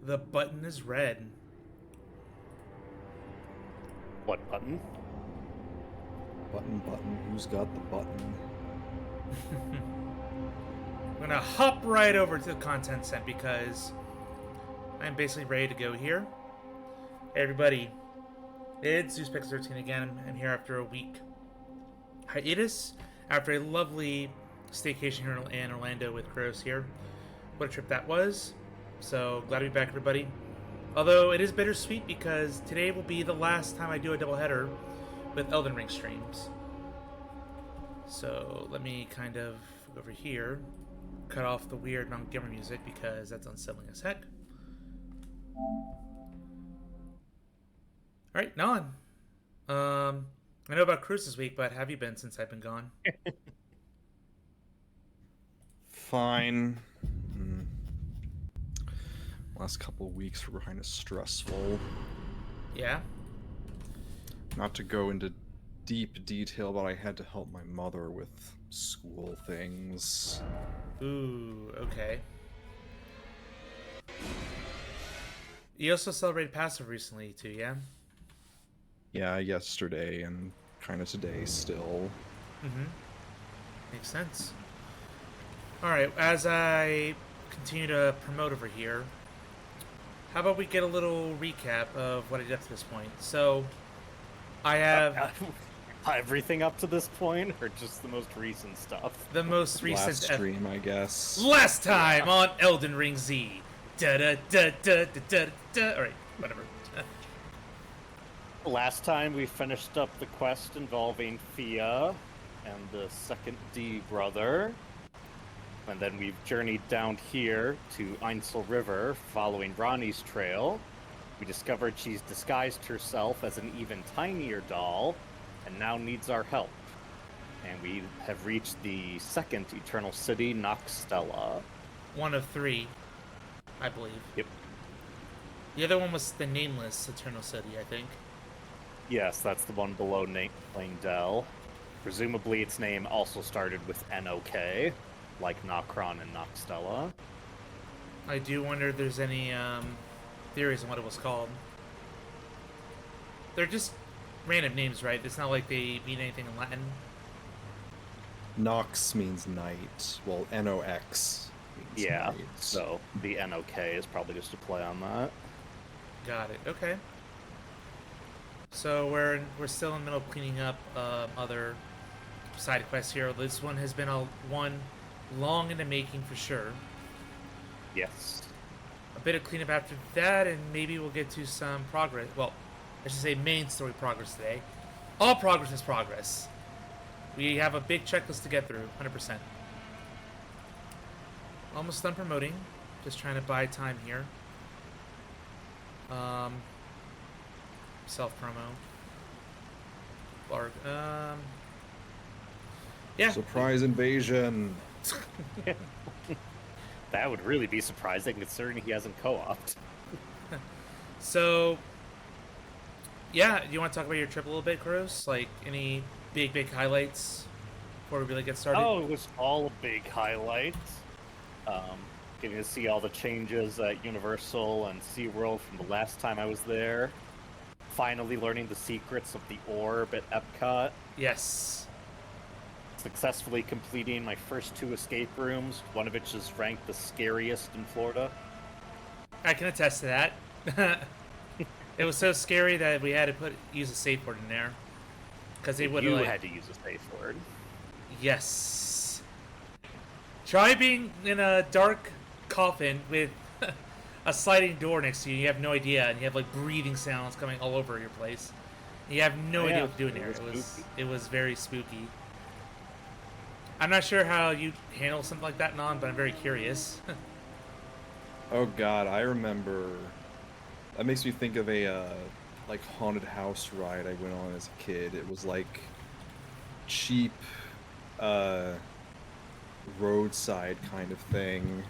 The button is red. What button? Button, who's got the button? I'm gonna hop right over to the content center because I'm basically ready to go here. Hey everybody, it's ZeusPegasus13 again. I'm here after a week hiatus, after a lovely staycation here in Orlando with Chris here. What a trip that was. So glad to be back, everybody. Although it is bittersweet because today will be the last time I do a doubleheader with Elden Ring streams. So let me kind of go over here, cut off the weird Montgomery music because that's unsettling as heck. Alright, Nan. I know about Cruz this week, but have you been since I've been gone? Fine. Last couple of weeks were kind of stressful. Yeah? Not to go into deep detail, but I had to help my mother with school things. Ooh, okay. You also celebrated Passover recently, too, yeah? Yeah, yesterday and kind of today still. Mm-hmm. Makes sense. Alright, as I continue to promote over here, how about we get a little recap of what I did up to this point? So, I have Everything up to this point, or just the most recent stuff? the most recent Last stream, I guess. last time on Elden Ring Z. Da da da da da da da. Alright, whatever. Last time we finished up the quest involving Fia and the second D brother. And then we've journeyed down here to Einsel River, following Ronnie's trail. We discovered she's disguised herself as an even tinier doll, and now needs our help. And we have reached the second Eternal City, Noxtella. One of three, I believe. Yep. The other one was the Nameless Eternal City, I think. Yes, that's the one below Langdell. Presumably its name also started with N-O-K, like Nokron and Noxtella. I do wonder if there's any theories on what it was called. They're just random names, right? It's not like they mean anything in Latin. Nox means night. Well, N-O-X means Yeah, night. so the N-O-K is probably just a play on that. Got it. Okay. So we're still in the middle of cleaning up other side quests here. This one has been one long in the making for sure. Yes. A bit of cleanup after that, and maybe we'll get to some progress. Well, I should say main story progress today. All progress is progress. We have a big checklist to get through, 100%. Almost done promoting. Just trying to buy time here. Self-promo. Or, yeah. Surprise invasion! That would really be surprising, considering he hasn't co-opted. So, yeah, do you want to talk about your trip a little bit, Cruz? Like, any big highlights before we really get started? Oh, it was all a big highlight. Getting to see all the changes at Universal and SeaWorld from the last time I was there. Finally learning the secrets of the orb at Epcot. Yes. Successfully completing my first 2 escape rooms, one of which is ranked the scariest in Florida. I can attest to that. It was so scary that we had to use a safe word in there. Because they would have, You had to use a safe word. Yes. Try being in a dark coffin with a sliding door next to you. You have no idea, and you have like breathing sounds coming all over your place. You have no idea what to do in there. It was very spooky. I'm not sure how you handle something like that, Non, but I'm very curious. Oh god, I remember... That makes me think of a, like, haunted house ride I went on as a kid. It was, like, cheap, roadside kind of thing.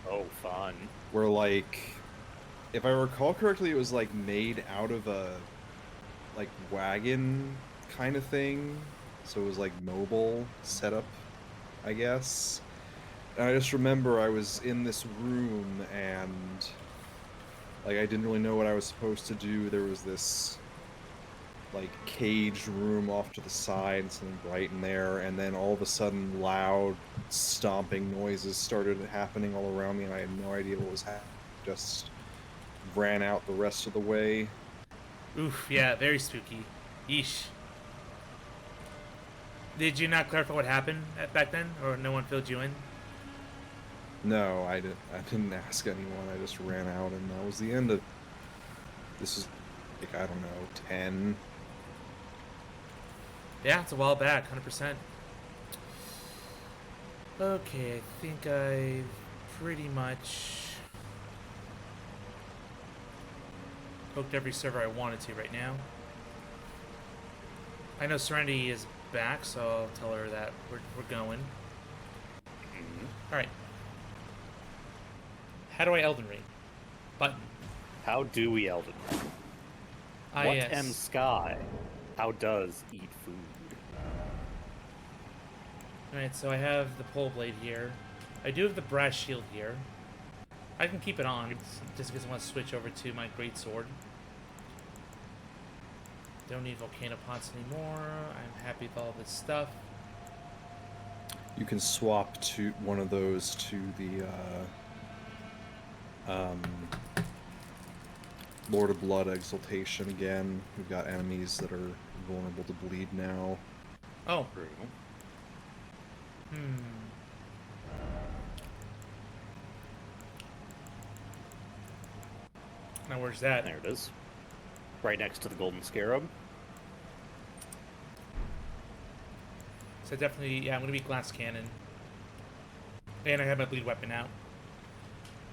Oh, fun. Where, like, if I recall correctly, it was, like, made out of a, like, wagon kind of thing. So it was, like, mobile setup, I guess. And I just remember I was in this room, and Like, I didn't really know what I was supposed to do. There was this, like, caged room off to the side, something bright in there, and then all of a sudden loud stomping noises started happening all around me, and I had no idea what was happening. Just ran out the rest of the way. Oof, yeah, very spooky. Yeesh. Did you not clarify what happened back then, or no one filled you in? No, I didn't ask anyone. I just ran out, and that was the end of. This is, like, I don't know, 10. Yeah, it's a while back, 100%. Okay, I think I've pretty much poked every server I wanted to right now. I know Serenity is back, so I'll tell her that we're going. Alright. How do I Elden Ring? Button. How do we Elden? Ah, What yes. M Sky? How does eat food? Alright, so I have the pole blade here. I do have the brass shield here. I can keep it on, just because I want to switch over to my great sword. Don't need volcano pots anymore. I'm happy with all this stuff. You can swap to one of those to the Lord of Blood Exaltation again. We've got enemies that are vulnerable to bleed now. Oh. True. Now where's that? There it is. Right next to the golden scarab. So definitely, yeah, I'm gonna be glass cannon. And I have my bleed weapon out.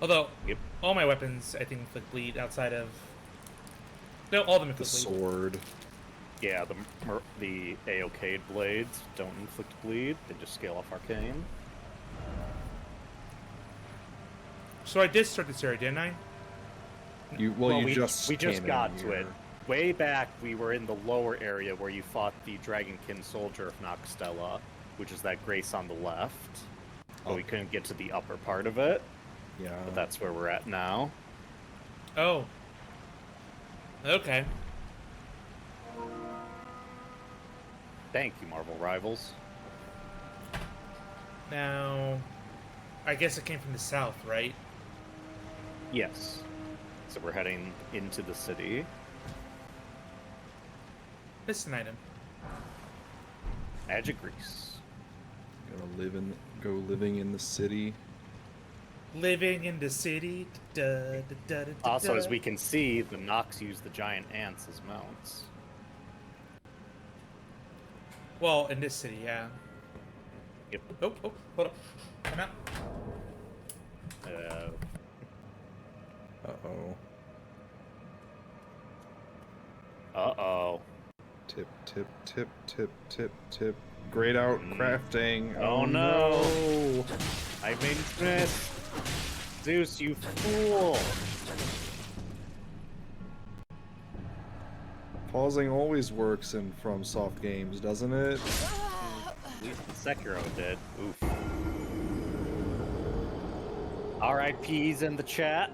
Although, Yep. all my weapons, I think, inflict bleed outside of... No, all of them The inflict bleed. sword. Yeah, the AOK blades don't inflict bleed. They just scale off arcane. So I did start this area, didn't I? You we just just came got in to it. here. Way back, we were in the lower area where you fought the Dragonkin soldier of Noxtella, which is that grace on the left. But we couldn't get to the upper part of it. Yeah. But that's where we're at now. Oh. Okay. Thank you, Marvel Rivals. Now, I guess it came from the south, right? Yes. So we're heading into the city. This is an item. Magic grease. Go living in the city. Living in the city. Da, da, da, da, da, Also, da. as we can see, the Nox use the giant ants as mounts. Well, in this city, yeah. Yep. Oh, hold up. Come out. Uh-oh. Uh-oh. Tip, tip, tip, tip, tip, tip. Grayed out crafting. Oh, no. I made it miss. Zeus, you fool. Pausing always works in FromSoft games, doesn't it? At least the Sekiro did. Oof. RIP's in the chat.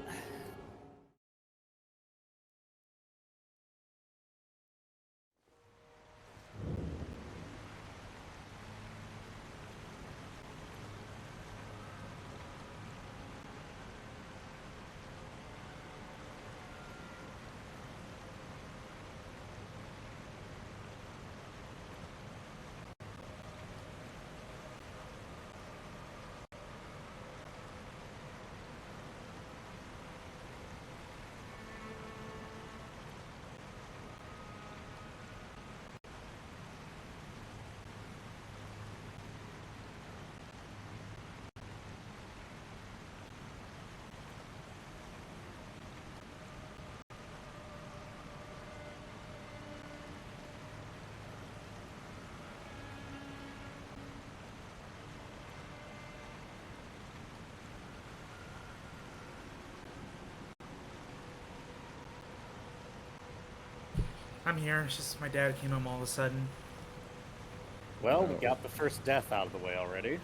I'm here. It's just my dad came home all of a sudden. Well, we got the first death out of the way already.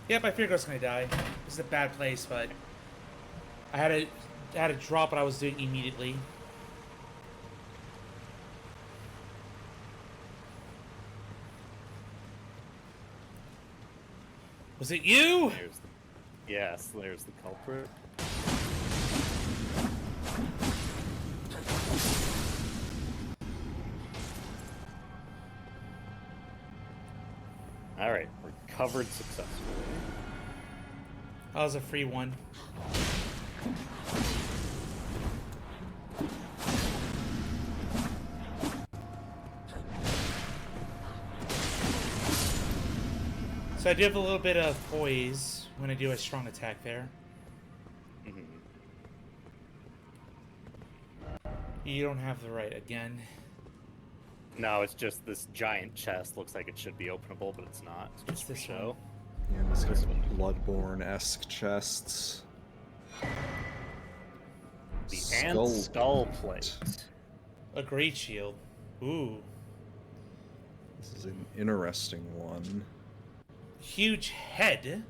Yep, I figured I was gonna die. This is a bad place, but I had to had a drop what I was doing immediately. Was it you? Yes, there's the culprit. Alright, recovered successfully. That was a free one. So I do have a little bit of poise when I do a strong attack there. Mm-hmm. You don't have the right again. No, it's just this giant chest. Looks like it should be openable, but it's not. It's just for this show. Yeah, these kind of Bloodborne-esque chests. The ant skull plate. A great shield. Ooh. This is an interesting one. Huge head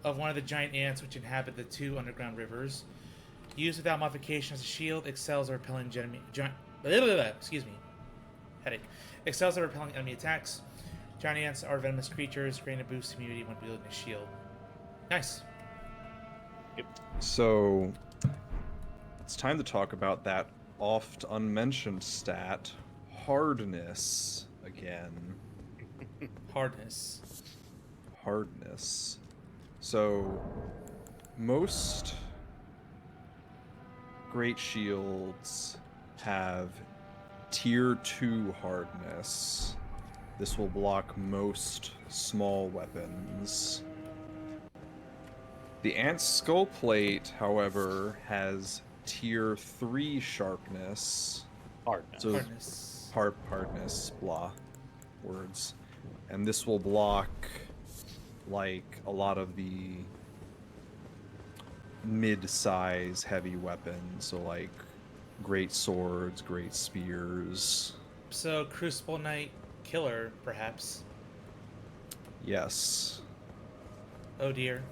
of one of the giant ants which inhabit the 2 underground rivers. Used without modification as a shield, excels at repelling excuse me. Headache. Excels at repelling enemy attacks. Giant ants are venomous creatures, granting a boost to immunity when wielding a shield. Nice. Yep. So, it's time to talk about that oft unmentioned stat, hardness, again. Hardness. Hardness. So, most great shields have tier 2 hardness. This will block most small weapons. The Ant's Skull Plate, however, has tier 3 sharpness. Hardness. So Hardness. hardness, blah, words. And this will block, like, a lot of the mid-size heavy weapons, so like great swords, great spears. So, Crucible Knight Killer, perhaps. Yes. Oh dear.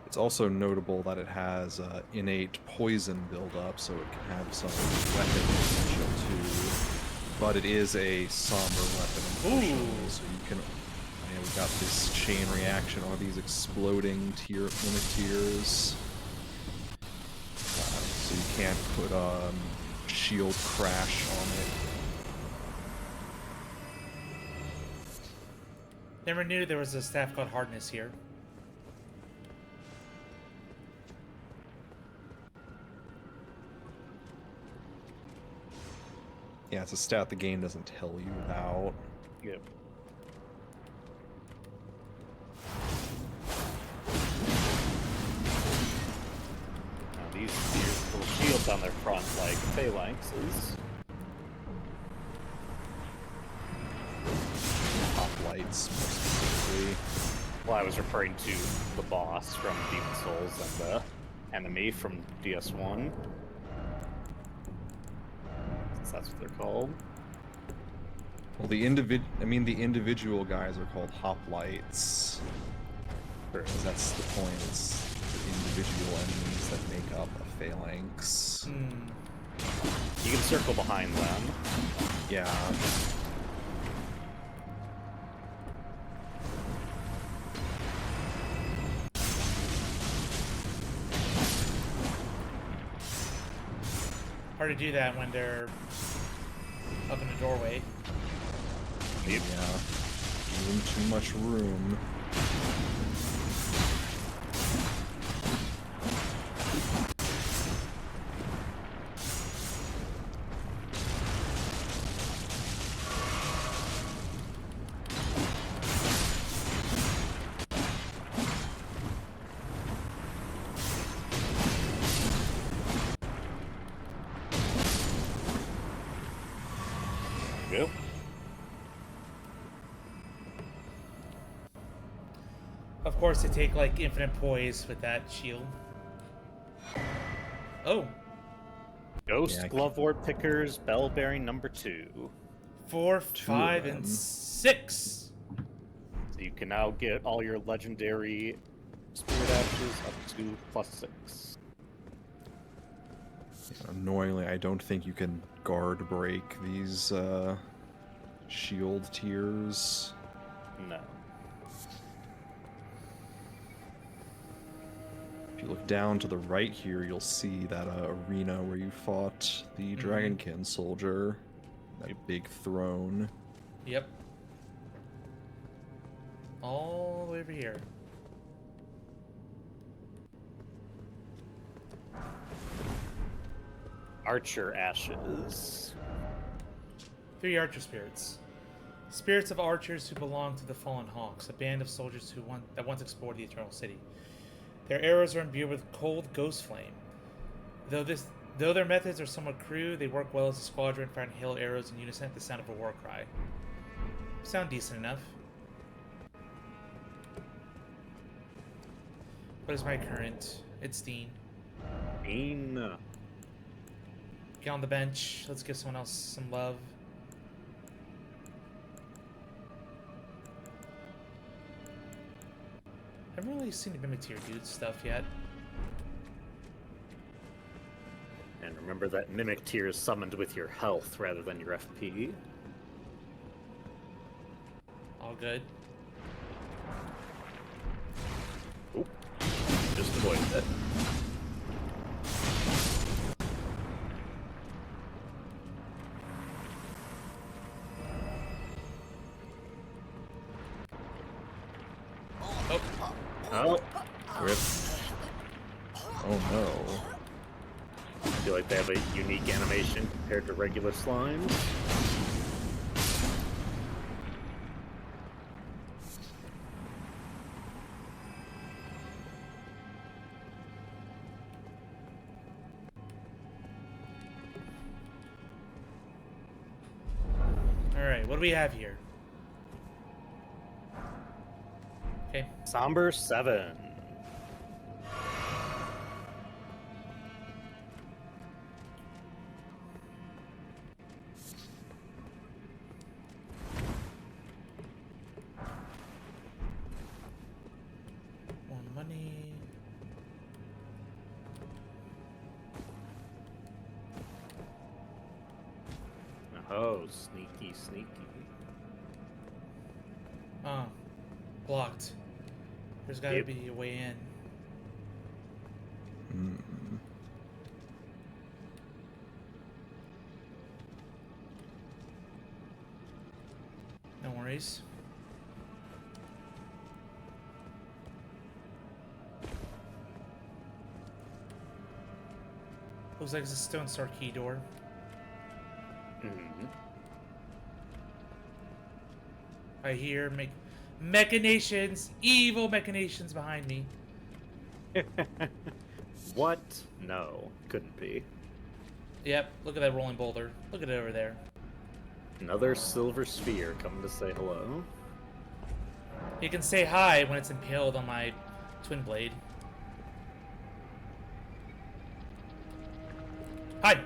It's also notable that it has innate poison buildup, so it can have some weapon potential too. But it is a somber weapon, unfortunately, so you can... Yeah, we got this chain reaction on these exploding tiers. So you can't put shield crash on it. Never knew there was a staff called Hardness here. Yeah, it's a stat the game doesn't tell you about. Yep. Now these little shields on their front, like phalanxes. Hoplites, more specifically. Well, I was referring to the boss from Demon Souls and the enemy from DS1. Since that's what they're called. Well, the individual guys are called hoplites. Because that's the point, it's the individual enemies that make up a phalanx. You can circle behind them. Yeah. Hard to do that when they're up in the doorway. Yep. Yeah. Too much room. Go. Of course, they take like infinite poise with that shield. Oh, Ghost Yeah, Glove Ward Pickers, Bell Bearing number 2. 4, Two of 5, and them. 6. So you can now get all your legendary spirit ashes up to +6. Annoyingly, I don't think you can guard break these shield tiers. No. If you look down to the right here, you'll see that arena where you fought the Dragonkin soldier. That big throne. Yep. All the way over here. Archer ashes. 3 archer spirits. Spirits of archers who belong to the Fallen Hawks, a band of soldiers that once explored the Eternal City. Their arrows are imbued with cold ghost flame. Though their methods are somewhat crude, they work well as a squadron, firing hail arrows in unison at the sound of a war cry. Sound decent enough. What is my current? It's Dean. Dean. Get on the bench. Let's give someone else some love. I haven't really seen the Mimic Tier dude stuff yet. And remember that Mimic tier is summoned with your health rather than your FP. All good. Oop. Just avoided it. Oh, Oh, Rip. Oh no. I feel like they have a unique animation compared to regular slimes. alright. What do we have here? Okay. Somber 7. More money. Oh, sneaky, sneaky. Oh. Blocked. There's gotta Yep. be a way in. Hmm. No worries. Looks like it's a stone star key door. Mm-hmm. I hear machinations, evil machinations behind me. What? No, couldn't be. Yep, look at that rolling boulder. Look at it over there. Another silver sphere coming to say hello. You can say hi when it's impaled on my twin blade. Hi!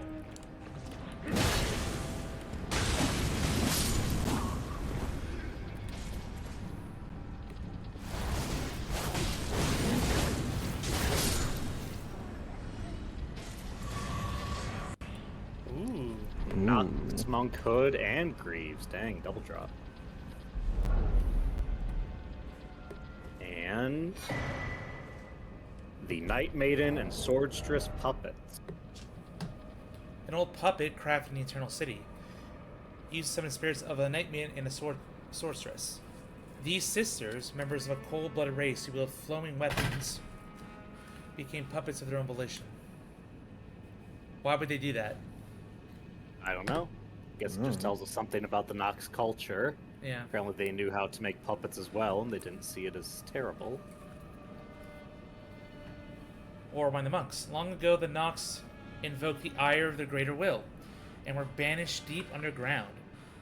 Ooh. Nox, Monk Hood, and Greaves. Dang, double drop. And the Night Maiden and Swordstress puppets. An old puppet crafted in the Eternal City. Used to summon spirits of a nightmare and a sorceress. These sisters, members of a cold-blooded race who wield flowing weapons, became puppets of their own volition. Why would they do that? I don't know. Guess it just tells us something about the Nox culture. Yeah. Apparently they knew how to make puppets as well, and they didn't see it as terrible. Or when the monks. Long ago, the Nox invoked the ire of their greater will, and were banished deep underground.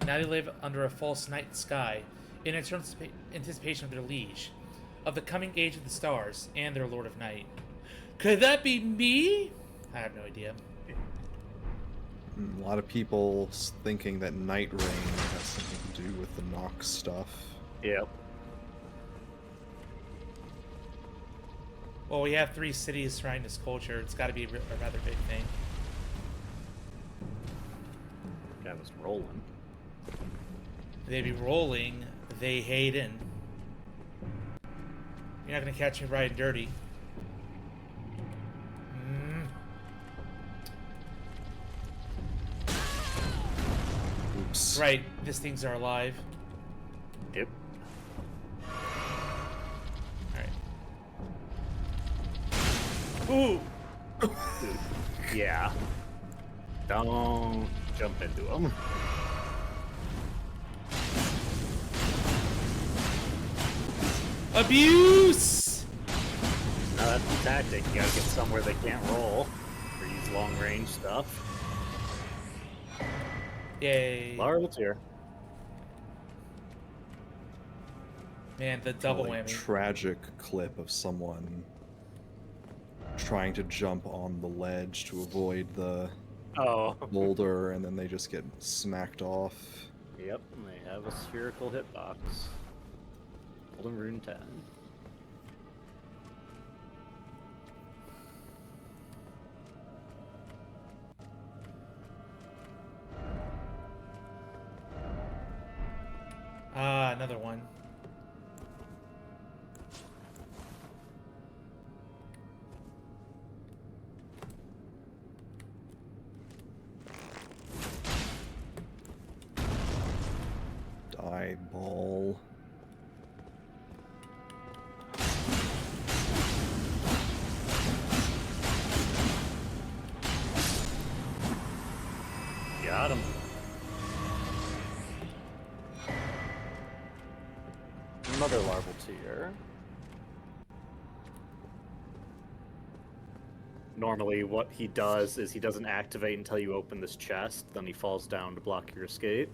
Now they live under a false night sky, in anticipation of their liege, of the coming age of the stars, and their Lord of Night. Could that be me? I have no idea. A lot of people thinking that Night Rain has something to do with the Nox stuff. Yep. Well, we have 3 cities surrounding this culture. It's got to be a rather big thing. was rolling. They be rolling, they hating. You're not gonna catch me riding dirty. Oops. Right, these things are alive. Yep. Alright. Ooh! Yeah. Don't jump into them. Abuse! No, that's the tactic. You gotta get somewhere they can't roll or use long range stuff. Yay. Larval tier. Man, the double Like, whammy. tragic clip of someone trying to jump on the ledge to avoid the Oh. boulder, and then they just get smacked off. Yep, and they have a spherical hitbox. Golden Rune 10. Ah, another one. Die, ball. Got him. Another larval tier. Normally what he does is he doesn't activate until you open this chest, then he falls down to block your escape.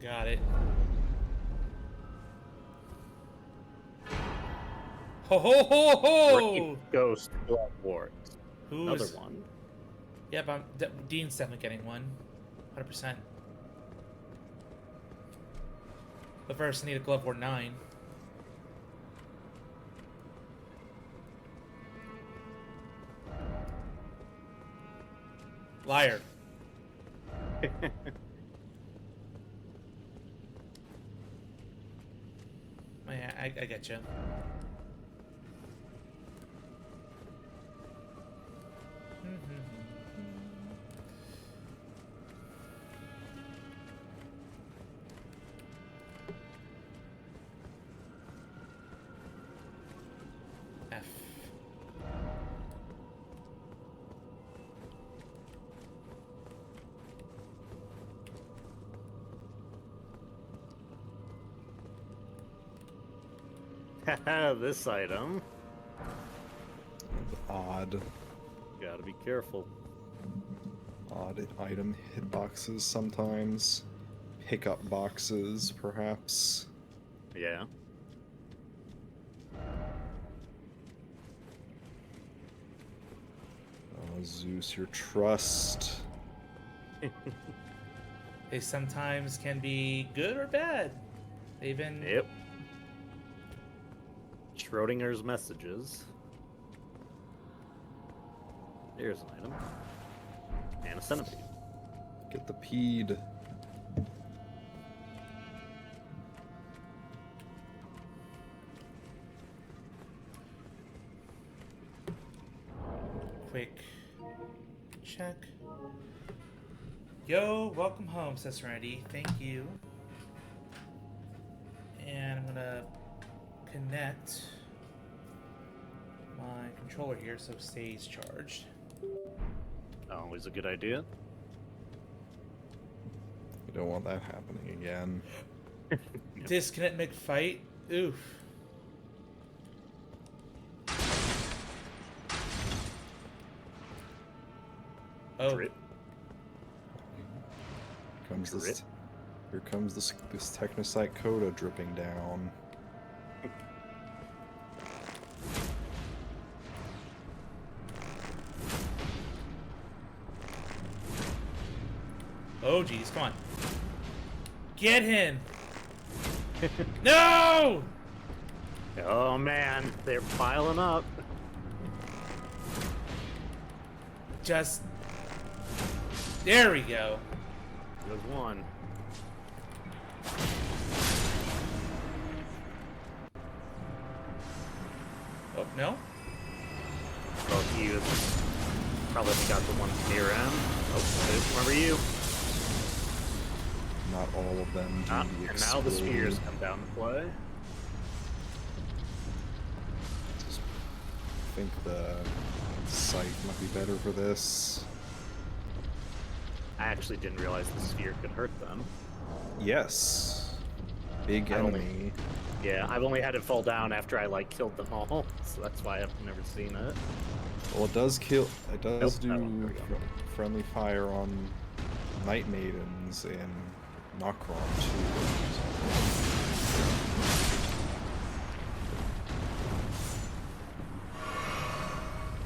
Got it. Ho ho ho ho! Brave Ghost Blood Wart. Who's... Another one. Yep, Dean's definitely getting one. 100%. But first, I need a Glove Ward 9. Liar. Oh, yeah, I get you. F. This item. Odd. Gotta be careful. Odd item hitboxes sometimes. Pickup boxes, perhaps. Yeah. Oh, Zeus, your trust. They sometimes can be good or bad. They've been... Yep. Schrodinger's messages. There's an item. And a centipede. Get the peed. Quick check. Yo, welcome home, says Serenity. Thank you. And I'm gonna connect my controller here so it stays charged. Always a good idea. You don't want that happening again. Disconnect McFight. Oof. Oh, Drip. Comes Drip. this. Here comes this Technocyte Coda dripping down. oh, geez, come on. Get him! No! Oh man, they're piling up. Just... There we go. There's one. Oh, no? Well, he was probably got the ones near him. Oh, I just remember you. Not all of them do the And now the spheres explode. come down to play. I think the scythe might be better for this. I actually didn't realize the sphere could hurt them. Yes. Big I've only- enemy. Yeah, I've only had it fall down after I like killed them all, so that's why I've never seen it. Well, it does kill. It does Nope, that one, there do we go. friendly fire on Night Maidens and Nokron too.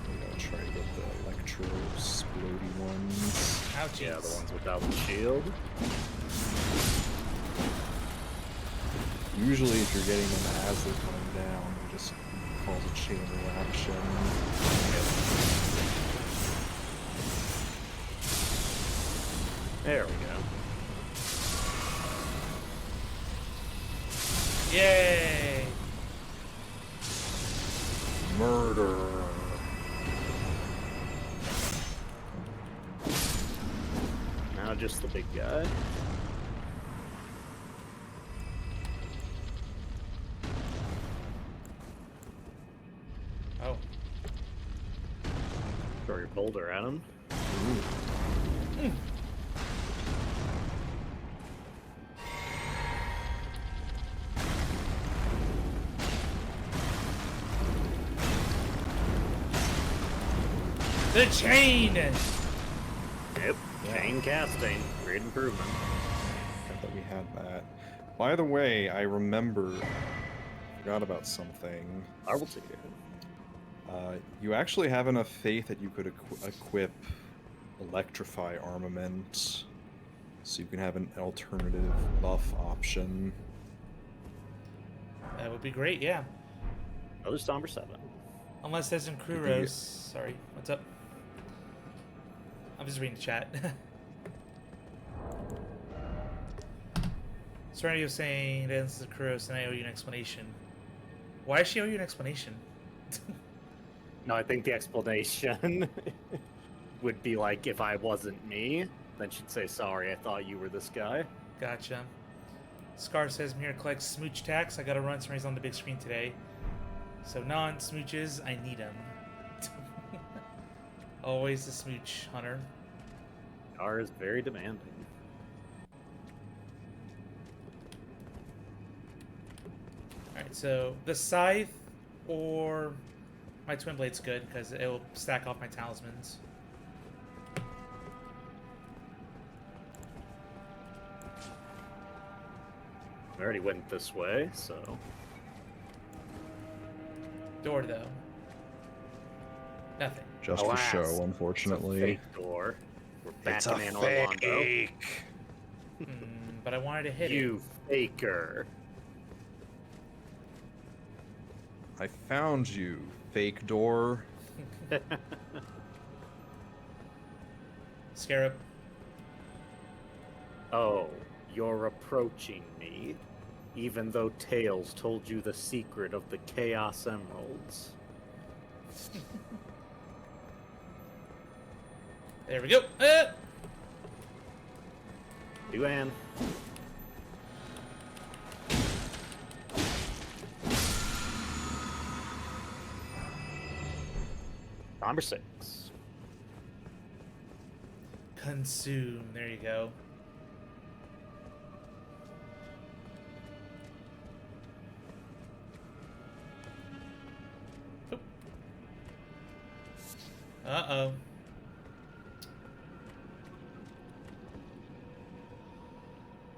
I'm gonna try to get the electro explodey ones. Ouchies. Yeah, the ones without the shield. Usually, if you're getting them as they're coming down, you just cause a chain reaction. There we go. Yay! Murder. Now just the big guy. Oh. Throw your boulder at him. Ooh. The chain! Yep. Yeah. Chain casting. Great improvement. I thought we had that. By the way, I forgot about something. I will take it. You actually have enough faith that you could equip electrify armament, so you can have an alternative buff option. That would be great, yeah. Another Somber 7. Unless there's in Kuros. Sorry, what's up? I'm just reading the chat. Serenity was saying that this is Kuros and I owe you an explanation. Why does she owe you an explanation? No, I think the explanation would be like, if I wasn't me, then she'd say, sorry, I thought you were this guy. Gotcha. Scar says, I'm here to collect smooch tax. I gotta run Serenity on the big screen today. So non-smooches, I need them. Always the smooch hunter. R is very demanding. Alright, so the scythe or my twin blade's good because it'll stack off my talismans. I already went this way, so... Door though. Nothing. Just Alas, for show, It's a unfortunately. fake door. We're It's backing a in Orlando. fake. But I wanted to hit it. You faker. I found you, fake door. Scarab. Oh, you're approaching me, even though Tails told you the secret of the Chaos Emeralds. There we go. Duan. Number 6. Consume. There you go. Oop. Uh-oh.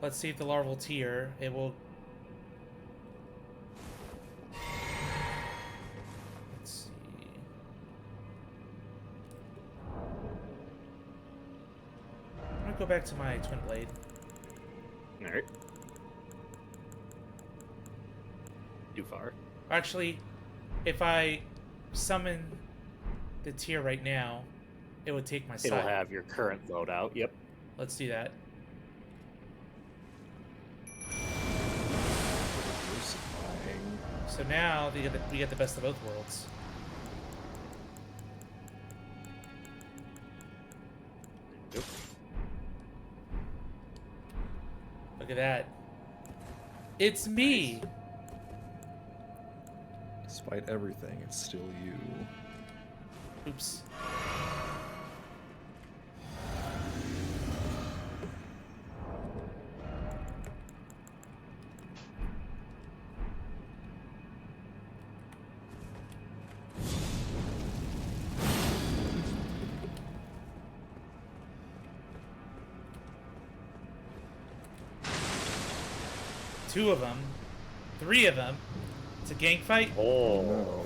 Let's see if the larval tier, it will... Let's see... I'm gonna go back to my twin blade. Alright. Too far. Actually, if I summon the tier right now, it would take my It'll side. have your current loadout. Yep. Let's do that. So now we get the best of both worlds. Yep. Look at that. It's me! Despite everything, it's still you. Oops. Two of them. Three of them. It's a gang fight. Oh. No.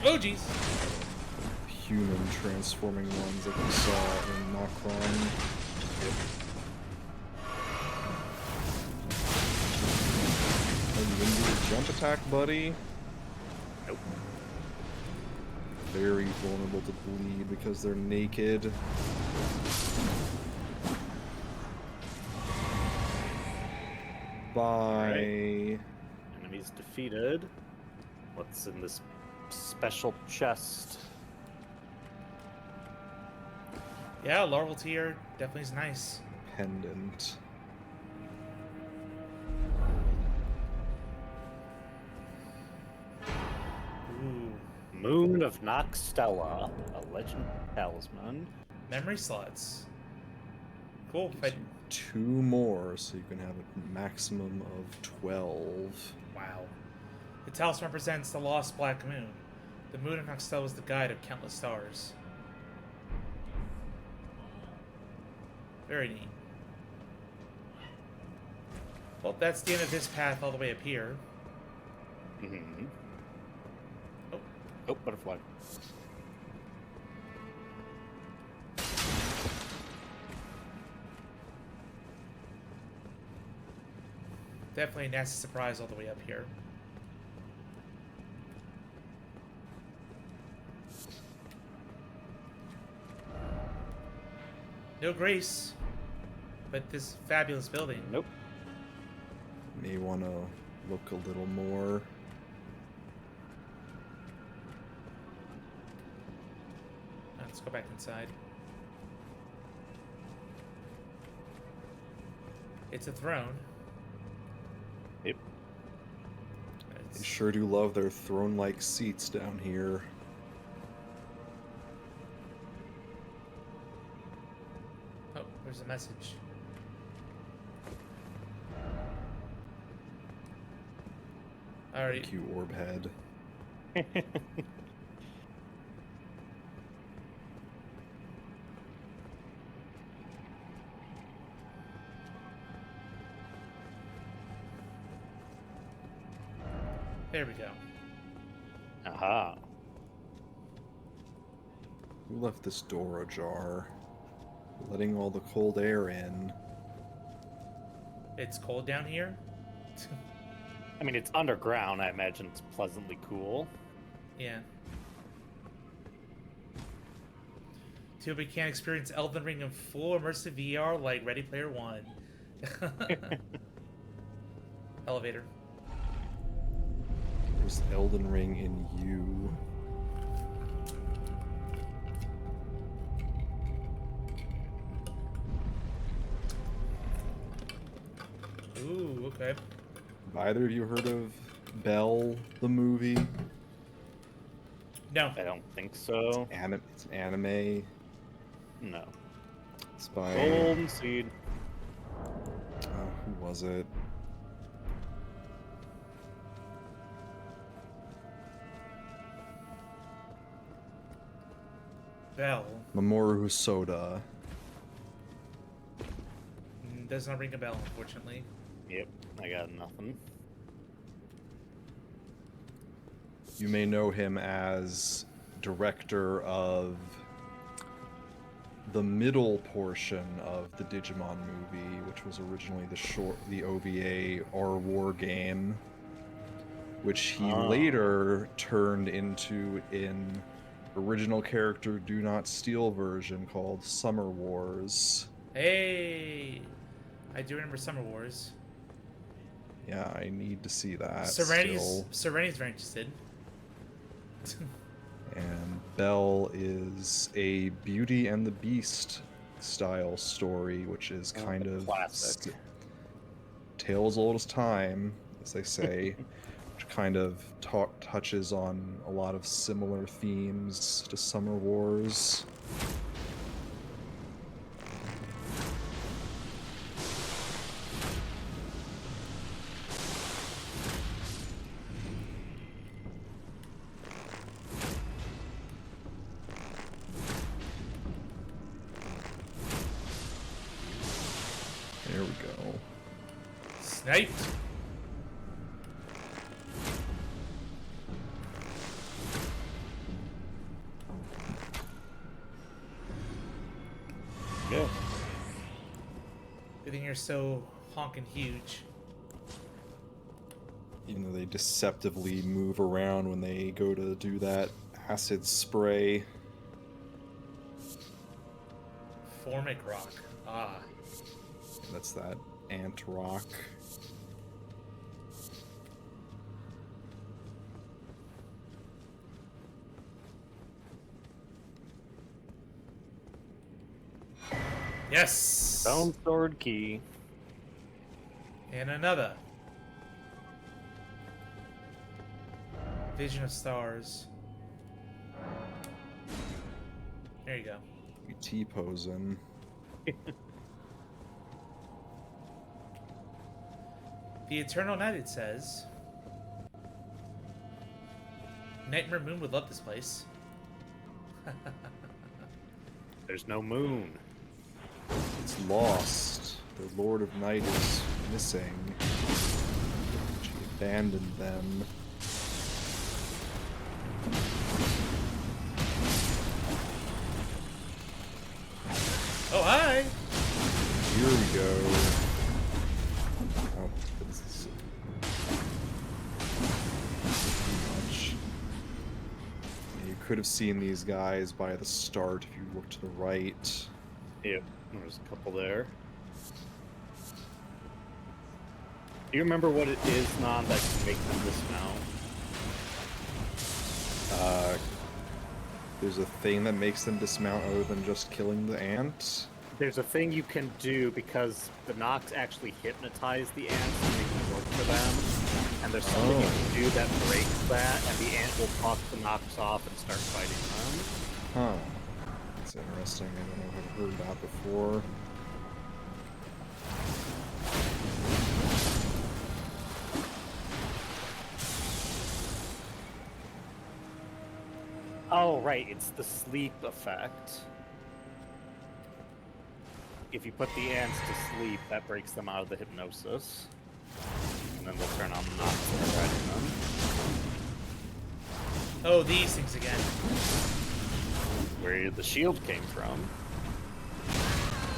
Oh, jeez. Human transforming ones that we saw in Macron. Are you into a jump attack, buddy? Nope. Very vulnerable to bleed because they're naked. Bye. Enemies defeated. What's in this special chest? Yeah, larval tier definitely is nice. Pendant. Ooh. Moon of Noxtella, a legend talisman. Memory slots. Cool. Gives you 2 more, so you can have a maximum of 12. Wow. The talisman represents the lost black moon. The moon of Noxtel is the guide of countless stars. Very neat. Well, that's the end of this path all the way up here. Mm-hmm. Oh, Oh, butterfly. definitely a nasty surprise all the way up here. No grace, but this fabulous building. Nope. May want to look a little more. Let's go back inside. It's a throne. Yep. They sure do love their throne-like seats down here. Oh, there's a message. Alright. Thank you, Orb Head. There we go. Aha. Who left this door ajar? Letting all the cold air in. It's cold down here? I mean, it's underground. I imagine it's pleasantly cool. Yeah. Too bad we can't experience Elden Ring in full immersive VR like Ready Player One. Elevator. There's Elden Ring in you. Ooh, okay. Have either of you heard of Belle, the movie? No. I don't think so. It's an anime. No. It's by... Golden Seed. who was it? Bell. Mamoru Hosoda. Does not ring a bell, unfortunately. Yep, I got nothing. You may know him as director of the middle portion of the Digimon movie, which was originally the OVA Our War game, which he later turned into in original character Do Not Steal version called Summer Wars. Hey, I do remember Summer Wars. Yeah, I need to see that Serenity's still. very interested. And Belle is a Beauty and the Beast style story, which is kind of classic. tales old as time, as they say, which kind of touches on a lot of similar themes to Summer Wars. There we go. Sniped. Yeah. Good thing you're so honking huge. Even though they deceptively move around when they go to do that acid spray. Formic rock. Ah. That's that ant rock. Yes. Stone sword key. And another. Vision of stars. There you go. You T-posing. The Eternal Night, it says. Nightmare Moon would love this place. There's no moon. It's lost. The Lord of Night is missing. She abandoned them. Oh, hi! Here we go. Oh, this is too much. You could have seen these guys by the start if you looked to the right. Yep, there's a couple there. Do you remember what it is, Non, that can make them dismount? There's a thing that makes them dismount other than just killing the ant. There's a thing you can do because the Nox actually hypnotize the ants to make them work for them. And there's something you can do that breaks that, and the ant will buck the Nox off and start fighting them. Huh. That's interesting. I don't know if I've heard that before. Oh, right, it's the sleep effect. If you put the ants to sleep, that breaks them out of the hypnosis. And then they'll turn on the Nox and start fighting them. Oh, these things again. Where the shield came from.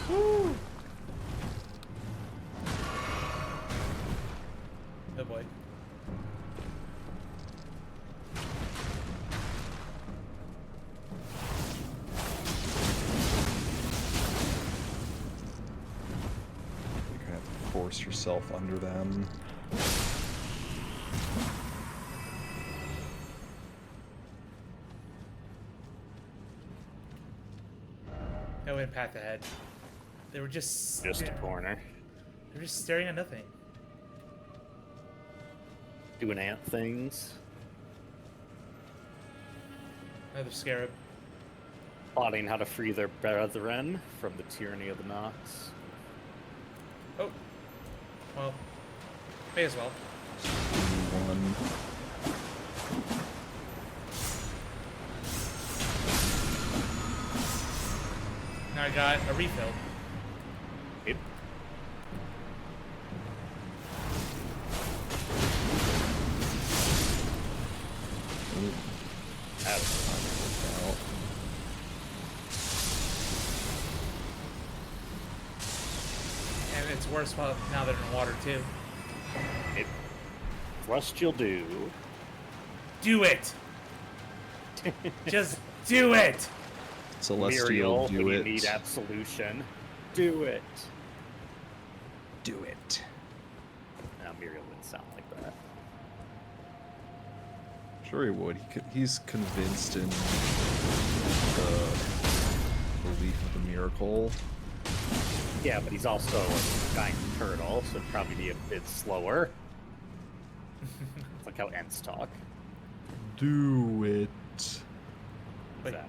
Woo! Oh boy. You kind of have to force yourself under them. No impact ahead. They were just Just a corner. They were just staring at nothing. Doing ant things. Another scarab. Plotting how to free their brethren from the tyranny of the Nox. Oh. Well. May as well. One. Now I got a refill. Yep. Ooh, That's that worked out. And it's worse while now they're in water too. it. Thrust you'll do. Do it! Just Do it! Celestial, Muriel, do when it. you need absolution, do it. Do it. Now Muriel wouldn't sound like that. Sure he would. He's convinced in the belief of the miracle. Yeah, but he's also a giant turtle, so it'd probably be a bit slower. It's like how Ents talk. Do it. Wait. Exactly.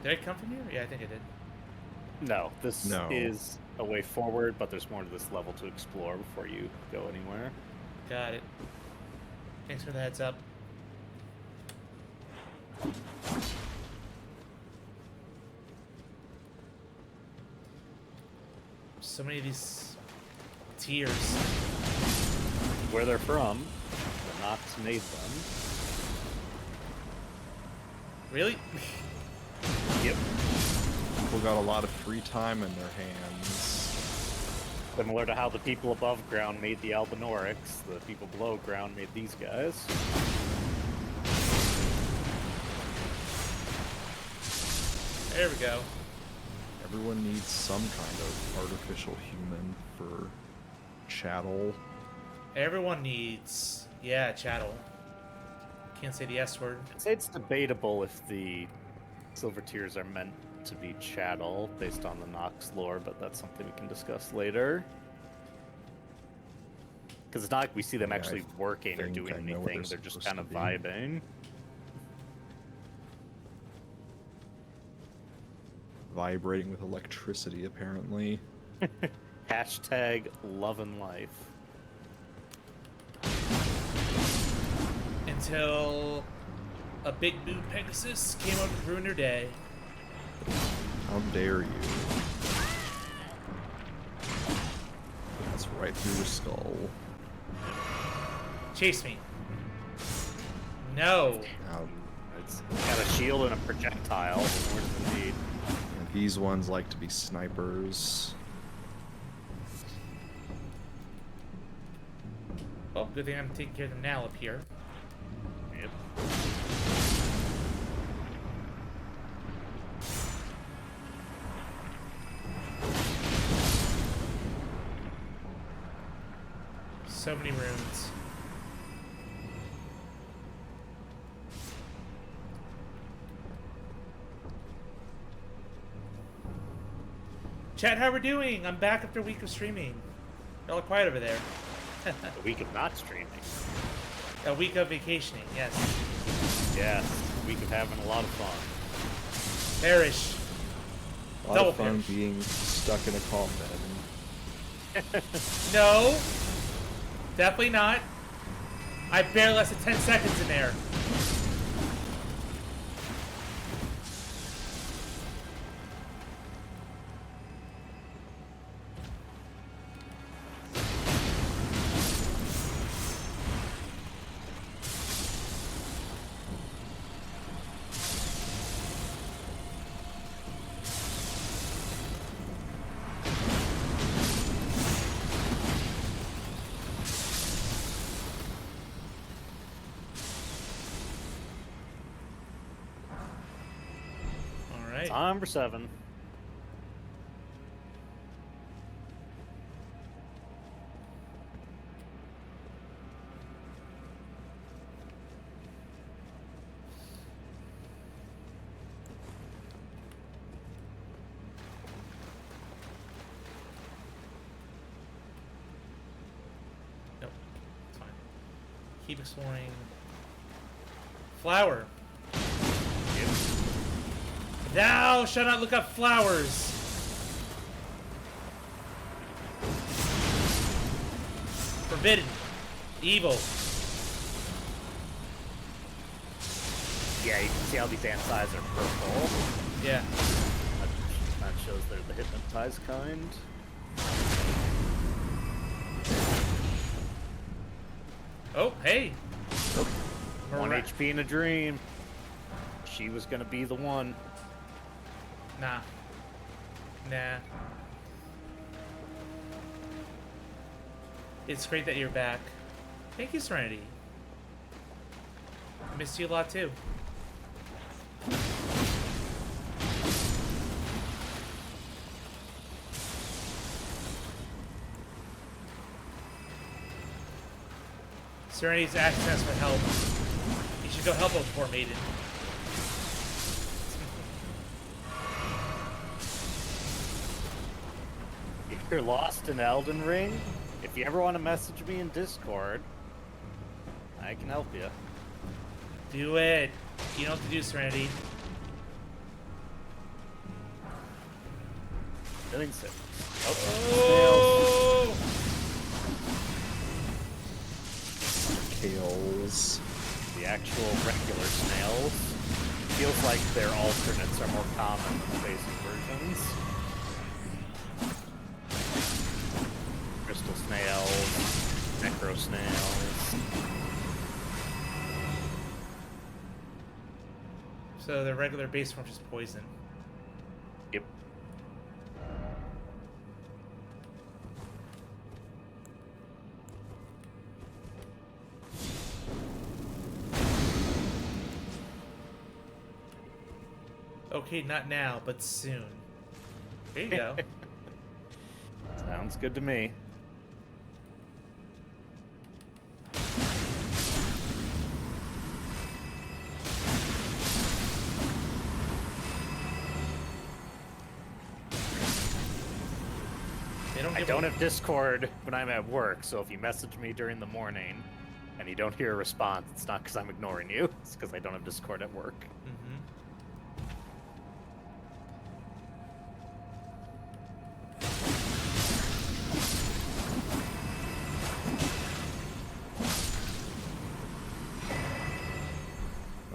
Did I come from here? Yeah, I think I did. No, this No. is a way forward, but there's more to this level to explore before you go anywhere. Got it. Thanks for the heads up. So many of these tiers. Where they're from, the Nox made them. Really? Yep. People got a lot of free time in their hands. Similar to how the people above ground made the Albinorics, the people below ground made these guys. There we go. Everyone needs some kind of artificial human for chattel. Everyone needs, yeah, chattel. Can't say the S word. I'd say it's debatable if the silver tiers are meant to be chattel based on the Nox lore, but that's something we can discuss later. Because it's not like we see them Yeah, actually working or think doing I know what anything, they're they're just supposed kind of to be. vibing. Vibrating with electricity, apparently. Hashtag love and life. Until a big dude Pegasus came over to ruin their day. How dare you? That's right through your skull. Chase me. No. Now, It's got a shield and a projectile. More than need. these ones like to be snipers. Well, good thing I'm taking care of them now up here. Yep. So many runes. Chat, how we're doing? I'm back after a week of streaming. Y'all are quiet over there. A week of not streaming. A week of vacationing, yes. Yeah, a week of having a lot of fun. Perish. A lot Double of fun perish. being stuck in a calm bed. No. Definitely not. I barely lasted 10 seconds in there. All right. Time for 7. Nope. It's fine. Keep exploring. Flower. Thou shalt not look up flowers. Forbidden. Evil. Yeah, you can see how these ants' eyes are purple. Yeah. That shows they're the hypnotized kind. Oh, hey. 1 Mira- HP in a dream. She was gonna be the one. Nah. Nah. It's great that you're back. Thank you, Serenity. Missed you a lot too. Serenity's asking us for help. You should go help a poor maiden. If you're lost in Elden Ring, if you ever want to message me in Discord, I can help you. Do it. You know what to do, Serenity. Doing so. Oh! Tails. The actual regular snails. Feels like their alternates are more common than the basic versions. Crystal snails, necro snails. So the regular base form is just poison. Yep. Okay, not now, but soon. There you go. Sounds good to me. I don't have Discord when I'm at work, so if you message me during the morning and you don't hear a response, it's not because I'm ignoring you. It's because I don't have Discord at work.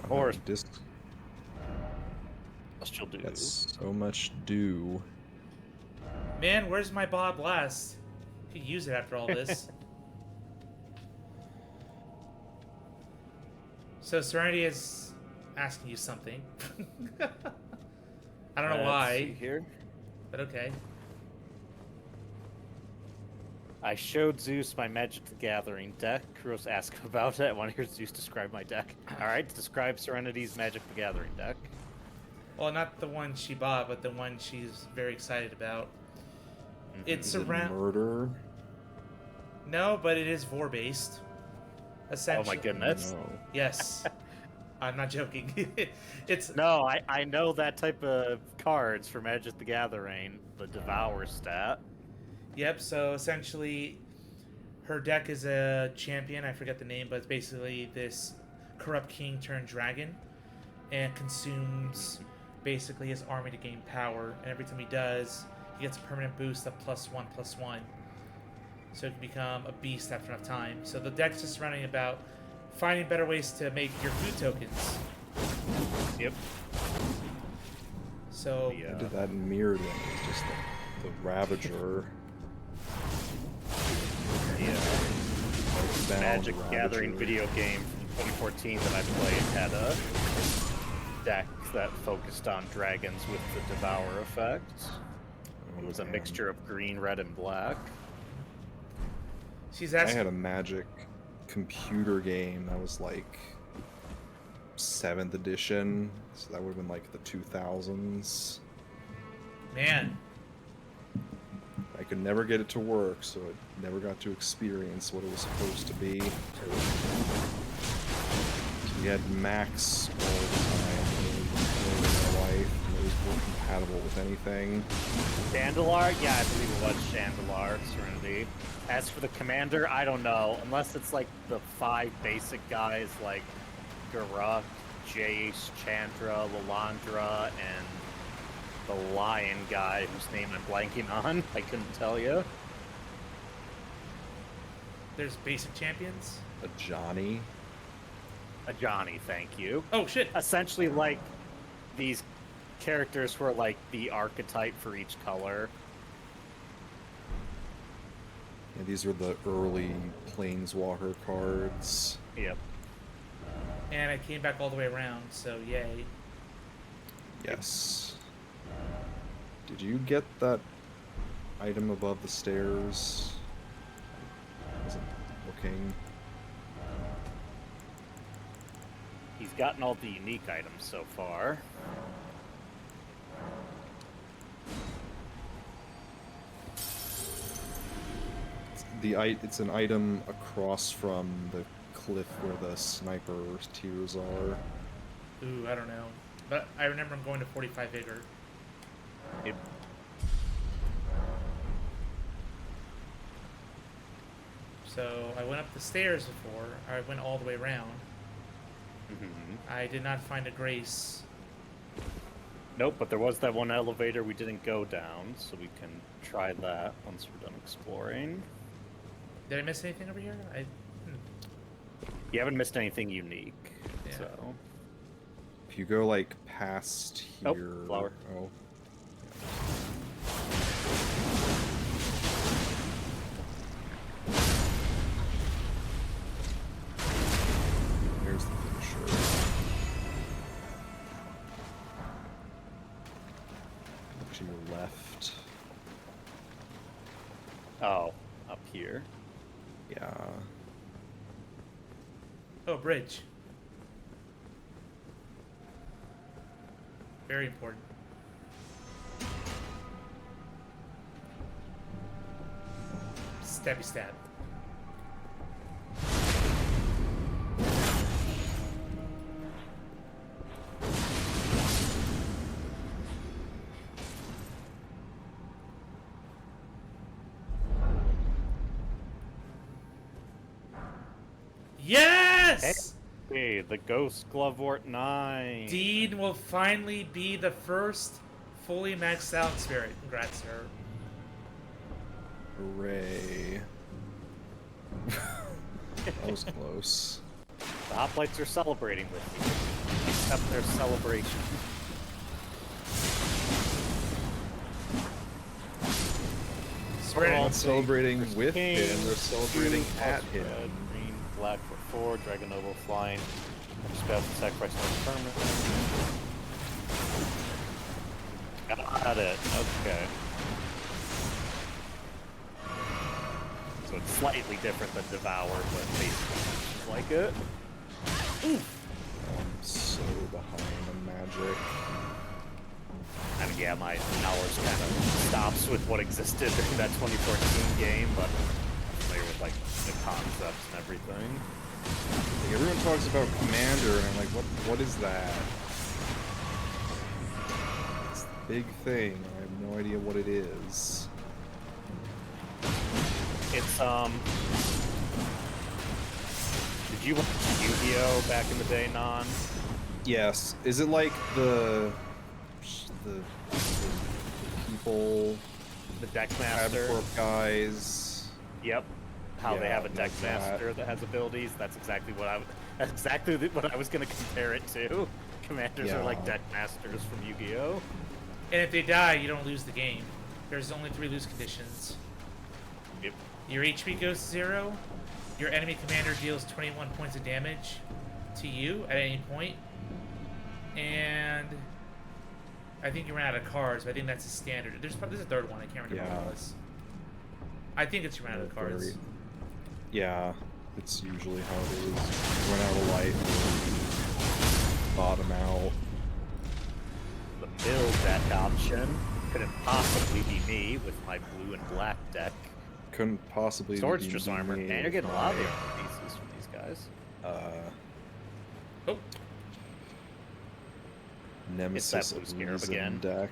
Or disc. She'll do. That's so much do. Man, where's my Bob Blast? Could use it after all this. So Serenity is asking you something. I don't know Let's why, see here. but okay. I showed Zeus my Magic the Gathering deck. Kuros asked about it. I want to hear Zeus describe my deck. Alright, describe Serenity's Magic the Gathering deck. Well, not the one she bought, but the one she's very excited about. It's Is it around... murder? No, but it is Vor based. Essentially. Oh my goodness. No. Yes. I'm not joking. It's No, I know that type of cards for Magic the Gathering, the Devour stat. Yep, so essentially her deck is a champion, I forget the name, but it's basically this corrupt king turned dragon and consumes basically his army to gain power, and every time he does, he gets a permanent boost of +1/+1. So it can become a beast after enough time. So the deck's just running about finding better ways to make your food tokens. Yep. So I did that in Mirrored one. It's just the Ravager. Yeah. Magic Gathering video game from 2014 that I played had a deck that focused on dragons with the Devour effect. It was a mixture of green, red, and black. she's I asking. had a Magic computer game that was like 7th edition, so that would have been like the 2000s. Man, I could never get it to work, so it never got to experience what it was supposed to be. So we had Max all the time in my life, and those weren't compatible with anything. Chandelar? Yeah, I believe it was Chandelar, Serenity. As for the commander, I don't know. Unless it's like the 5 basic guys like Garuk, Jace, Chandra, Lalandra, and the lion guy whose name I'm blanking on. I couldn't tell you. there's basic champions. A Johnny. A Johnny, thank you. Oh shit. Essentially like these characters were like the archetype for each color. Yeah, these were the early Planeswalker cards. Yep. And I came back all the way around, so yay. Yes. Did you get that item above the stairs? I wasn't looking. He's gotten all the unique items so far. It's an item across from the cliff where the sniper tiers are. Ooh, I don't know. But I remember I'm going to 45 Vigor. It, So I went up the stairs before. I went all the way around. I did not find a Grace. nope, but there was that one elevator we didn't go down, so we can try that once we're done exploring. Did I miss anything over here? You haven't missed anything unique, Yeah. so... If you go like past Oh, here. flower. Oh. There's the finisher. Look to your left. Oh, up here. Yeah. Oh, bridge. Very important. Stabby stab. Yes! Hey, the Ghost Glovewort 9! Dean will finally be the first fully maxed out spirit. Congrats, sir. Hooray. That was close. The hoplites are celebrating with you. Accept their celebration. Swear They're to not celebrating with King, him, they're celebrating blue, at plus him. red, green, black for 4, Dragon Noble flying. Spell to sacrifice no permanent. Got it. Okay. So it's slightly different than Devour, but basically like it. I'm so behind on magic. I mean, yeah, my hours kind of stops with what existed in that 2014 game, but I'm familiar with like the concepts and everything. Like, everyone talks about Commander, and I'm like, what is that? It's the big thing. I have no idea what it is. It's did you watch Yu-Gi-Oh back in the day, Non? Yes. Is it like the people The Deckmaster. Abcorp guys? Yep. How they Yeah, have a like that. Deckmaster that has abilities. That's exactly what I was gonna compare it to. Commanders are like Yeah. Deckmasters from Yu-Gi-Oh. And if they die, you don't lose the game. There's only 3 lose conditions. Yep. Your HP goes to 0. Your enemy commander deals 21 points of damage to you at any point. And I think you ran out of cards, but I think that's a standard. There's a third one. I can't remember what it was. I think it's you ran out of cards. Yeah, it's usually how it is. Run out of life, bottom out. The build deck option couldn't possibly be me with my blue and black deck. Couldn't possibly Swords be just me armor. Man, you're with getting a lot of my, pieces from these guys. Oh, Nemesis blue of scarab Reason again. deck.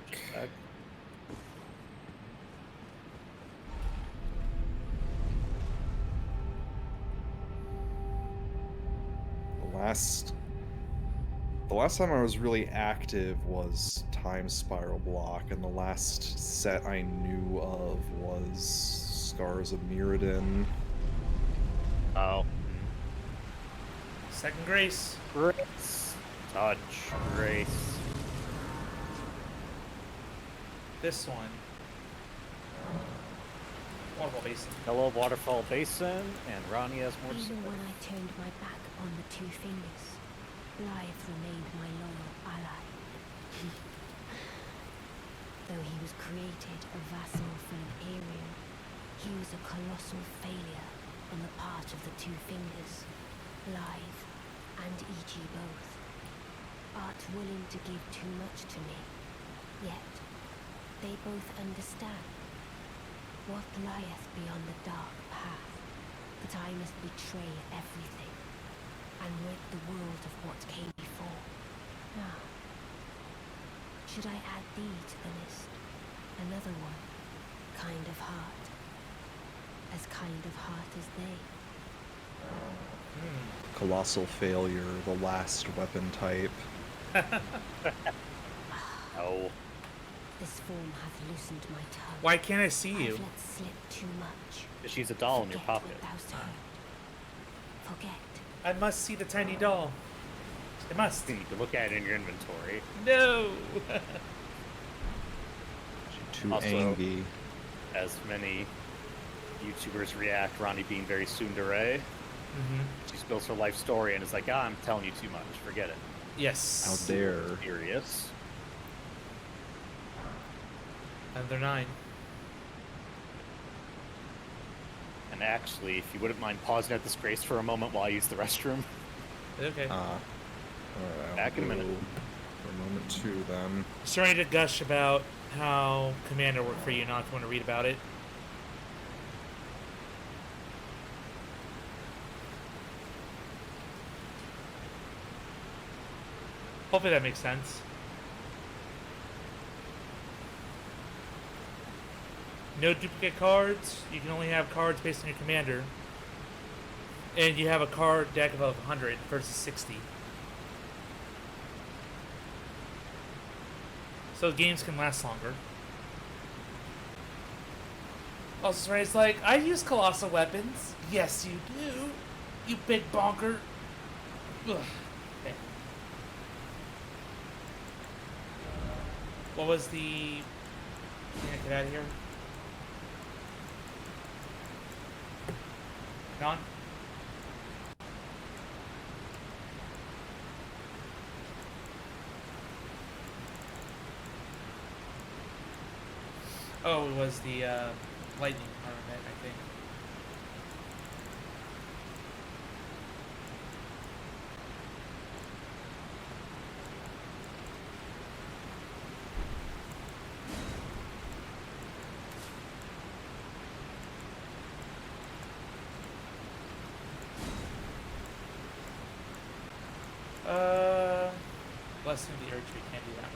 The last time I was really active was Time Spiral Block, and the last set I knew of was Scars of Mirrodin. Oh. second Grace. Grace. Touch. Grace. This one. Waterfall Basin. Hello, Waterfall Basin, and Ronnie has more to say. Even when I turned my back on the Two Fingers, Blythe remained my loyal ally. Though he was created a vassal for an Arian, he was a colossal failure on the part of the Two Fingers, Blythe and E.G. both. Art willing to give too much to me, yet they both understand. What lieth beyond the dark path, that I must betray everything, and rid the world of what came before. Now, should I add thee to the list? Another one, kind of heart. As kind of heart as they. Colossal failure, the last weapon type. Oh. This form hath loosened my tongue. Why can't I see you? I've let slip too much. She's a doll in your Forget pocket. what thou'st heard. Forget. I must see the tiny doll. I must. You can look at it in your inventory. No. Too Also- angry. As many YouTubers react, Ronnie being very tsundere. Mm-hmm. She spills her life story and is like, I'm telling you too much. Forget it. Yes. Out there. Serious. Another 9. And actually, if you wouldn't mind pausing at this grace for a moment while I use the restroom. Okay. Alright, Back in a minute. For a moment too, then. Starting to gush about how Commander worked for you, not if you want to read about it. Hopefully that makes sense. No duplicate cards. You can only have cards based on your commander. And you have a card deck of 100 versus 60. So games can last longer. Also, Ray's like, I use colossal weapons. Yes, you do. You big bonker. Ugh. Okay. What was the thing I get out of here? Gone? Oh, it was the lightning armament, I think. Blessing of the Earth Tree, can't do that one.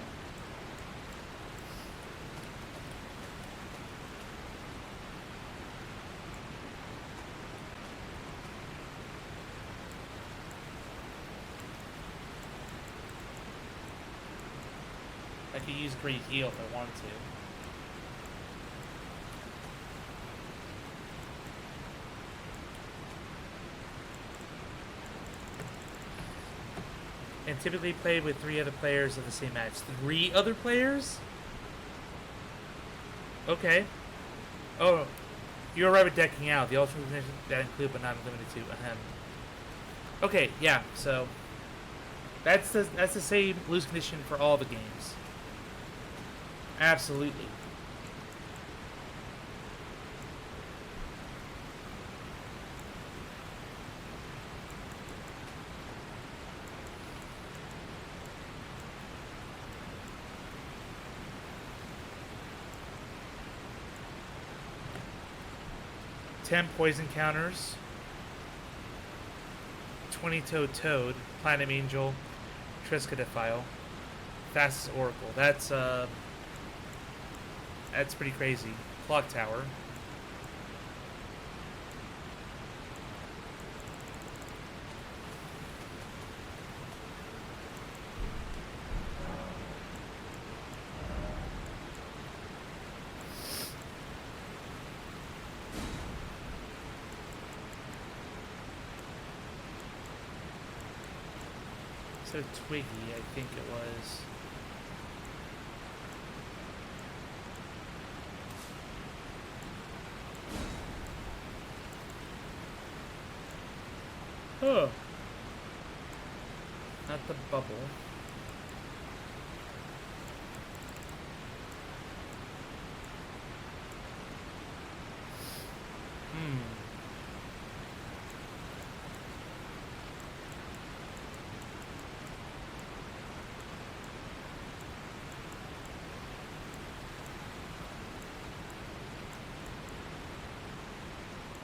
I could use Great Heal if I wanted to. And typically played with 3 other players of the same match. 3 other players? Okay. Oh, you're right with decking out. The alternate conditions that include but not limited to. Okay, yeah. So that's the same loose condition for all the games. Absolutely. Ten poison counters. 20-toed toad, Platinum Angel, Triskaidefile, Fastest Oracle. That's pretty crazy. Clock Tower. So Twiggy, I think it was. Oh. Not the bubble.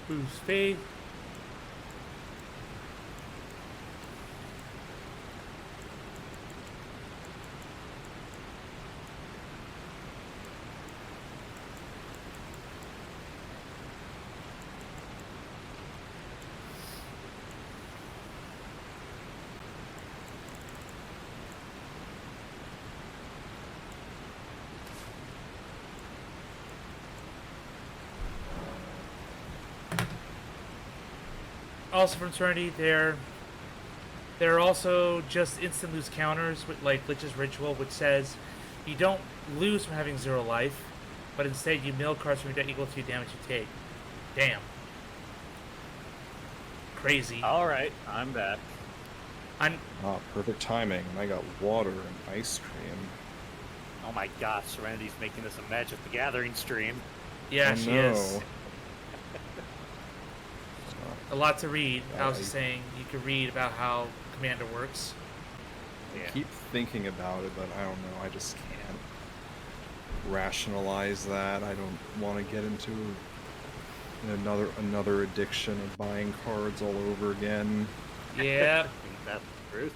Boost faith. also from Serenity, there are also just instant lose counters with like Lich's Ritual, which says you don't lose from having 0 life, but instead you mill cards from your deck equal to your damage you take. Damn. Crazy. Alright, I'm back. I'm Ah, perfect timing. I got water and ice cream. Oh my gosh, Serenity's making this a Magic the Gathering stream. yeah, Oh, she no. is. A lot to read. I was I- just saying you could read about how Commander works. Yeah. Keep thinking about it, but I don't know. I just can't rationalize that. I don't want to get into another addiction of buying cards all over again. Yeah. That's the truth.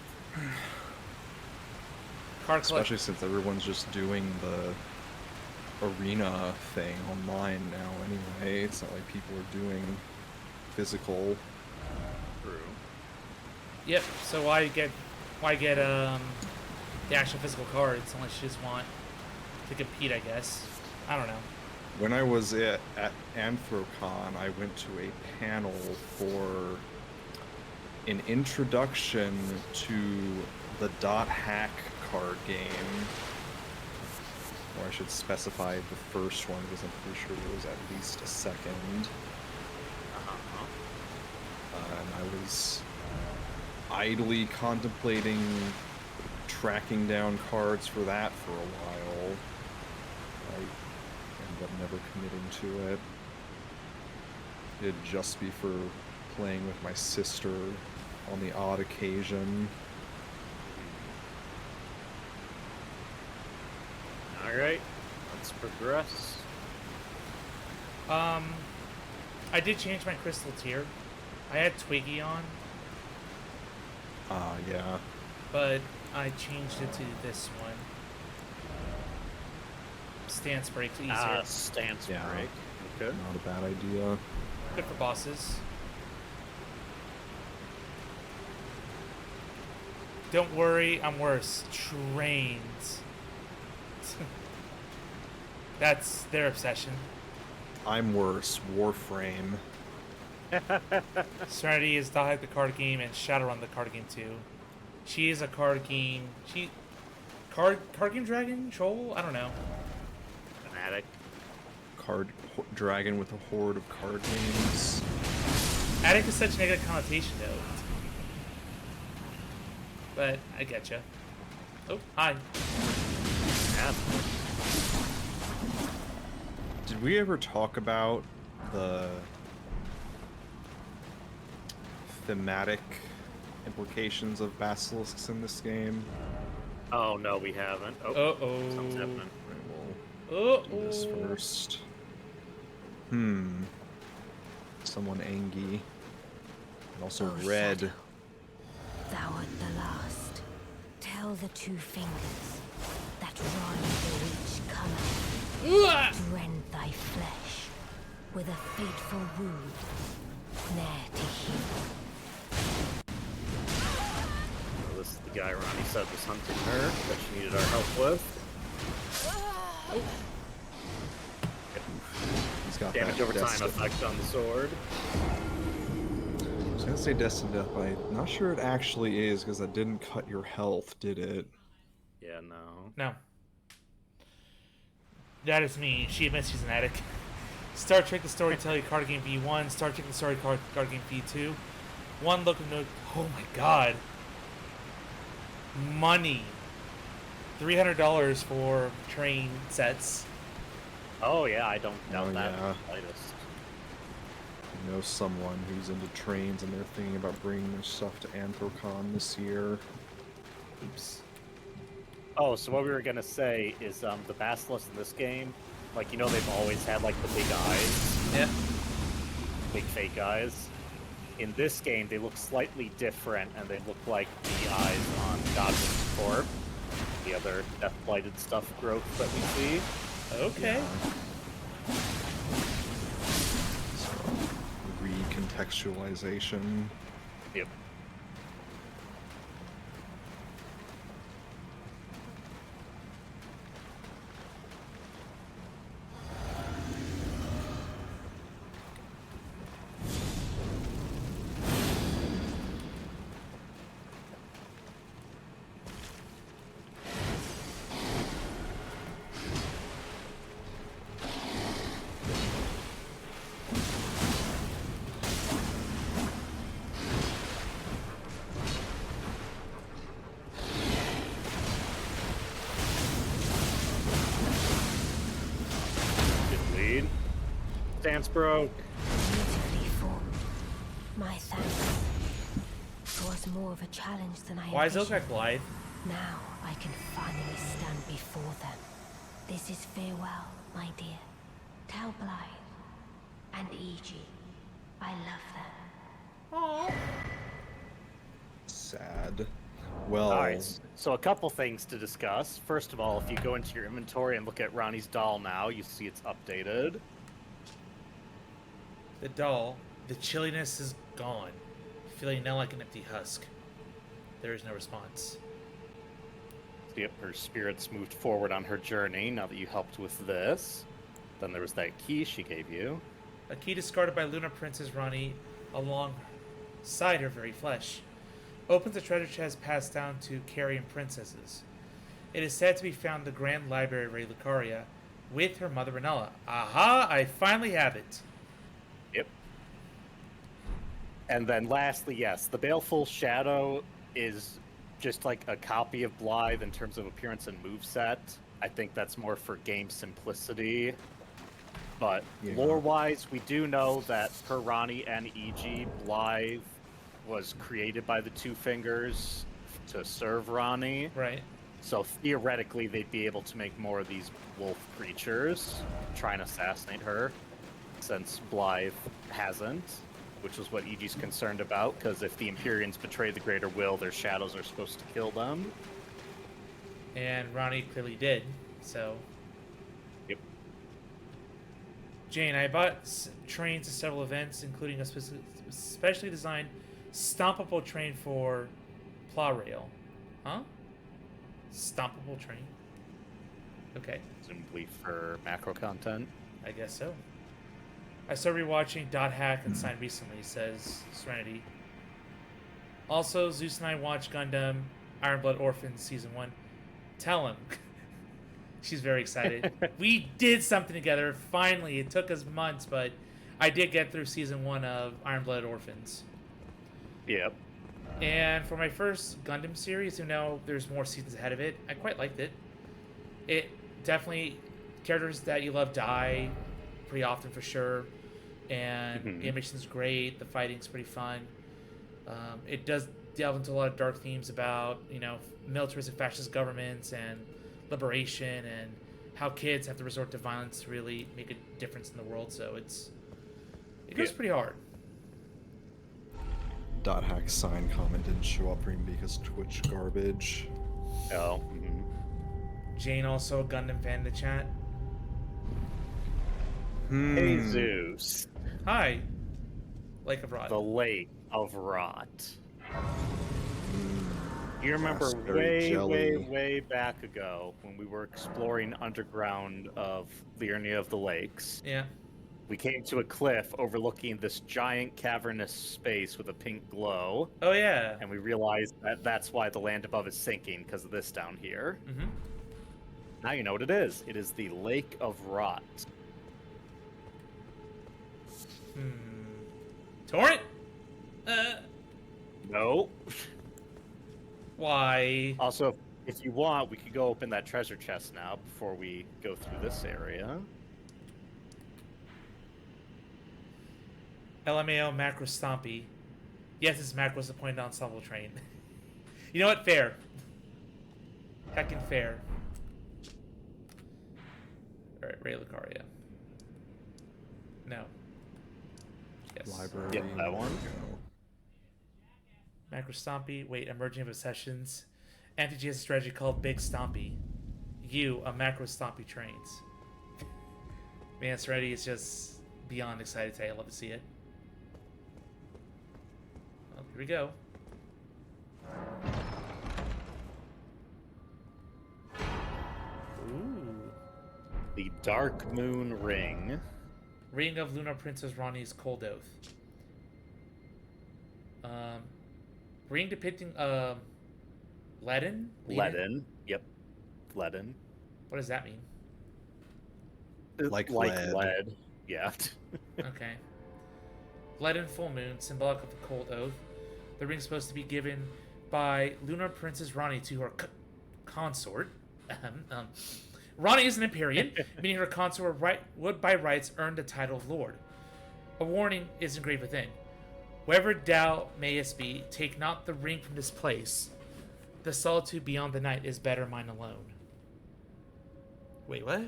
Card collect. Especially since everyone's just doing the arena thing online now anyway. It's not like people are doing physical. True. Yep. So why get the actual physical cards unless you just want to compete? I guess. I don't know. When I was at Anthrocon, I went to a panel for an introduction to the .hack card game. Or I should specify the first one because I'm pretty sure there was at least a second. And I was idly contemplating tracking down cards for that for a while. I ended up never committing to it. It'd just be for playing with my sister on the odd occasion. Alright, let's progress. I did change my crystal tier. I had Twiggy on, Yeah. but I changed it to this one. Stance breaks easier. Stance Yeah. break. Okay. Not a bad idea. Good for bosses. Don't worry, I'm worse. Trains. That's their obsession. I'm worse. Warframe. Serenity is the card game and Shadowrun the card game too. She is a card game. Card game dragon troll. I don't know. Fanatic. Dragon with a horde of card games. Addict is such a negative connotation though. But I getcha. Oh, hi. Yeah. Did we ever talk about the thematic implications of basilisks in this game? Oh, no, we haven't. Oh, Uh-oh. something's happening. Right, we'll do this Uh-oh. first. Someone Angie. And also Oh, Red. Shadow, thou art the last. Tell the 2 fingers that run the reach cometh. Rend thy flesh with a fateful wound, ne'er to heal. Well, this is the guy Ronnie said was hunting her, that she needed our help with. He's got Damage that over time destined- effect on the sword. I was gonna say Destined Death, but I'm not sure it actually is because that didn't cut your health, did it? Yeah, no. No. That is me. She admits she's an addict. Star Trek the Storytelling card game V1, Star Trek the Story card game V2. One look of note. Oh my god. Money. $300 for train sets. Oh, yeah, I don't doubt Oh, that yeah. the slightest. I know someone who's into trains and they're thinking about bringing their stuff to Anthrocon this year. Oops. Oh, so what we were gonna say is the basilisks in this game, like, you know, they've always had, like, the big eyes, Yeah. big fake eyes. In this game, they look slightly different, and they look like the eyes on Godwin's Corp, the other death-blighted stuff growth that we see. Okay. So, recontextualization. Yep. dance broke. Beautifully formed. My thanks. It was more of a challenge than I Why does it look envisioned. like Blythe? Now I can finally stand before them. This is farewell, my dear. Tell Blythe and E.G. I love them. Oh. Sad. Well, Alright, so a couple things to discuss. First of all, if you go into your inventory and look at Ronnie's doll now, you see it's updated. The doll, the chilliness is gone, feeling now like an empty husk. There is no response. Yep, her spirit's moved forward on her journey now that you helped with this. Then there was that key she gave you. A key discarded by Lunar Princess Ronnie alongside her very flesh. Opens a treasure chest passed down to Carrion princesses. It is said to be found in the Grand Library of Relicaria with her mother Renella. Aha! I finally have it! Yep. And then lastly, yes, the Baleful Shadow is just like a copy of Blythe in terms of appearance and moveset. I think that's more for game simplicity. But Yeah. lore-wise, we do know that per Ronnie and EG, Blythe was created by the Two Fingers to serve Ronnie. Right. So theoretically, they'd be able to make more of these wolf creatures, try and assassinate her, since Blythe hasn't, which is what EG's concerned about, because if the Empyreans betray the Greater Will, their shadows are supposed to kill them. And Ronnie clearly did, so... Yep. Jane, I bought trains to several events, including a specially designed stompable train for Plawrail. Huh? Stompable train? Okay, Presumably for macro content. I guess so. I started rewatching Dot Hack and Sign recently, says Serenity. Also, Zeus and I watched Gundam Iron Blood Orphans Season 1. Tell him. She's very excited. We did something together, finally. It took us months, but I did get through Season 1 of Iron Blood Orphans. Yep. And for my first Gundam series, even though there's more seasons ahead of it, I quite liked it. It definitely, characters that you love die pretty often for sure. And the animation's great, the fighting's pretty fun. It does delve into a lot of dark themes about, you know, militaristic fascist governments and liberation and how kids have to resort to violence to really make a difference in the world. So it goes pretty hard. Dot Hack sign comment didn't show up for him because Twitch garbage. Oh. Jane, also a Gundam fan in the chat. Hey, Zeus. Hi. Lake of Rot. The Lake of Rot. You remember Raspberry jelly. way back ago when we were exploring underground of Liurnia of the Lakes. Yeah. We came to a cliff overlooking this giant cavernous space with a pink glow, Oh, yeah. and we realized that that's why the land above is sinking, because of this down here. Mm-hmm. Now you know what it is. It is the Lake of Rot. Torrent? No. Why? Also, if you want, we could go open that treasure chest now before we go through this area. LMAO Macro Stompy. Yes, this macro is a point ensemble train. You know what? Fair. Heckin' fair. Alright, Ray Lucaria. No. Yes. Library. Yep, that one. Go. Macro Stompy. Wait, Emerging of Obsessions. Anti-G has a strategy called Big Stompy. You, a Macro Stompy trains. Man, Serenity is just beyond excited today. I love to see it. Well, here we go. Ooh. The Dark Moon Ring. Ring of Lunar Princess Ronnie's Cold Oath. Ring depicting Leaden? Leaden. Yep. Leaden. What does that mean? Like lead. lead. Yeah. Okay. Leaden full moon, symbolic of the Cold Oath. The ring's supposed to be given by Lunar Princess Ronnie to her consort, Ronnie is an Empyrean, meaning her consort would by rights earn the title of Lord. A warning is engraved within. Wherever thou mayest be, take not the ring from this place. The solitude beyond the night is better mine alone. Wait, what?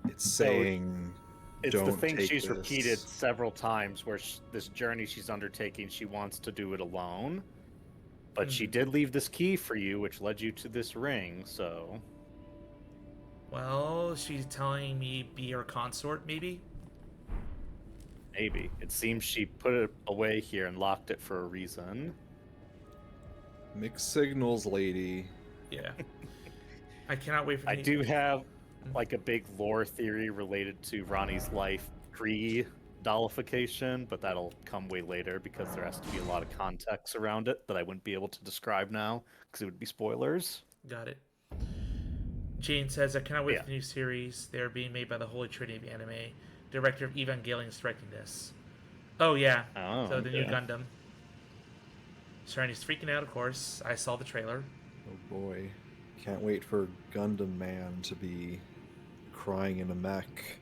It's saying, It's don't the thing take she's this. repeated several times where this journey she's undertaking, she wants to do it alone. But she did leave this key for you, which led you to this ring, so... Well, she's telling me be her consort, maybe? Maybe. It seems she put it away here and locked it for a reason. Mixed signals, lady. Yeah. I cannot wait for I do have like a big lore theory related to Ronnie's life pre-dollification, but that'll come way later because there has to be a lot of context around it that I wouldn't be able to describe now because it would be spoilers. Got it. Jane says, I cannot wait Yeah. for the new series. They are being made by the Holy Trinity of Anime. Director of Evangelion is directing this. Oh, yeah. Oh, So the new yeah. Gundam. Serenity's freaking out, of course. I saw the trailer. Oh boy. Can't wait for Gundam Man to be crying in a mech.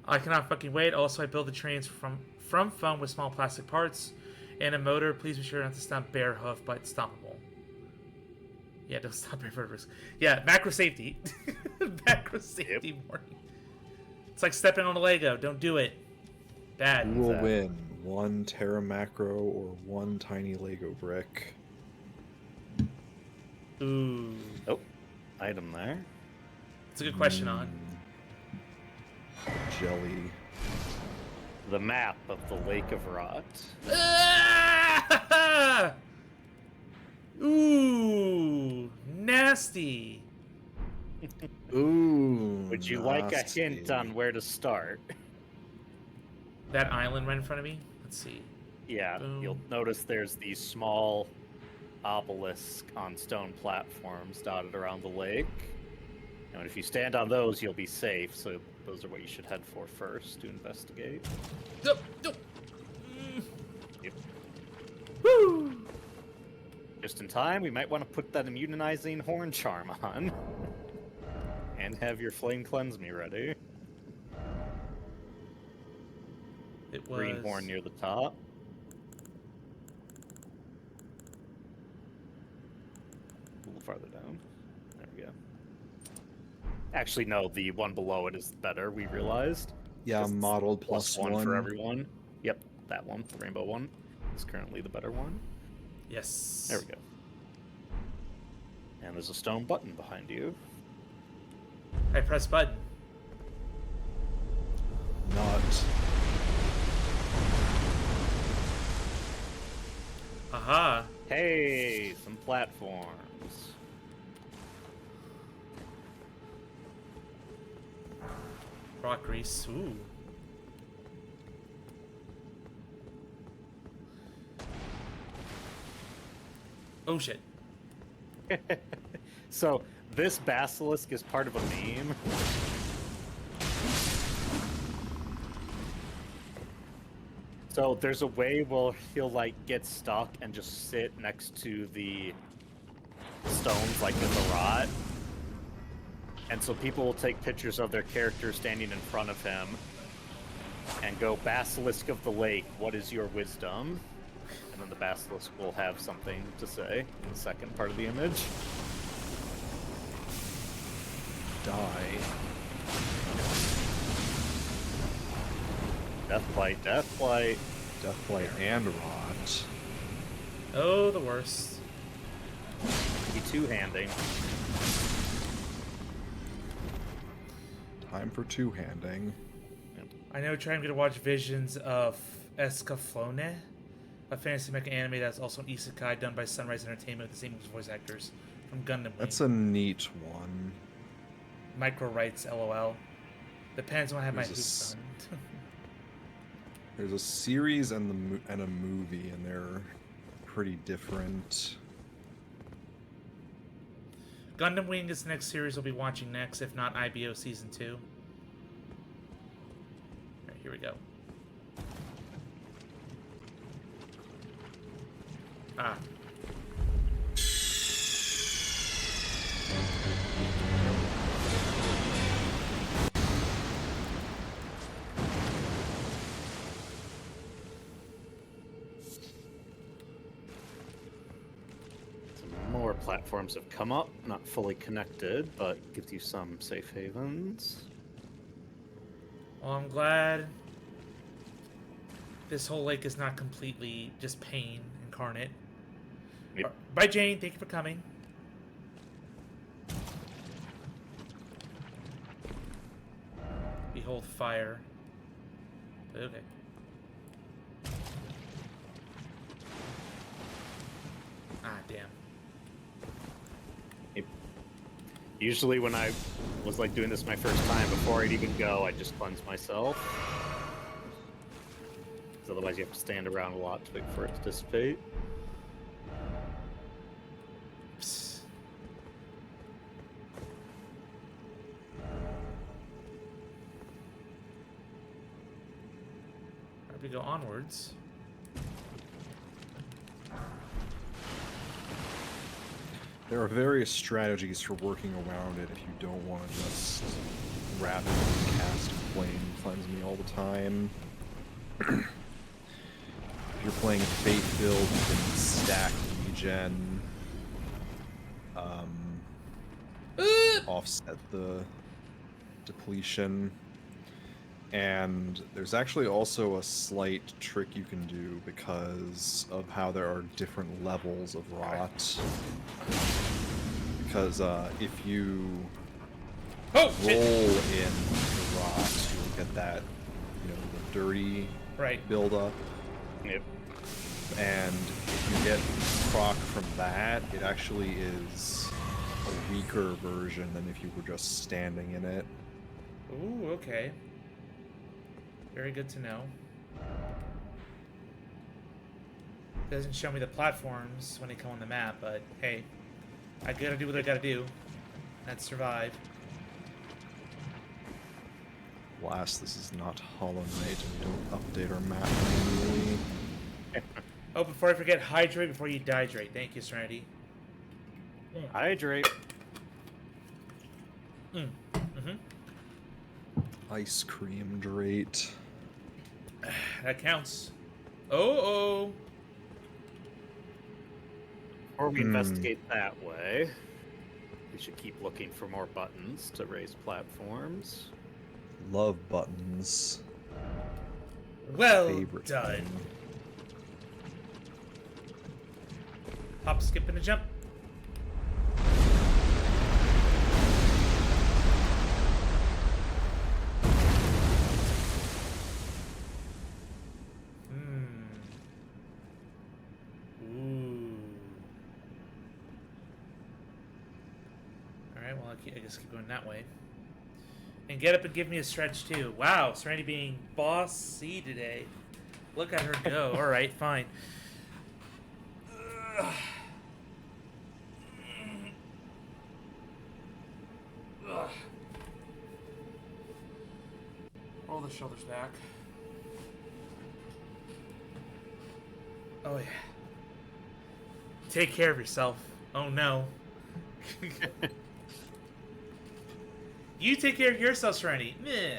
I cannot fucking wait. Also, I build the trains from foam with small plastic parts and a motor. Please be sure not to stomp bare hoof, but stompable. Yeah, don't stop bare hoof. Yeah, macro safety. Macro safety warning. It's like stepping on a Lego. Don't do it. Bad. Who will win? One Terra Macro or one tiny Lego brick? Ooh. Oh, item there. It's a good question, on. Jelly. The map of the Lake of Rot. Ah! Ooh, nasty. Ooh. Would you like a nasty. hint on where to start? That island right in front of me. Let's see. Yeah, Boom. you'll notice there's these small obelisks on stone platforms dotted around the lake. And if you stand on those, you'll be safe. So those are what you should head for first to investigate. No, no. Yep. Woo! Just in time, we might want to put that immunizing horn charm on. And have your flame cleanse me ready. It was Green horn near the top. A little farther down. There we go. Actually, no, the one below it is better, we realized. Yeah, Just modeled plus plus one for everyone. Yep, that one, the rainbow one, is currently the better one. Yes. There we go. And there's a stone button behind you. I press button. Not. Aha. Hey, some platforms. Rock grease. Ooh. Oh shit. So, this basilisk is part of a meme. So there's a way where he'll like get stuck and just sit next to the stones like in the rot. And so people will take pictures of their character standing in front of him and go, Basilisk of the Lake, what is your wisdom? And then the basilisk will have something to say in the second part of the image. Die. Deathblight, Deathblight. Deathblight and Rot. Oh, the worst. Be two-handing. Time for two-handing. I know trying to watch visions of Escaflowne, a fantasy mecha anime that's also an isekai done by Sunrise Entertainment with the same voice actors from Gundam Wing. That's a neat one. Micro rights, lol. Depends when I have my There's a hoops done. There's a series and a movie, and they're pretty different. Gundam Wing is the next series we'll be watching next, if not IBO Season 2. Alright, here we go. Ah. platforms have come up, not fully connected, but gives you some safe havens. Well, I'm glad this whole lake is not completely just pain incarnate. Yep. Bye, Jane. Thank you for coming. Behold fire. Okay. Ah, damn. Usually when I was like doing this my first time, before I'd even go, I'd just cleanse myself. Because otherwise you have to stand around a lot to wait for it to dissipate. Psst. Alright, we go onwards. There are various strategies for working around it if you don't want to just rapidly cast Flame Cleanse Me all the time. If you're playing Fate build, you can stack regen, offset the depletion. And there's actually also a slight trick you can do because of how there are different levels of rot. Because if you roll in the rot, you'll get that, the dirty buildup. Yep. And if you get proc from that, it actually is a weaker version than if you were just standing in it. Ooh, okay. Very good to know. Doesn't show me the platforms when they come on the map, but hey, I gotta do what I gotta do. That's survive. Last, this is not Hollow Knight, and we don't update our map manually. Oh, before I forget, hydrate before you dihydrate. Thank you, Serenity. Hydrate. Mm-hmm. Ice cream drate. That counts. Oh. Before we investigate that way, we should keep looking for more buttons to raise platforms. Love buttons. Well Favorite done. thing. Hop, skip, and a jump. I guess keep going that way. And get up and give me a stretch too. Wow, Serenity being bossy today. Look at her go. Alright, fine. Roll the shoulders back. Oh yeah. Take care of yourself. Oh no. You take care of yourself, Serenity. Meh.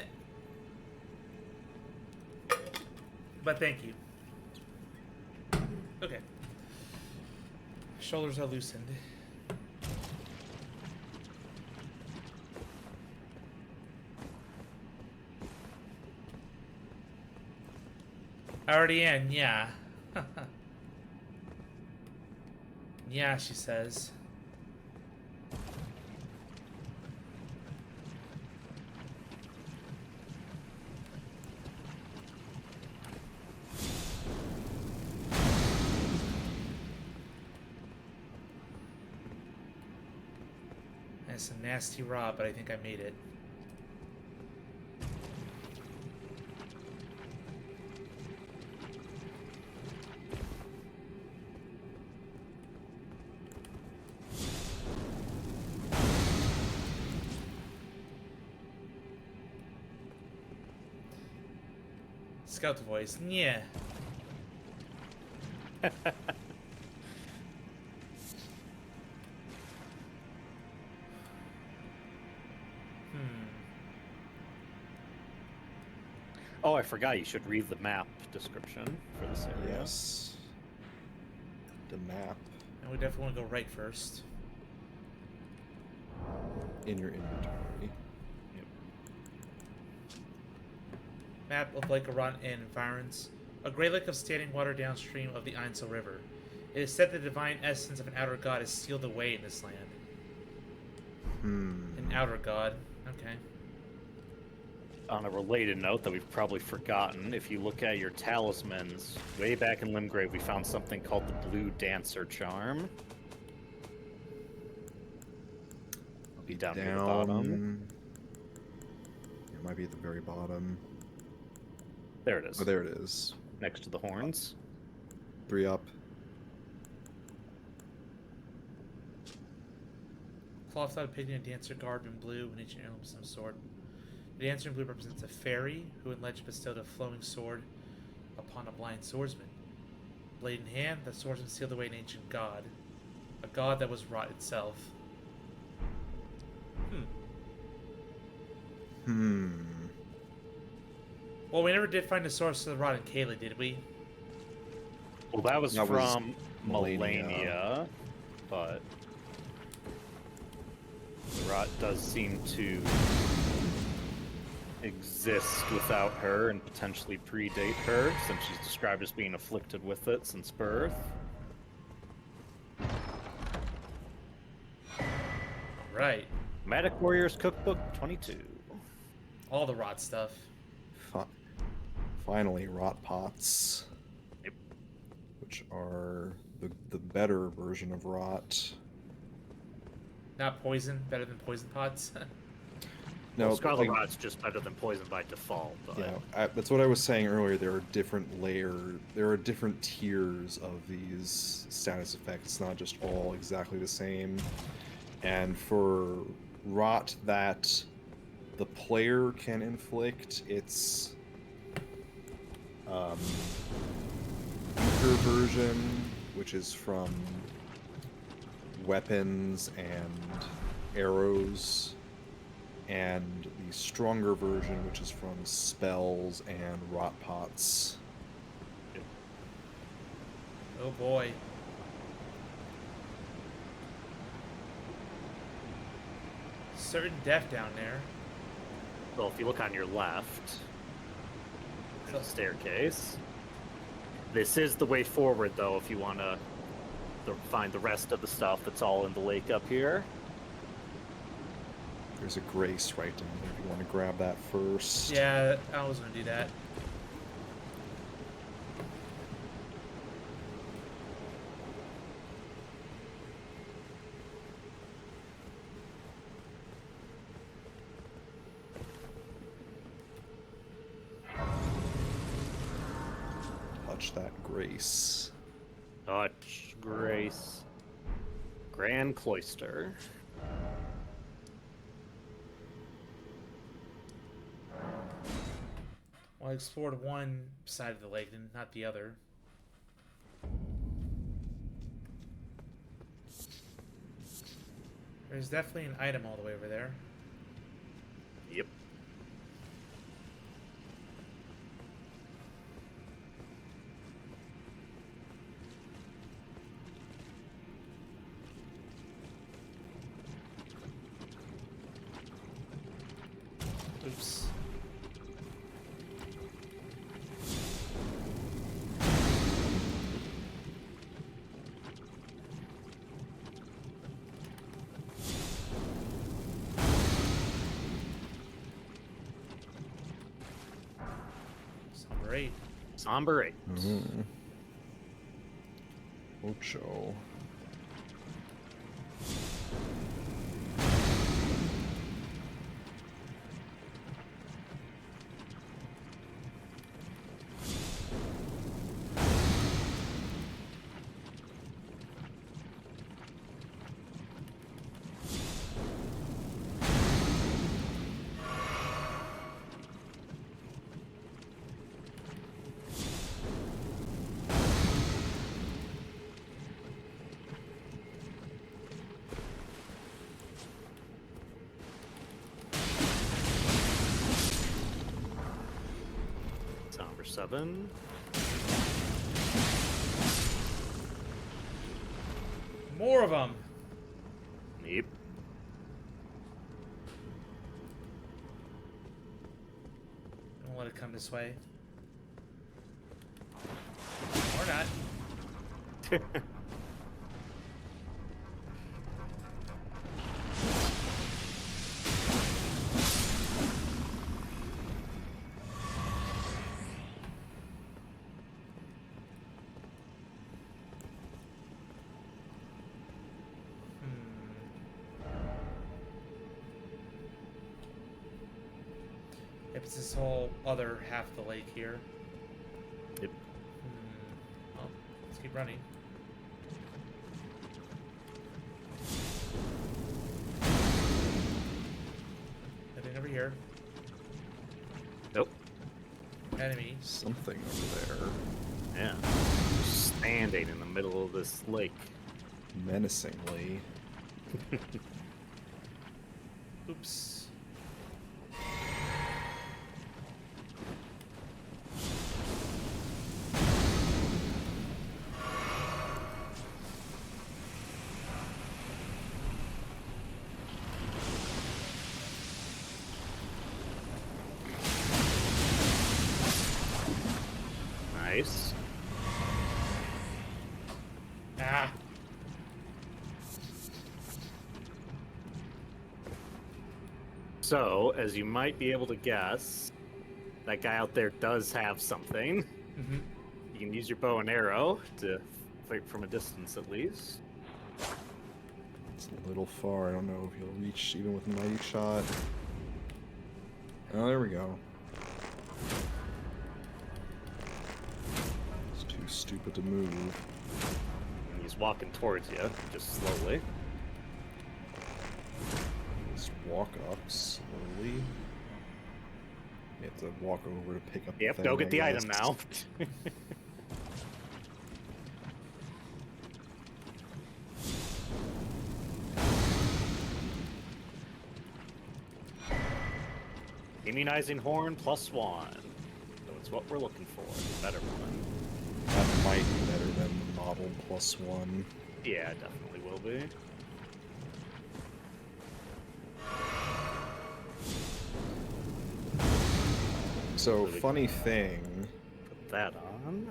But thank you. Okay. Shoulders are loosened. Already in, yeah. Yeah, she says. It's a nasty raw, but I think I made it. Scout voice, yeah. Oh, I forgot. You should read the map description for this area. Yes. The map. And we definitely want to go right first. in your inventory. Map of Lake Aran and environs. A great lake of standing water downstream of the Ainsel River. It is said the divine essence of an outer god is sealed away in this land. An outer god. Okay. On a related note that we've probably forgotten, if you look at your talismans, way back in Limgrave we found something called the Blue Dancer Charm. It'll be down near the bottom. It might be at the very bottom. There it is. Oh, there it is. Next to the horns. 3 up. Cloth-clad pigmy and dancer garb in blue, an ancient heirloom of some sort. The dancer in blue represents a fairy who in legend bestowed a flowing sword upon a blind swordsman. Blade in hand, the swordsman sealed away an ancient god. A god that was rot itself. Well, we never did find the source of the rot in Kayla, did we? Well, that was That was from Melania. Melania, but the rot does seem to exist without her and potentially predate her, since she's described as being afflicted with it since birth. Right. Magic Warriors Cookbook 22. All the rot stuff. Finally, rot pots. Yep. Which are the better version of rot. Not poison, better than poison pots. No, Well, Scarlet like, Rot's just better than poison by default, but yeah, that's what I was saying earlier. There are different there are different tiers of these status effects, not just all exactly the same. And for rot that the player can inflict, it's weaker version, which is from weapons and arrows, and the stronger version, which is from spells and rot pots. Oh boy. Certain death down there. well, if you look on your left, there's a staircase. This is the way forward, though, if you want to find the rest of the stuff that's all in the lake up here. There's a grace right down there if you want to grab that first. Yeah, I was gonna do that. Touch that grace. Touch Grace. Grand Cloister. Well, I explored one side of the lake and not the other. There's definitely an item all the way over there. Yep. Oops. Number 8. Somber 8. Ocho. Somber 7. More of them. Yep. to come this way. Or not. Yep, it's this whole other half of the lake here. Yep. Well, let's keep running. Nothing over here. Nope. Enemy. Something over there. Yeah. Just standing in the middle of this lake. Menacingly. Oops. Nice. Ah. So, as you might be able to guess, that guy out there does have something. Mm-hmm. You can use your bow and arrow to fight from a distance at least. It's a little far. I don't know if he'll reach even with a knife shot. Oh, there we go. It's too stupid to move. And he's walking towards you, just slowly. Just walk up slowly. You have to walk over to pick up the Yep, thing, go get I the item guess. now. Immunizing horn +1. So it's what we're looking for. The better one. That might be better than the model +1. Yeah, it definitely will be. So, Really funny thing, Put that on.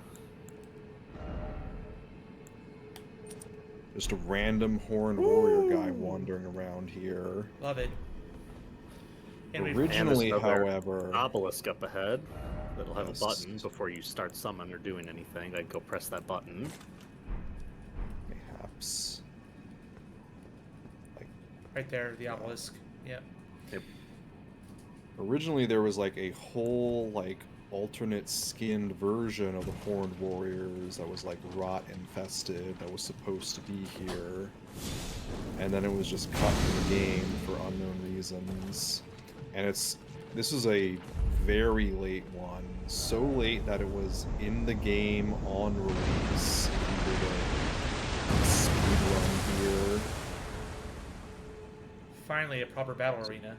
just a random horned warrior guy wandering around here. Love it. And we've Originally, And there's another however, obelisk up ahead that'll have Yes. a button before you start summon or doing anything. I'd go press that button. mayhaps, like, right there, the obelisk. Yep. Yep. originally there was like a whole like alternate skinned version of the horned warriors that was like rot infested that was supposed to be here, and then it was just cut from the game for unknown reasons. And this is a very late one, so late that it was in the game on release. If you did a speedrun here. Finally, a proper battle arena.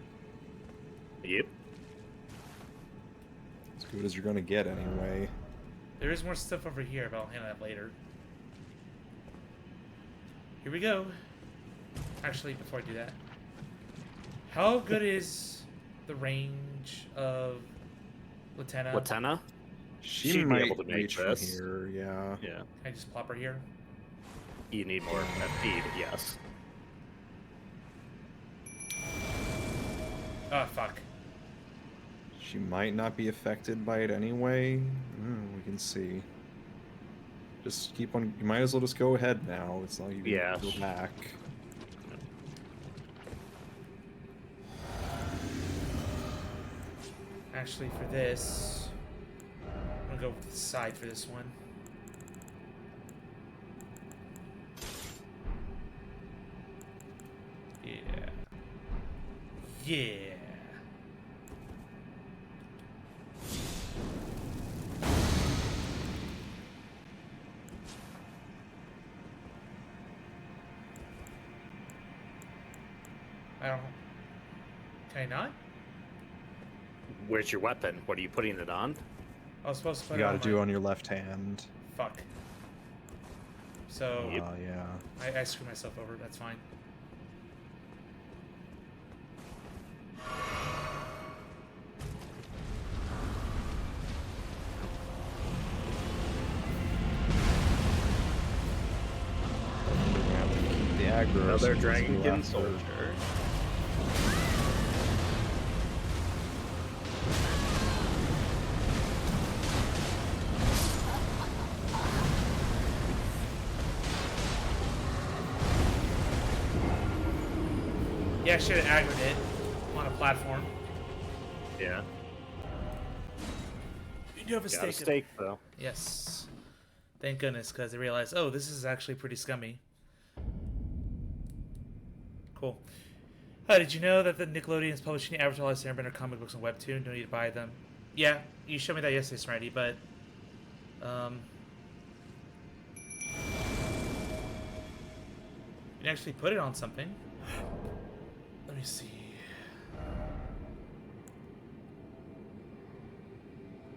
Yep. As good as you're gonna get anyway. There is more stuff over here, but I'll handle that later. Here we go. Actually, before I do that, how good is the range of Latenna? Latenna? She She'd be might able to make reach from this. here, yeah. Yeah. Can I just plop her here? You need more FP, but yes. Oh, fuck. She might not be affected by it anyway. We can see. Just keep on. You might as well just go ahead now. It's not like you can Yeah. go back. Actually, for this, I'm gonna go with the side for this one. Yeah. Yeah. I don't know. Can I not? Where's your weapon? What are you putting it on? I was supposed to put You it gotta on do my... on your left hand. Fuck. So, Yep. Yeah. I screwed myself over. That's fine. aggro. Another so let's go Dragonkin after- soldier. Yeah, I should have aggroed it on a platform. Yeah. You do have a Got a stake. stake, though. Yes. Thank goodness, because I realized, oh, this is actually pretty scummy. Cool. Did you know that the Nickelodeon is publishing the Avatar Last Airbender comic books on Webtoon? Don't need to buy them. Yeah, you showed me that yesterday, Smarty, but... you can actually put it on something. Let me see.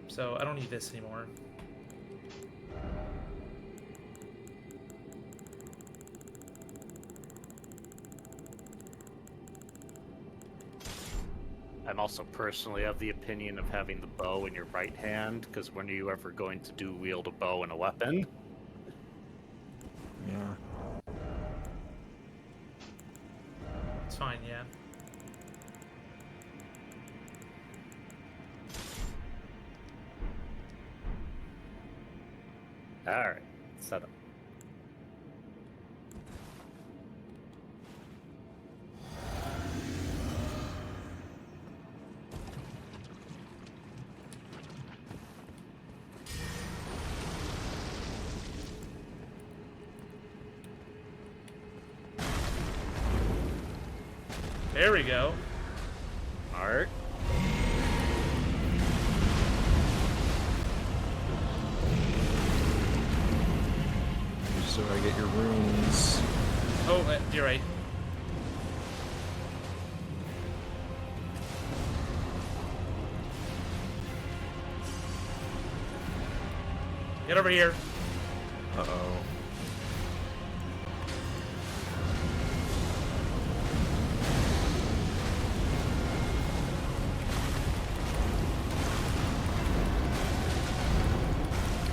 So, I don't need this anymore. I'm also personally of the opinion of having the bow in your right hand, because when are you ever going to do wield a bow and a weapon? Yeah. It's fine, yeah. Alright, set up. There we go. Alright. So I get your runes. Oh, you're right. Get over here. Uh-oh.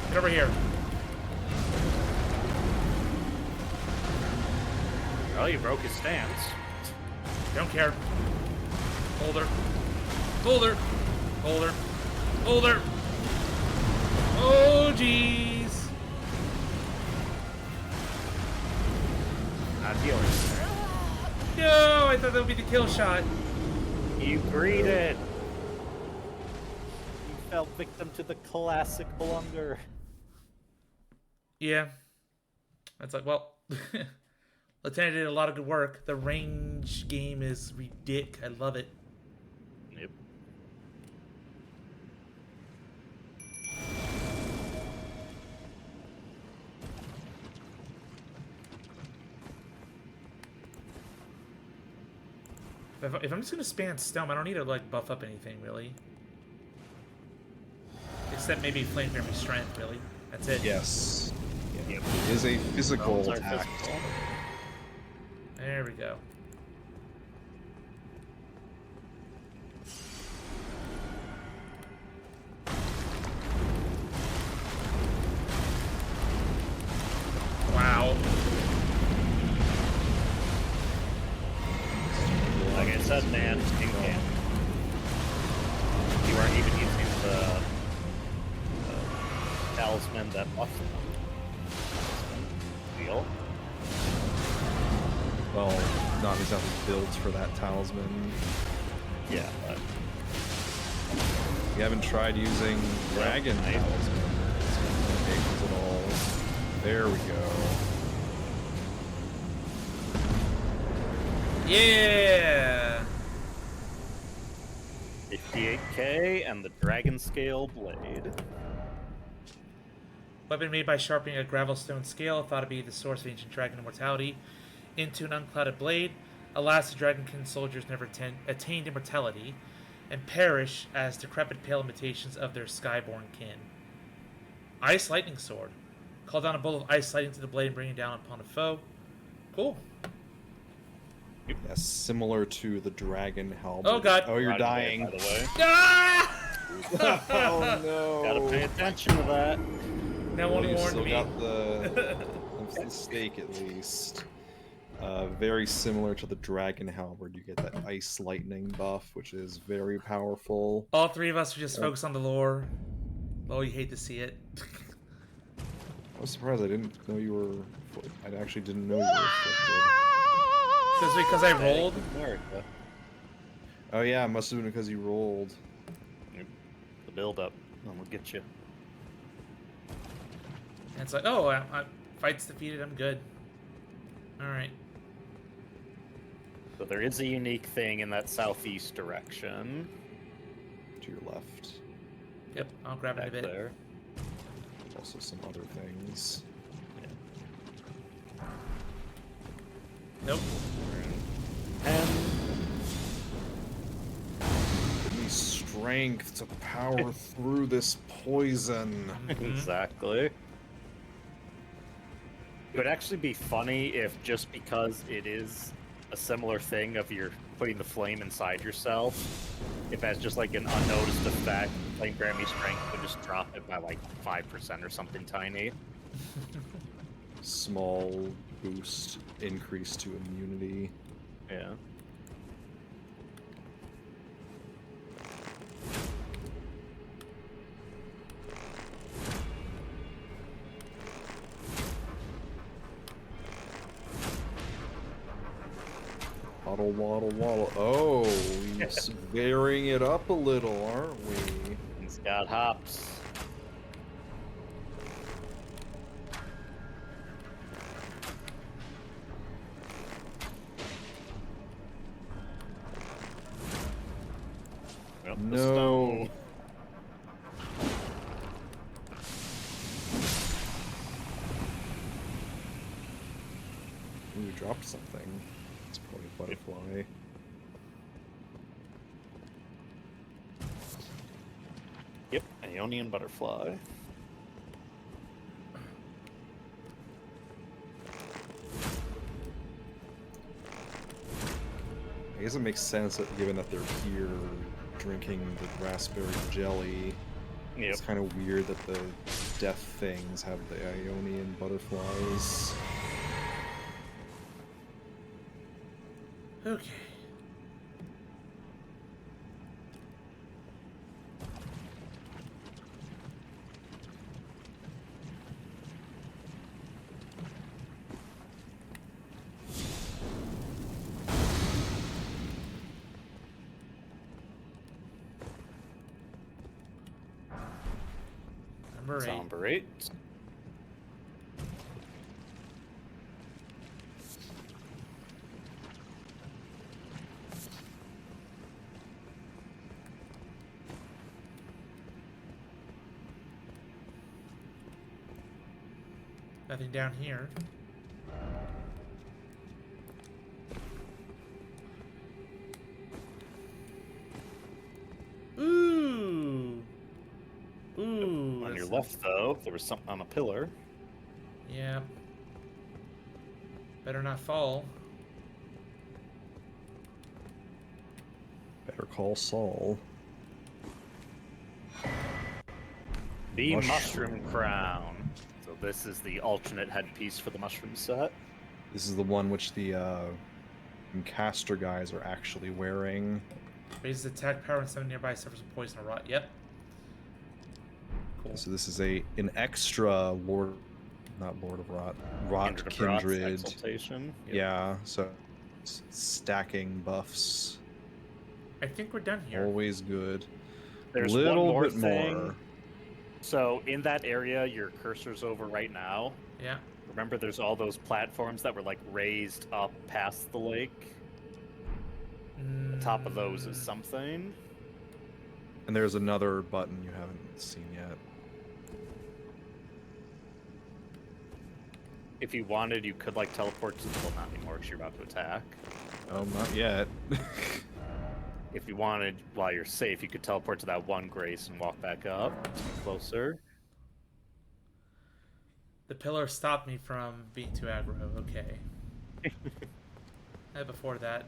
Get over here. Well, you broke his stance. Don't care. Hold her. Hold her. Hold her. Hold her. Oh, jeez. Not yours. No, I thought that would be the kill shot. You greeted. You fell victim to the classic blunder. Yeah. That's like, well, Lieutenant did a lot of good work. The range game is ridiculous. I love it. Yep. If I'm just gonna spam Stelm, I don't need to like buff up anything really. Except maybe Flame Fury Strength, really. That's it. Yes. Yep. It is a physical Those are attack. physical. There we go. Wow. Like I said, man, you weren't even using the talisman that buffs them. Deal. Well, not exactly built for that talisman. Yeah, but You haven't tried using Dragon Knight. Talisman. It's at all. There we go. Yeah. 58k and the Dragon Scale Blade. Weapon made by sharpening a gravelstone scale, thought to be the source of ancient dragon immortality, into an unclouded blade. Alas, the Dragonkin soldiers never attained immortality, and perish as decrepit pale imitations of their skyborn kin. Ice Lightning Sword. Call down a bolt of ice lightning to the blade and bring it down upon a foe. Cool. Yeah, similar to the Dragon Helmet. Oh, God. Oh, you're Right away, dying. by the way. Ah! Oh no. Gotta pay attention to that. No Well, one you warned still me. got the stake at least. Very similar to the Dragon Halberd, you get that ice lightning buff, which is very powerful. All three of us are just focused on the lore. Oh, you hate to see it. I was surprised I didn't know you were... I actually didn't know you were afflicted. Just because I rolled? America. Oh yeah, it must have been because you rolled. Yep. The build-up. And we'll get you. And it's like, oh, fight's defeated, I'm good. Alright. So there is a unique thing in that southeast direction. To your left. Yep, I'll grab it in a Back bit. there. Also some other things. Nope. And Give me strength to power through this poison. exactly. It would actually be funny if just because it is a similar thing of you're putting the flame inside yourself, if that's just like an unnoticed effect, flame grant me strength would just drop it by like 5% or something tiny. Small boost increase to immunity. Yeah. Waddle, waddle, waddle. Oh, he's varying it up a little, aren't we? He's got hops. Well, the No. stone. Ooh, you dropped something. It's probably a butterfly. Yep, Ionian butterfly. I guess it makes sense that given that they're here drinking the raspberry jelly. Yep. It's kind of weird that the death things have the Ionian butterflies. Okay. Number 8. Somber 8. Nothing down here. Ooh. Ooh. On your that's- left, though, there was something on a pillar. Yeah. Better not fall. Better call Saul. The Mushroom. mushroom crown. So this is the alternate headpiece for the mushroom set. This is the one which the caster guys are actually wearing. Raises attack power and summon nearby suffers from poison or rot. Yep. Cool. So this is an extra Lord, not Lord of Rot, Rot Kindred of Rot's Kindred. Exaltation. Yep. Yeah, so it's stacking buffs. I think we're done here. Always good. There's Little one more bit thing. more. So in that area your cursor's over right now, Yeah. remember there's all those platforms that were like raised up past the lake? The top of those is something. And there's another button you haven't seen yet. If you wanted, you could like teleport to the well, not anymore because you're about to attack. Oh, not yet. If you wanted, while you're safe, you could teleport to that one grace and walk back up to be closer. The pillar stopped me from being too aggro. Okay. Before that.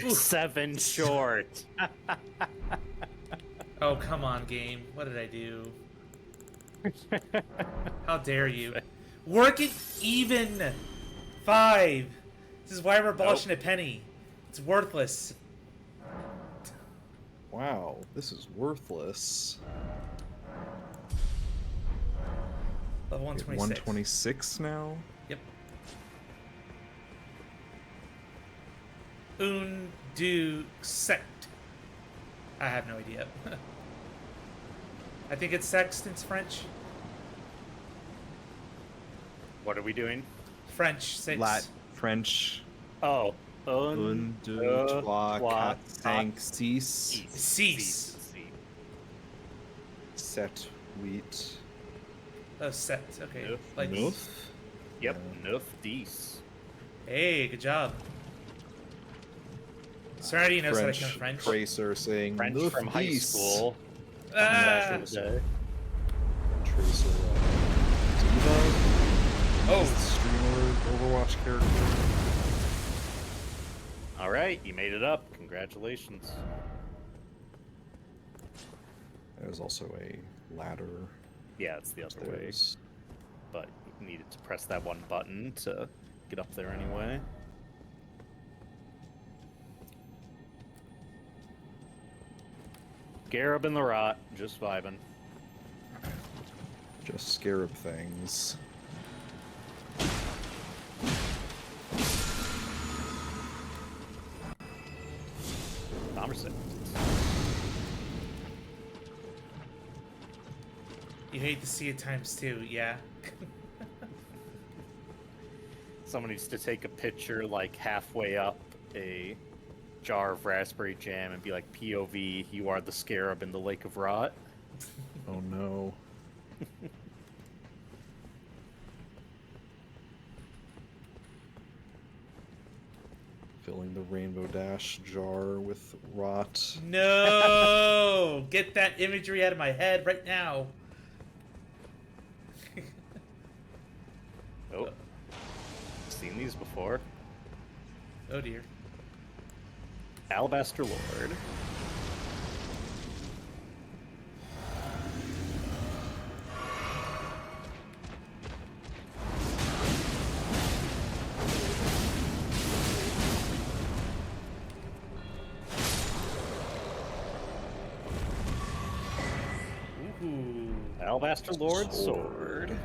7 short. Oh, come on, game. What did I do? How dare you? Work it even! 5! This is why we're abolishing a penny. It's worthless. Wow, this is worthless. Level We have 126. 126 now? Yep. Un, du, sect. I have no idea. I think it's sext in French. What are we doing? French, 6. French. Oh. Un, deux, trois, quatre, cinq, six, Six. sept, huit, Oh, set. Okay. Neuf. Like, neuf. Yep, 9, 10. hey, good job. Serenity knows how to French count French. tracer saying French neuf, from high dix. school. Ah! Back in the day. Tracer. Diva. Oh, Streamer Overwatch character. All right, you made it up. Congratulations. There's also a ladder. Yeah, it's the other way. There's But you needed to press that one button to get up there anyway. Garib and the Rot, just vibing. just scarab things. Conversation. you hate to see it times 2, yeah. Someone needs to take a picture like halfway up a jar of raspberry jam and be like, POV, you are the scarab in the lake of rot. Oh no. Filling the Rainbow Dash jar with rot. No! Get that imagery out of my head right now. Oh. Seen these before. Oh dear. Alabaster Lord. Ooh. Alabaster Lord Sword.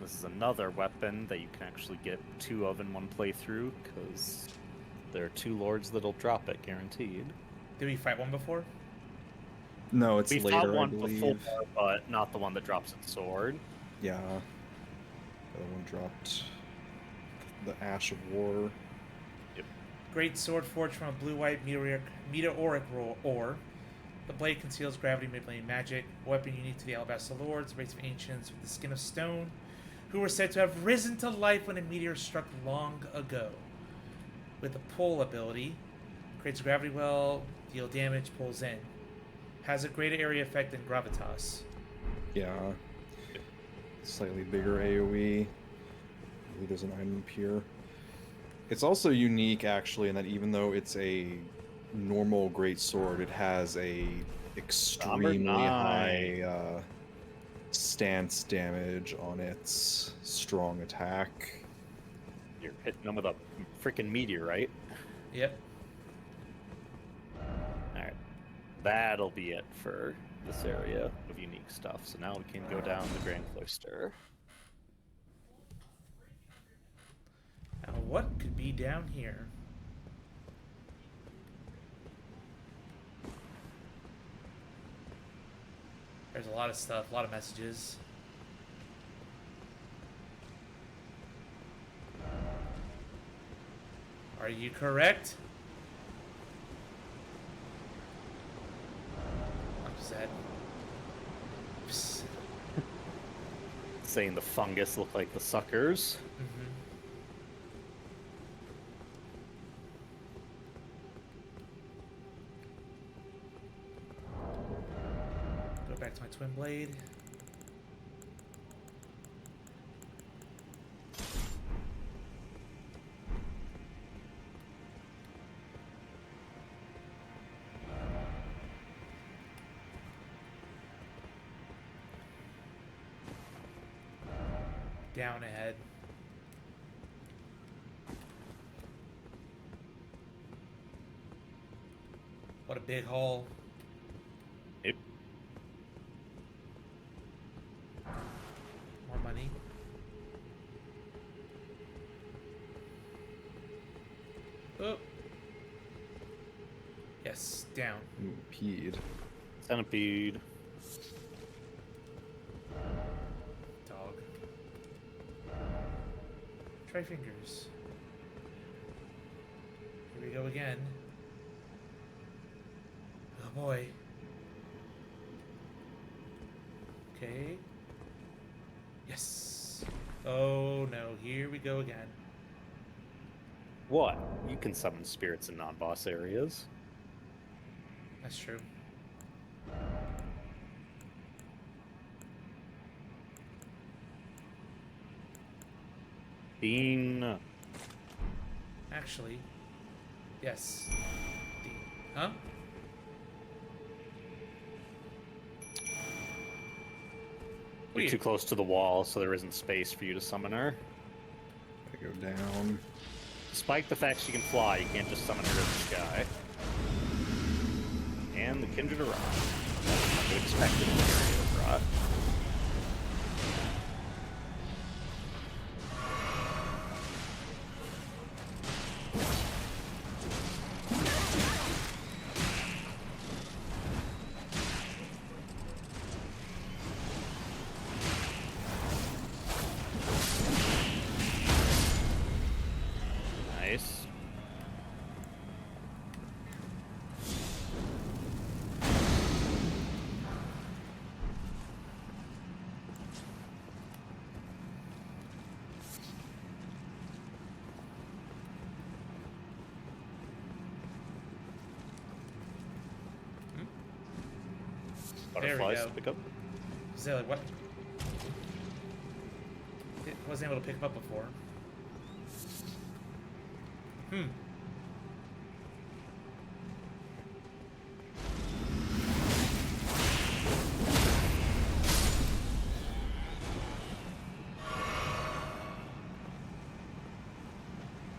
This is another weapon that you can actually get 2 of in one playthrough, because there are 2 lords that'll drop it, guaranteed. Did we fight one before? No, it's We later, fought I one believe. before, but not the one that drops its sword. Yeah. The other one dropped the Ash of War. Great sword forged from a blue-white meteoric ore. The blade conceals gravity manipulating magic. A weapon unique to the Alabaster Lords, a race of ancients with the skin of stone, who were said to have risen to life when a meteor struck long ago. With a pull ability, creates a gravity well, deal damage, pulls in. Has a greater area effect than Gravitas. Yeah. Slightly bigger AoE. I believe there's an item here. It's also unique, actually, in that even though it's a normal great sword, it has a extremely high stance damage on its strong attack. You're hitting them with a freaking meteorite. Yep. Alright. That'll be it for this area of unique stuff. So now we can go down the Grand Cloister. Now, what could be down here? There's a lot of stuff, a lot of messages. Are you correct? I'm sad. Psst. Saying the fungus look like the suckers. Mhm. Go back to my twin blade. down ahead. What a big hole. Yep. More money. Oh. Yes, down. Ooh, peed. Centipede. Dog. Try fingers. Here we go again. Oh boy. Okay. Yes. Oh no, here we go again. What? You can summon spirits in non-boss areas. That's true. Bean. Actually, yes. Huh? You're too close to the wall, so there isn't space for you to summon her. I go down. Despite the fact she can fly, you can't just summon her to the sky. And the Kindred arrived. I would expect it in the area of rot. Nice. There we Butterflies go. to pick up. Is that like what? It wasn't able to pick him up before. Hmm.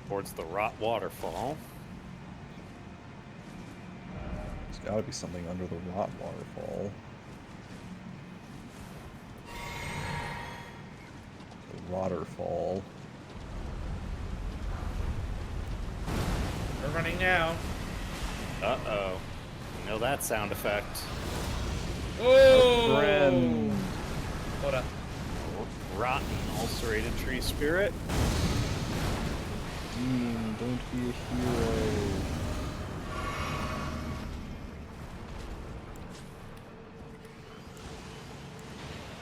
Towards the Rot Waterfall. There's gotta be something under the rot waterfall. The waterfall. We're running now. Uh-oh. You know that sound effect. Oh! Friend. Hold up. Rotten, ulcerated tree spirit. Dean, don't be a hero.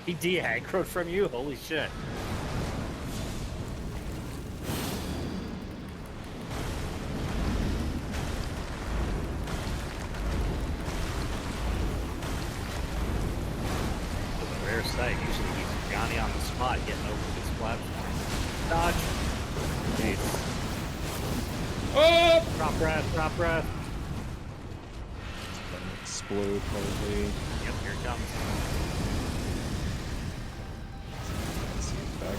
He de-aggroed from you? Holy shit. It's a rare sight. Usually he's Johnny on the spot getting over this platform. Dodge. Nice. Oh! Drop breath, drop breath. It's gonna explode probably. Yep, here it comes. Let's see it back.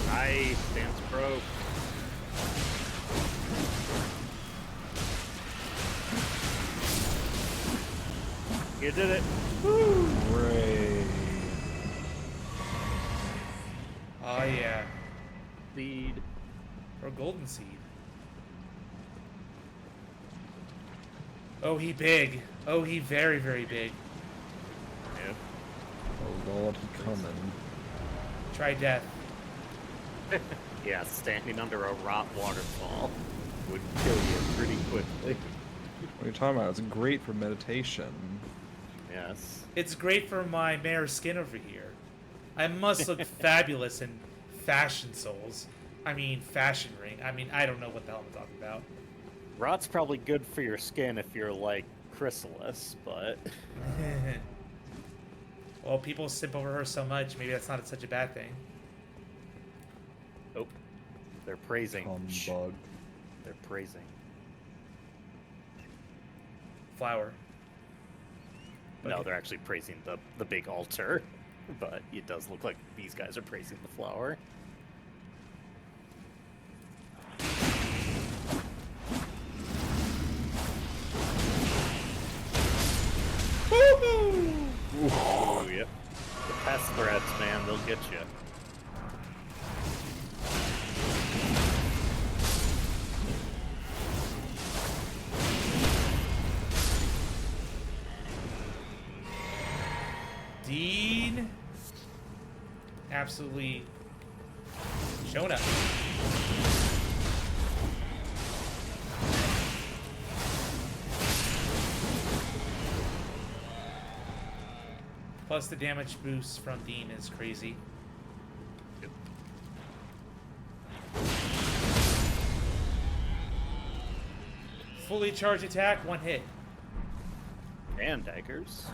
Nice, dance pro. You did it. Hooray. Oh yeah. Lead. Or golden seed. Oh, he big. Oh, he very, very big. Yeah. Oh lord, he coming. Try death. Yeah, standing under a rot waterfall would kill you pretty quickly. What are you talking about? It's great for meditation. Yes. It's great for my mare skin over here. I must look fabulous in fashion souls. I mean, fashion ring. I mean, I don't know what the hell I'm talking about. Rot's probably good for your skin if you're like Chrysalis, but Well, people simp over her so much, maybe that's not such a bad thing. oh, they're praising. Shh, Humbug. they're praising. Flower. No, Okay. they're actually praising the big altar, but it does look like these guys are praising the flower. Ooh, yep. The pest threats, man, they'll get you. Dean. Absolutely showing up. Plus the damage boost from Dean is crazy. Yep. Fully charged attack, one hit. And daggers.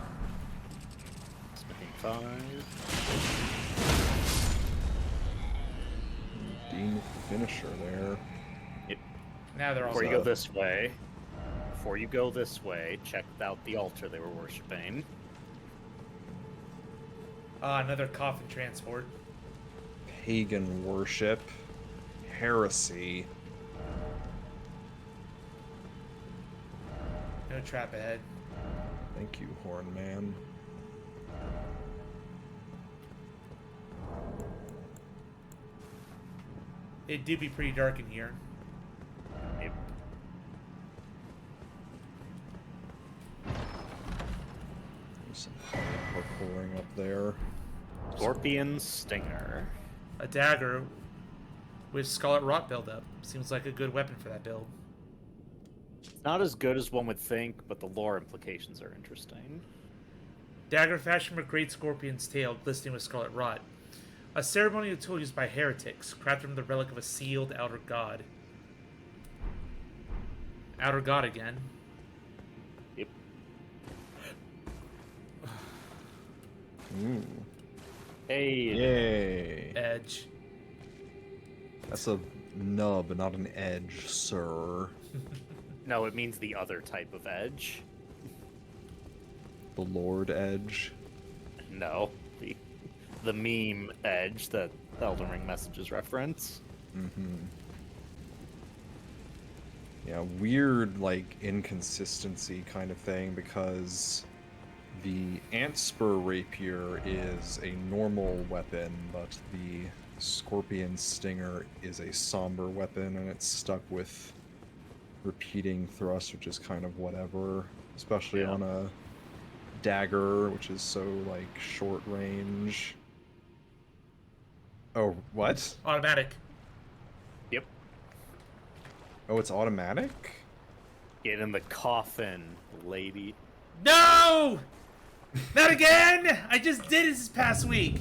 Smithing 5. Dean with the finisher there. Yep. Now they're all Before you go this way, check out the altar they were worshipping. Another coffin transport. Pagan worship. Heresy. No trap ahead. Thank you, Horn Man. It do be pretty dark in here. Yep. There's some parkouring up there. Scorpion Stinger. A dagger with Scarlet Rot buildup. Seems like a good weapon for that build. Not as good as one would think, but the lore implications are interesting. Dagger fashioned from a great scorpion's tail, glistening with scarlet rot. A ceremonial tool used by heretics, crafted from the relic of a sealed outer god. Outer god again. Yep. Ooh. Hey. Yay. Edge. That's a nub, not an edge, sir. No, it means the other type of edge. The Lord Edge. No, the meme edge that Elden Ring messages reference. Mm-hmm. Yeah, weird, like, inconsistency kind of thing, because the Antspur Rapier is a normal weapon, but the Scorpion Stinger is a somber weapon, and it's stuck with repeating thrust, which is kind of whatever, especially on a dagger, which is so, like, short range. Oh, what? Automatic. Yep. Oh, it's automatic? Get in the coffin, lady. No! Not again! I just did it this past week.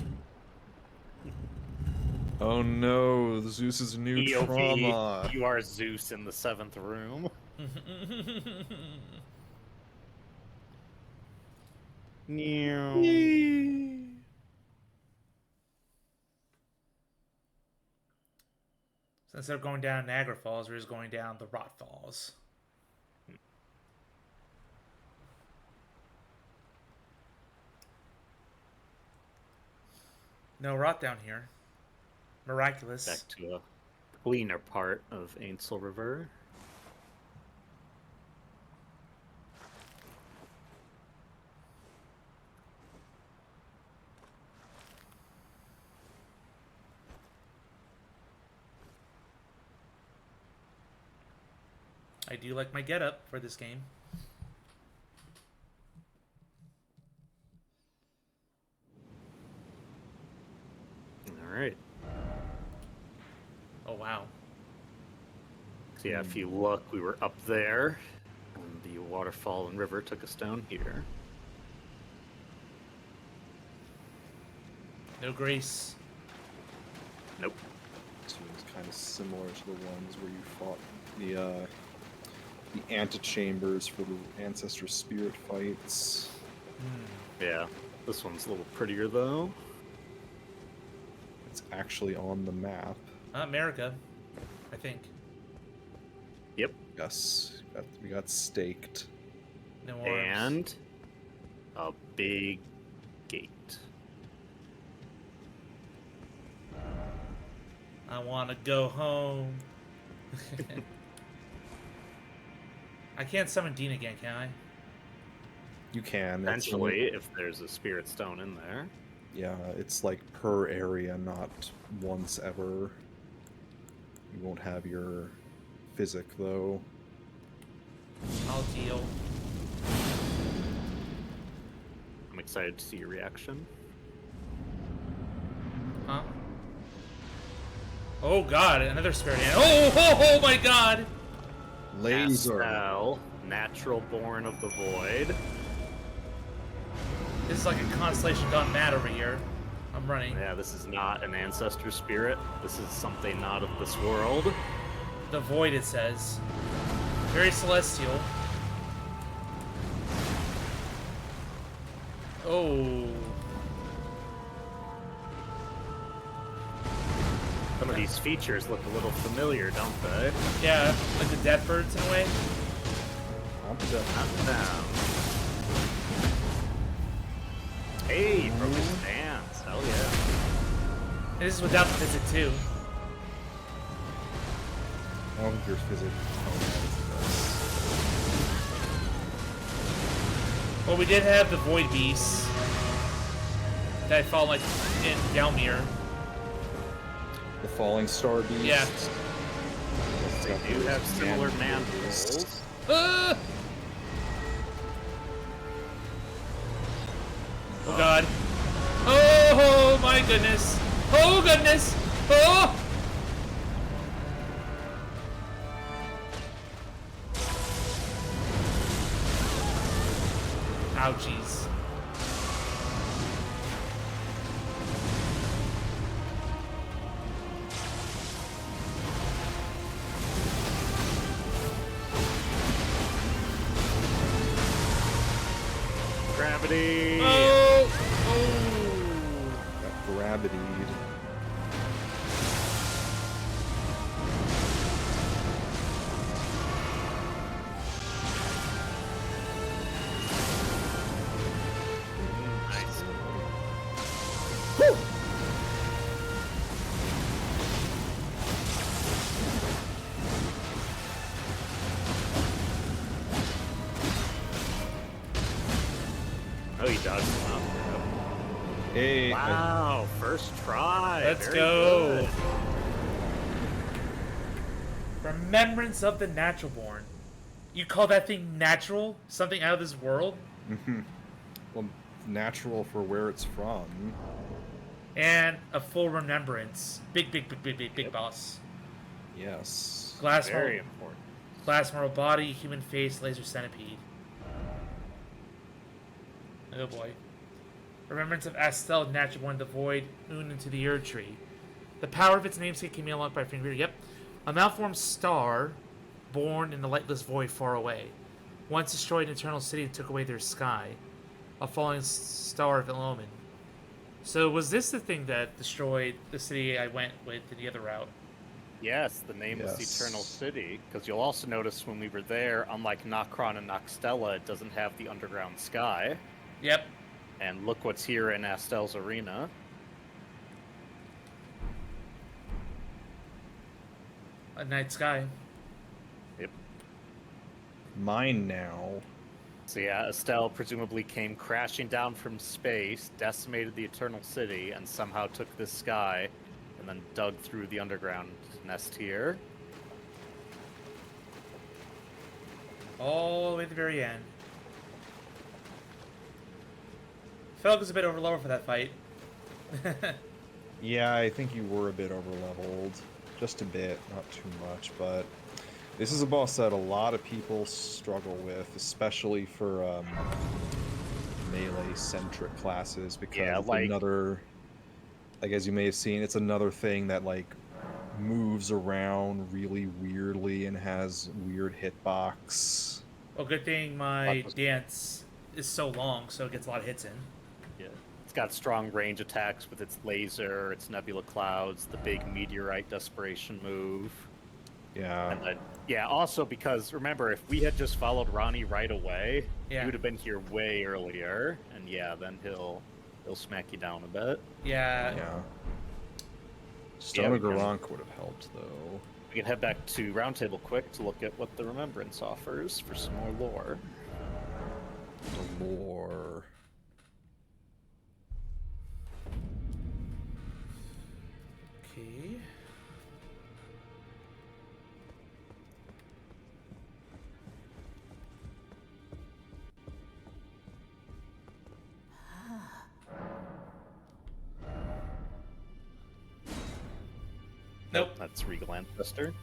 Oh no, Zeus's new EOP, trauma. you are Zeus in the 7th room. So instead of going down Niagara Falls, we're just going down the Rot Falls. No rot down here. Miraculous. Back to a cleaner part of Ainsel River. I do like my getup for this game. Alright. Oh, wow. So yeah, if you look, we were up there, and the waterfall and river took us down here. No grace. Nope. Seems kind of similar to the ones where you fought the the antechambers for the ancestor spirit fights. Yeah, this one's a little prettier though. It's actually on the map. America, I think. Yep. Yes, we got staked. No orbs. And a big gate. I want to go home. I can't summon Dean again, can I? You can. Potentially, if there's a spirit stone in there. Yeah, it's like per area, not once ever. You won't have your physic, though. I'll deal. I'm excited to see your reaction. Huh? Oh god, another spirit animal. Oh my god! Laser. Astel, natural born of the void. This is like a constellation gone mad over here. I'm running. Yeah, this is not an ancestor spirit. This is something not of this world. The void, it says. Very celestial. Oh. Some of these features look a little familiar, don't they? Yeah, like the death birds in a way. Not down. Hey, broke his stance. Hell yeah. And this is without the physic too. I don't think your physic. Well, we did have the void beasts that fall like in Galmir. The falling star beast. Yeah. They do have similar mandibles. Ah! Oh god. Oh my goodness. Oh goodness. Oh! Ouchies. Gravity! Oh! Oh! Got gravitied. Nice. Whew! Oh, he dodged him out. Hey, Wow, first try. Let's Very go. good. Remembrance of the Natural Born. You call that thing natural? Something out of this world? well, natural for where it's from. And a full remembrance. Big boss. Yes. Glass Very marble, important. glass marble body, human face, laser centipede. Oh boy. Remembrance of Astel, natural born, the void, moon into the Erd tree. The power of its namesake can be unlocked by finger. Yep. A malformed star, born in the lightless void far away. Once destroyed an eternal city took away their sky. A falling star of ill omen. So was this the thing that destroyed the city I went with in the other route? Yes, the nameless Yes. Eternal City. Because you'll also notice when we were there, unlike Nokron and Noxtella, it doesn't have the underground sky. Yep. And look what's here in Astel's arena. A night sky. Yep. Mine now. So yeah, Astel presumably came crashing down from space, decimated the Eternal City, and somehow took this sky, and then dug through the underground nest here. All the way to the very end. Felt like it was a bit over level for that fight. Yeah, I think you were a bit over leveled. Just a bit, not too much, but this is a boss that a lot of people struggle with, especially for melee-centric classes, because Yeah, it's like- another, like as you may have seen, it's another thing that like moves around really weirdly and has weird hitbox. Well, good thing my dance is so long, so it gets a lot of hits in. Yeah. It's got strong range attacks with its laser, its nebula clouds, the big meteorite desperation move. Yeah. And then, yeah, also because remember, if we had just followed Ronnie right away, Yeah. he would have been here way earlier, and yeah, then he'll smack you down a bit. Yeah. Yeah. Yeah, Stone we of can- Garank would have helped, though. We can head back to Roundtable quick to look at what the Remembrance offers for some more lore. The lore. Okay. Nope. That's Regal Ancestor.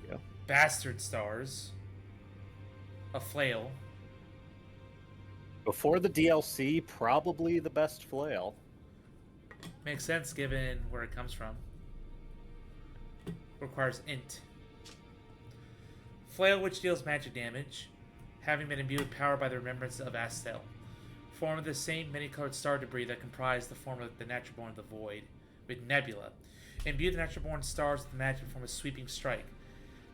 Yeah. Bastard stars. A flail. Before the DLC, probably the best flail. Makes sense given where it comes from. Requires int. Flail which deals magic damage, having been imbued with power by the remembrance of Astel. Form of the same many-colored star debris that comprise the form of the natural born of the void, with nebula. Imbue the natural born stars with the magic form of sweeping strike.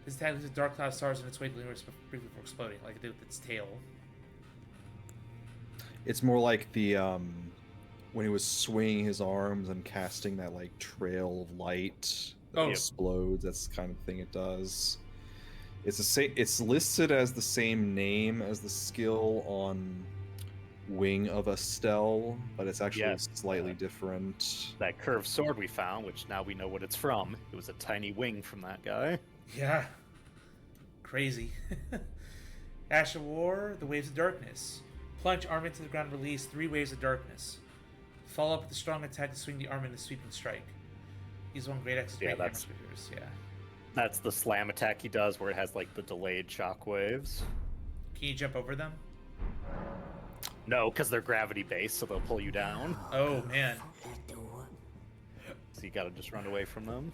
This attack leaves dark cloud stars in its way to the universe briefly before exploding, like it did with its tail. It's more like the when he was swinging his arms and casting that like trail of light that Oh. explodes. That's the kind of thing it does. It's the same. It's listed as the same name as the skill on Wing of Astel, but it's actually Yes. slightly different. That curved sword we found, which now we know what it's from. It was a tiny wing from that guy. Yeah. Crazy. Ash of War, the Waves of Darkness. Plunge arm into the ground, release 3 waves of darkness. Follow up with a strong attack to swing the arm into sweeping strike. Use one great X. Yeah, great that's- hammer sweepers. Yeah. That's the slam attack he does, where it has like the delayed shockwaves. Can you jump over them? No, because they're gravity based, so they'll pull you down. Oh man. That door. So you gotta just run away from them.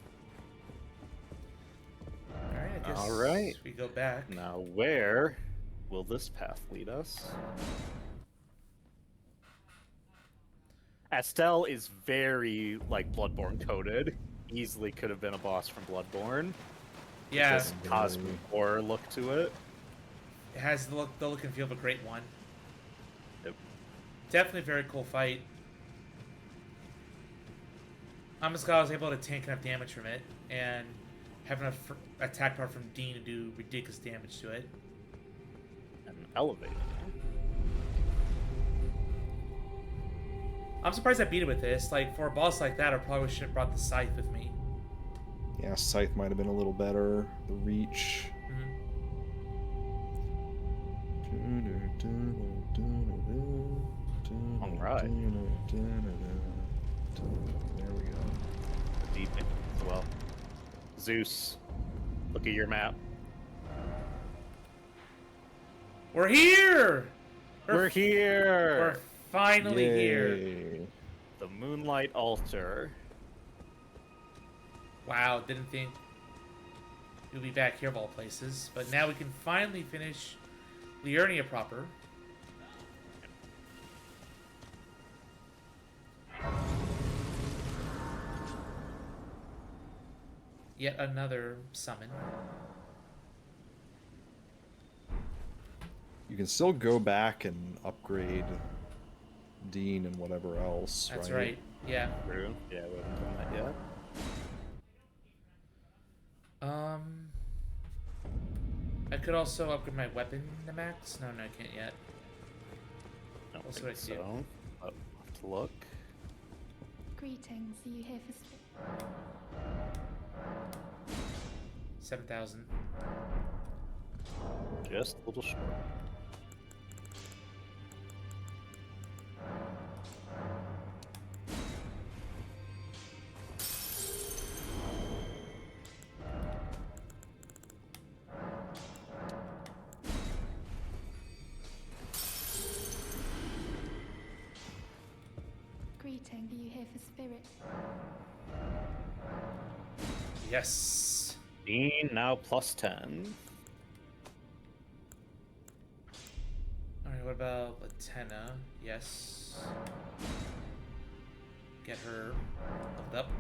Alright, I guess Alright. we go back. Now, where will this path lead us? Astel is very like Bloodborne coded. Easily could have been a boss from Bloodborne. Yeah, This cosmic horror look to it. it has the look and feel of a great one. Yep. Definitely a very cool fight. I'm just glad I was able to tank enough damage from it and have enough attack power from Dean to do ridiculous damage to it. And elevated. I'm surprised I beat it with this. Like, for a boss like that, I probably should have brought the scythe with me. Yeah, Scythe might have been a little better. The reach. All right. There we go. Deep as well. Zeus, look at your map. We're here! We're here! We're finally here. Yay. The Moonlight Altar. Wow, didn't think we'd be back here of all places. But now we can finally finish Liurnia proper. Yet another summon. You can still go back and upgrade Dean and whatever else, That's right. Yeah. True. Yeah, we haven't done that yet. I could also upgrade my weapon to max. No, I can't yet. I don't That's think what I see. so. But we'll have to look. Greetings, are you here for sleep? 7,000. Just a little short. Greeting, are you here for spirit? Yes. Dean now plus 10. Alright, what about Latenna? Yes. Get her leveled up.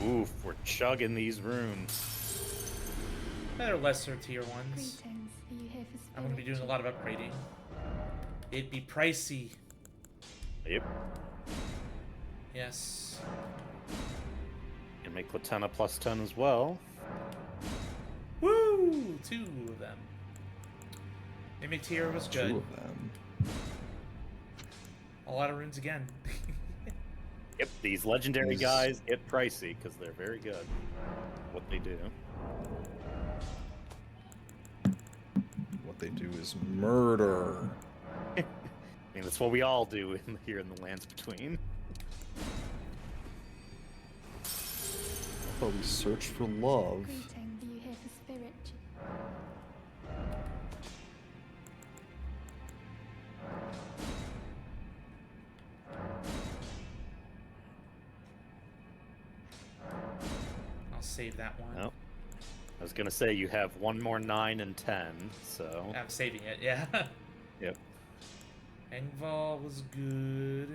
Oof, we're chugging these runes. Better lesser tier ones. Greetings. Are you here for spirit? I'm going to be doing a lot of upgrading. It'd be pricey. Yep. Yes. And make Latenna plus 10 as well. Woo! 2 of them. Mimic tier was good. 2 of them. A lot of runes again. Yep, these legendary These- guys get pricey because they're very good. What they do. What they do is murder. I mean, that's what we all do here in the lands between. I thought we search for love. Greetings. Are you here for spirit? I'll save that one. Nope. I was gonna say you have one more 9 and 10, so. I'm saving it, yeah. Yep. Engval was good.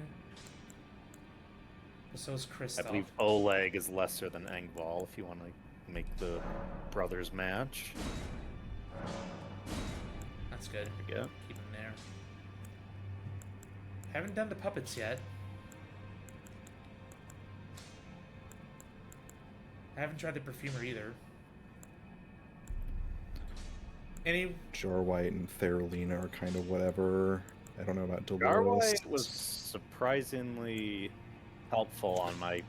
So is I Kristoff. believe Oleg is lesser than Engval if you want to make the brothers match. That's good. There we go. Keep him there. Haven't done the puppets yet. I haven't tried the perfumer either. Any Jarwhite and Theralina are kind of whatever. I don't know about Dolores. Garwhite was surprisingly helpful on my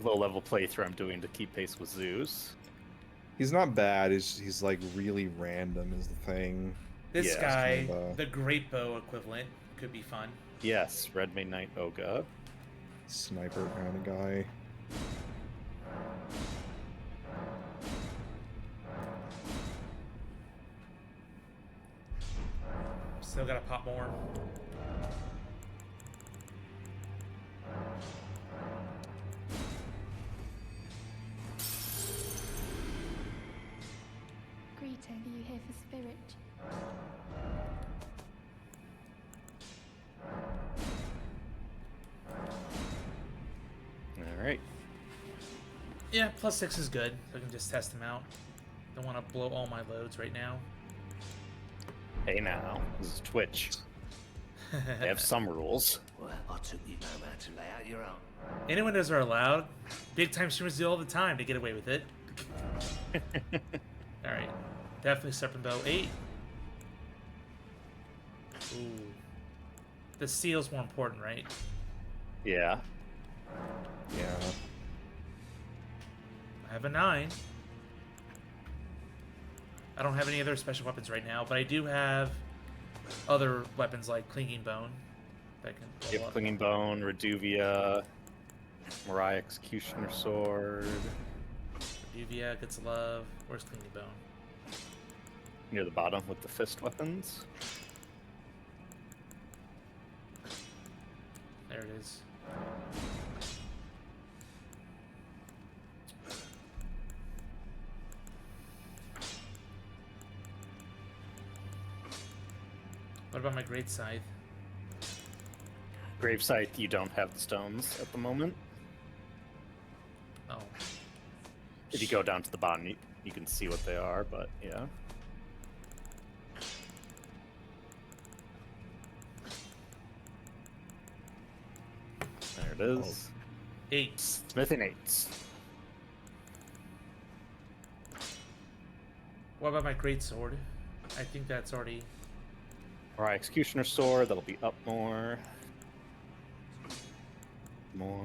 low-level playthrough I'm doing to keep pace with Zeus. He's not bad. He's like really random is the thing. this Yeah, it's guy, kind of a- the Great Bow equivalent, could be fun. Yes, Red Main Knight Oga. Sniper kind of guy. Still gotta pop more. Greetings. Are you here for spirit? Alright. Yeah, +6 is good. So I can just test them out. Don't want to blow all my loads right now. Hey now, this is Twitch. They have some rules. Well, I took you no man to lay out your own. Anyone those are allowed. Big time streamers do all the time to get away with it. Alright. Definitely Serpent Bow 8. Ooh. The seal's more important, right? Yeah. Yeah. I have a 9. I don't have any other special weapons right now, but I do have other weapons like Clinging Bone that can level Yep, up. Clinging Bone, Reduvia, Mariah Executioner Sword. Duvia gets love. Where's Clinging Bone? Near the bottom with the fist weapons. There it is. What about my Great Scythe? Gravesite, you don't have the stones at the moment. Oh. If you go down to the bottom, you can see what they are, but yeah. There it is. 8. Smithing 8s. What about my Great Sword? I think that's already... Mariah Executioner Sword, that'll be up more. More.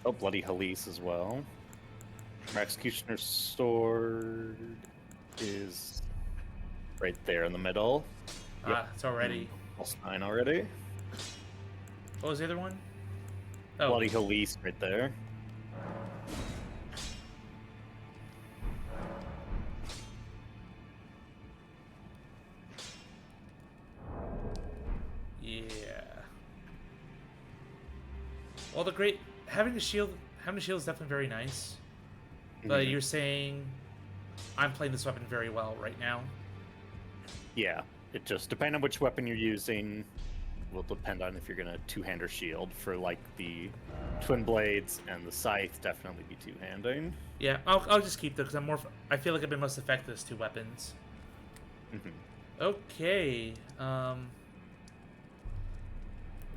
Oh, Bloody Halise as well. Mariah Executioner Sword is right there in the middle. Ah, it's already... Plus 9 already. What was the other one? Oh, Bloody Halise right there. Yeah. Well, having a shield is definitely very nice. But Mhm. you're saying I'm playing this weapon very well right now. Yeah, it just depends on which weapon you're using. Will depend on if you're gonna two-hand or shield. For like the twin blades and the scythe, definitely be two-handing. Yeah, I'll just keep those because I feel like I've been most effective as two weapons. Mhm. Okay.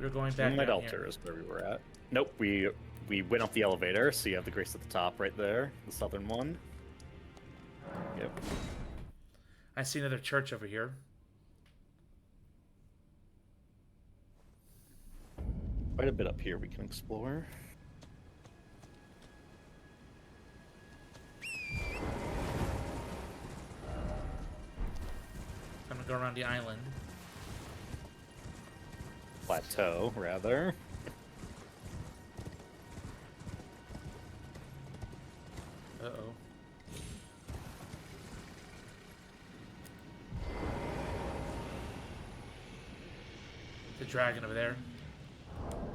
We're going back Moonlight down Altar here. is where we were at. Nope, we went up the elevator, so you have the grace at the top right there, the southern one. Yep. I see another church over here. Quite a bit up here we can explore. I'm gonna go around the island. Plateau, rather. Uh-oh. The dragon over there.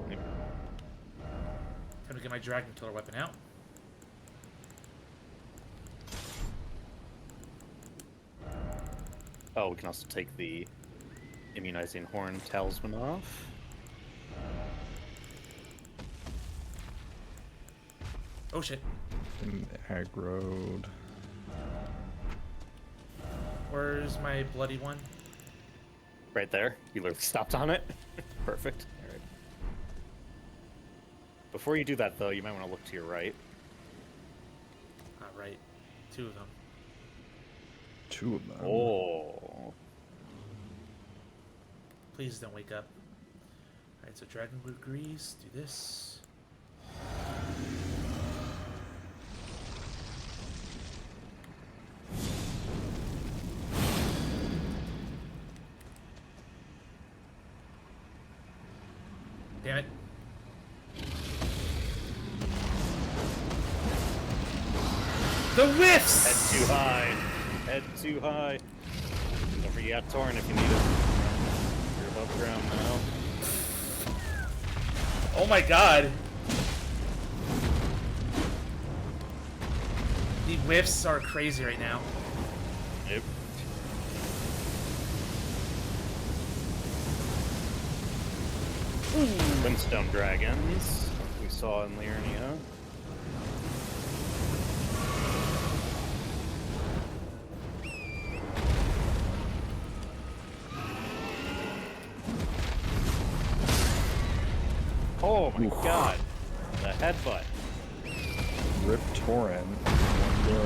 Yep. Time to get my dragon killer weapon out. Oh, we can also take the immunizing horn talisman off. Oh shit. Aggroed. Where's my bloody one? Right there. You literally stopped on it. Perfect. All right. Before you do that, though, you might want to look to your right. Right. Two of them. Two of them. Oh. Please don't wake up. Alright, so dragon wood grease. Do this. Damn it. The whiffs! Head too high. Head too high. Don't forget Torn if you need it. You're above ground now. Oh my god. The whiffs are crazy right now. Yep. Windstone dragons, like we saw in Liurnia. Oh my god! The headbutt. Rip Torrent. One go.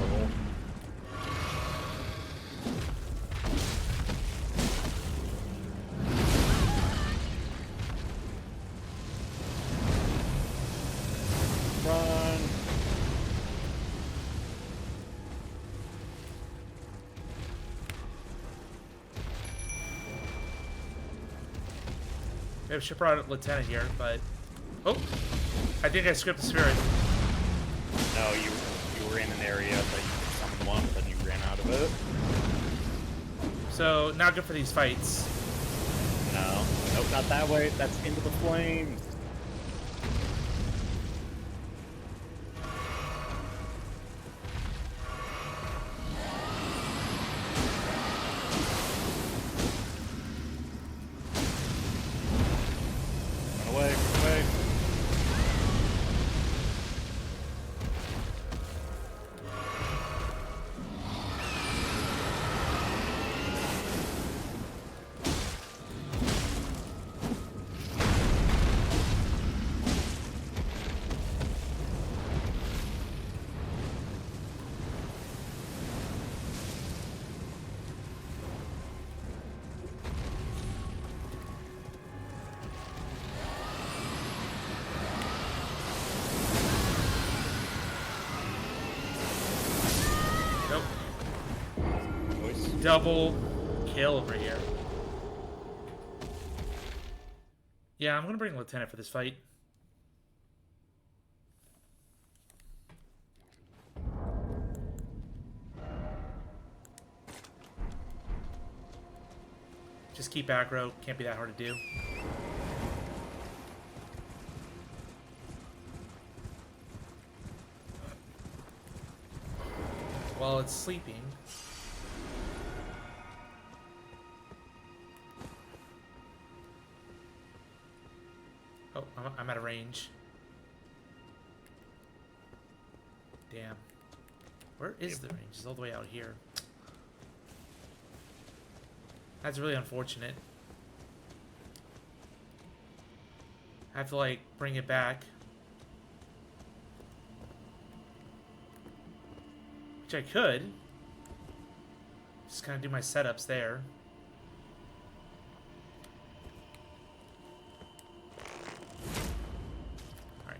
Run. Maybe I should have brought a lieutenant here, but... Oh! I think I skipped the spirit. No, you were in an area that you could summon one, but then you ran out of it. So, not good for these fights. No. Nope, not that way. That's into the flames. Run away, run away. Nope. Voice. Double kill over here. Yeah, I'm gonna bring a lieutenant for this fight. Just keep aggro. Can't be that hard to do. While it's sleeping. Oh, I'm out of range. Damn. Where is the range? It's all the way out here. That's really unfortunate. I have to, like, bring it back. Which I could. Just kind of do my setups there. Alright.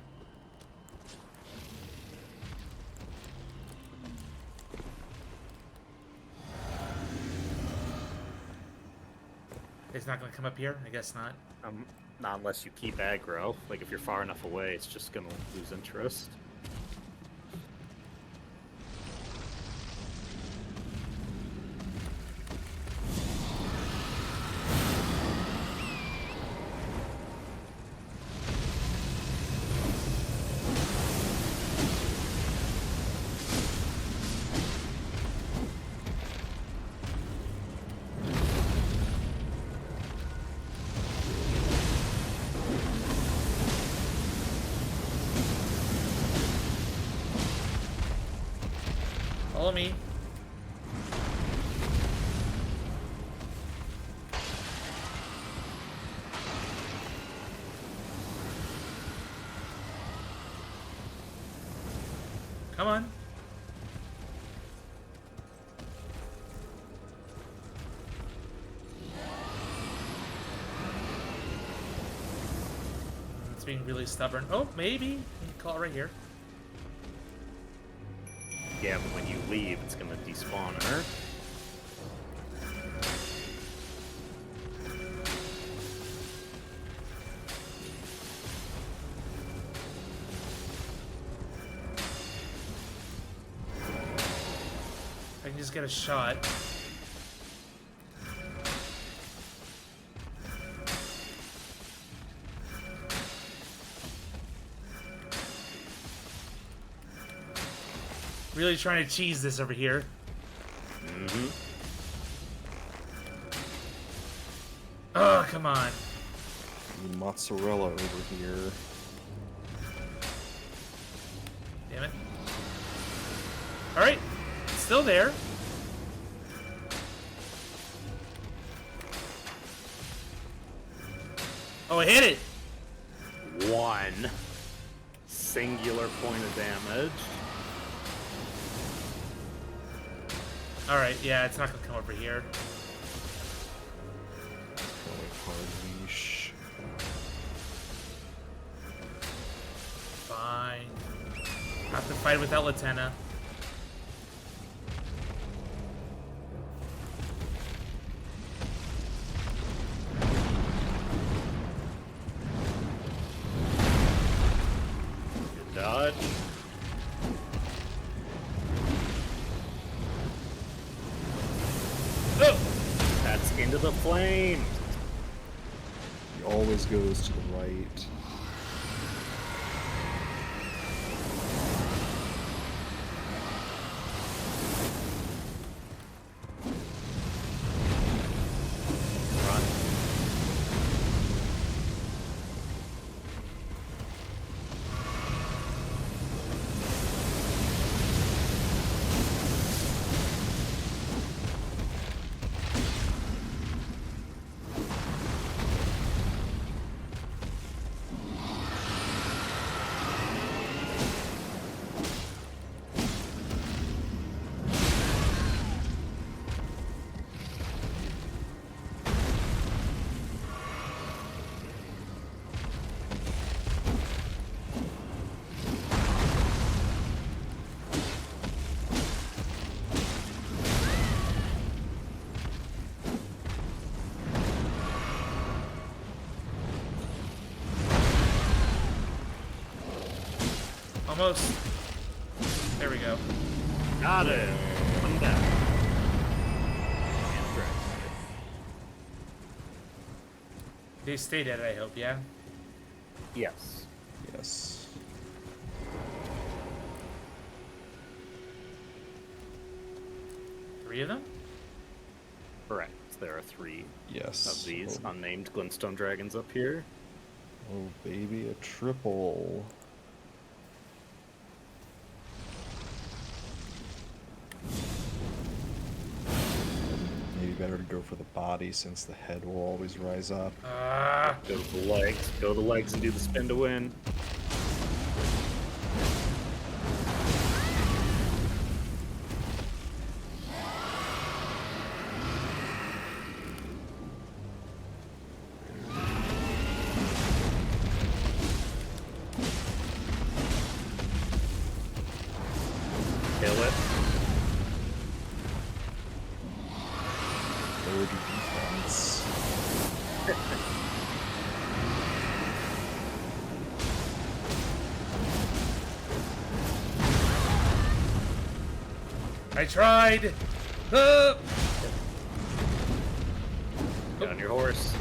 It's not going to come up here? I guess not. Not unless you keep aggro. Like, if you're far enough away, it's just gonna lose interest. Follow me. Come on. It's being really stubborn. Oh, maybe. You can call it right here. Yeah, but when you leave, it's gonna despawn her. I can just get a shot. Really trying to cheese this over here. Mm-hmm. Oh, come on. Mozzarella over here. Damn it. Alright. It's still there. Oh, I hit it. One singular point of damage. Alright, yeah, it's not gonna come over here. Hard leash. Fine. Have to fight without Latenna. Good dodge. Oh! That's into the flame. He always goes to the right. Run. Almost. There we go. Got it. One down. And They stay dead, I hope, yeah? Yes. Yes. Three of them? Correct. There are 3 Yes. of these Oh, unnamed glintstone dragons up here. oh, baby, a triple. Maybe better to go for the body since the head will always rise up. Ah! Go to the legs. Go to the legs and do the spin to win. Kill it. Lower the defense. I tried! Get on your horse.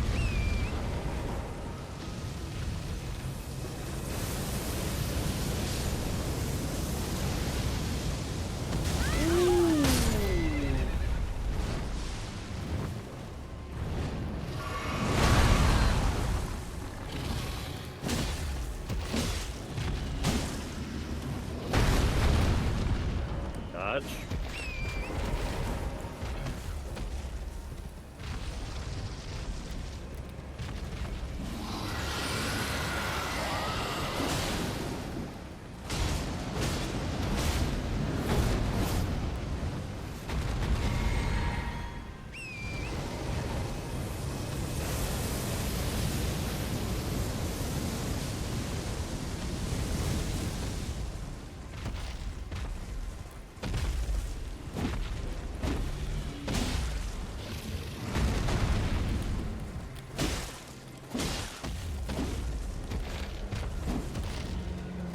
Dodge.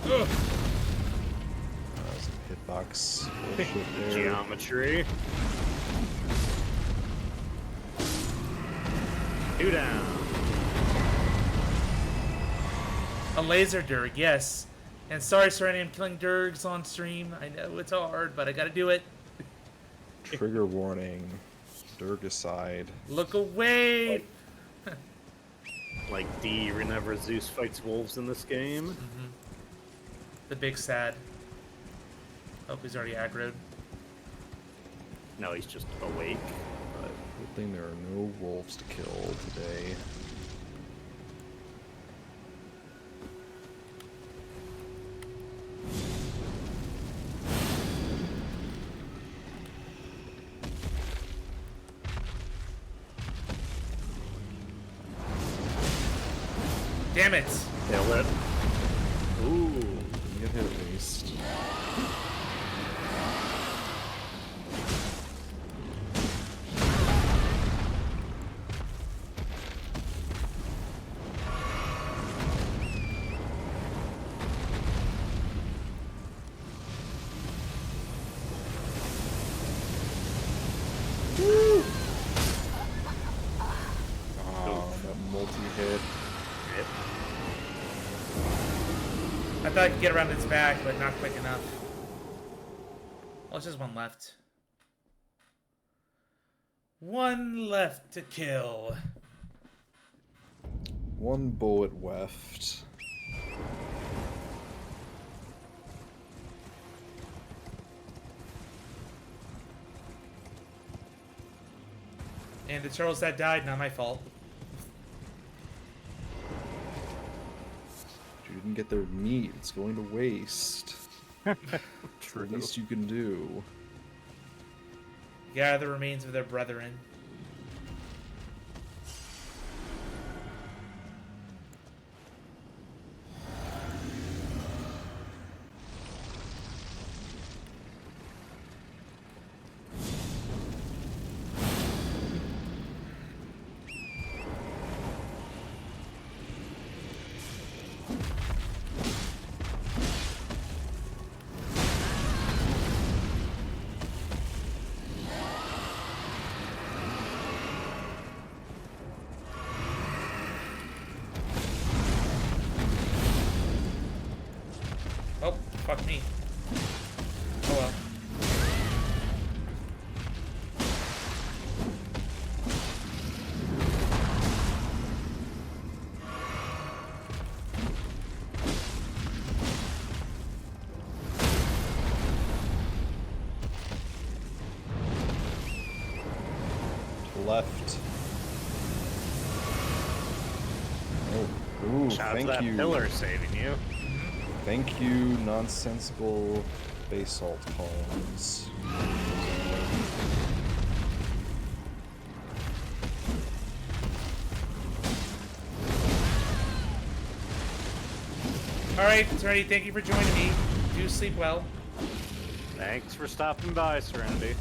Ugh. Some hitbox bullshit there. Geometry. 2 down. A laser Durg, yes. And sorry, Serenium, killing Durgs on stream. I know it's hard, but I gotta do it. Trigger warning. Durgicide. Look away! Like D whenever Zeus fights wolves in this game. The big sad. Hope he's already aggroed. No, he's just awake. But Good thing there are no wolves to kill today. Damn it! kill it. Ooh. You get hit at least. Oh, that multi-hit. Yep. I thought I could get around its back, but not quick enough. Well, it's just one left. One left to kill. One bullet left. And the turtles that died, not my fault. You didn't get their meat. It's going to waste. True. The least you can do. Gather the remains of their brethren. Oh well. Left. Oh, ooh, Shout out to thank that you. pillar saving you. Thank you, nonsensical basalt columns. Alright, Serenity, thank you for joining me. Do sleep well. Thanks for stopping by, Serenity.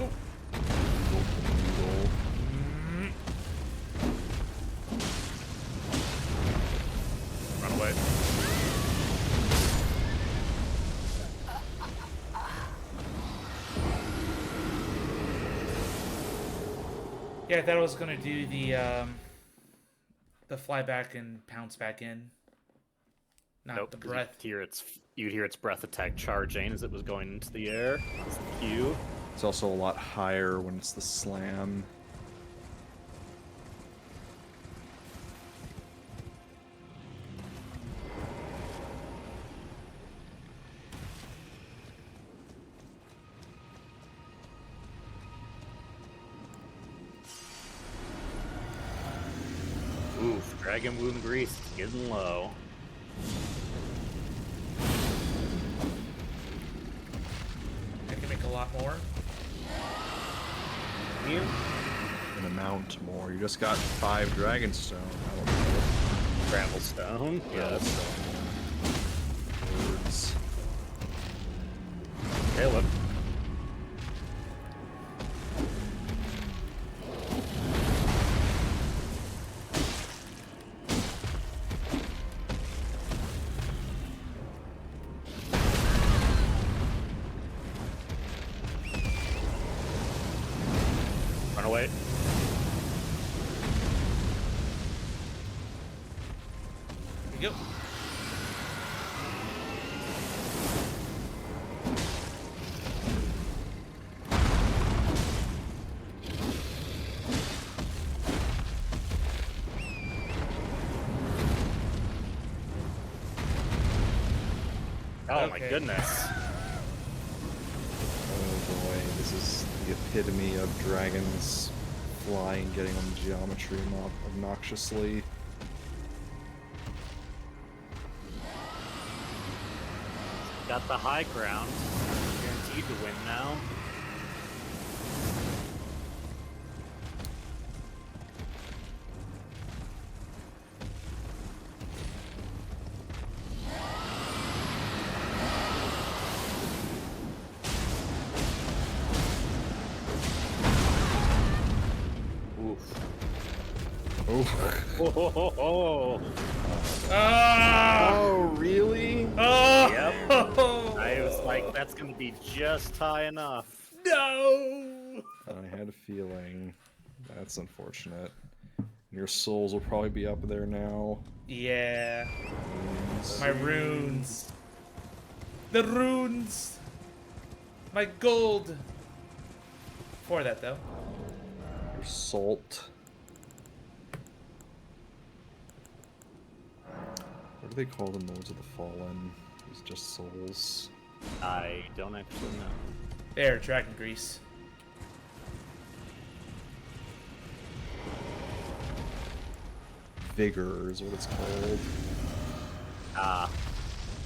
Oh. Run away. Yeah, I thought I was gonna do the fly back and pounce back in. Not Nope, the 'cause breath. you'd hear its breath attack charging as it was going into the air. That's the cue. It's also a lot higher when it's the slam. Oof, dragon wound grease is getting low. I can make a lot more. You? An amount more. You just got 5 Dragonstone. I don't know. Gravelstone? Yes. Words. Caleb. Run away. Here we go. Oh my Okay. goodness. Oh boy, this is the epitome of dragons flying, getting on geometry obnoxiously. Got the high ground. Guaranteed to win now. Oof. Oh. Oh. Ah! Oh, really? Oh! Yep. I was like, that's gonna be just high enough. No! I had a feeling. That's unfortunate. Your souls will probably be up there now. Yeah. Runes. My runes. The runes! My gold! For that, though. Your salt. What do they call the modes of the fallen? It's just souls. I don't actually know. There, dragon grease. Vigor is what it's called. Ah,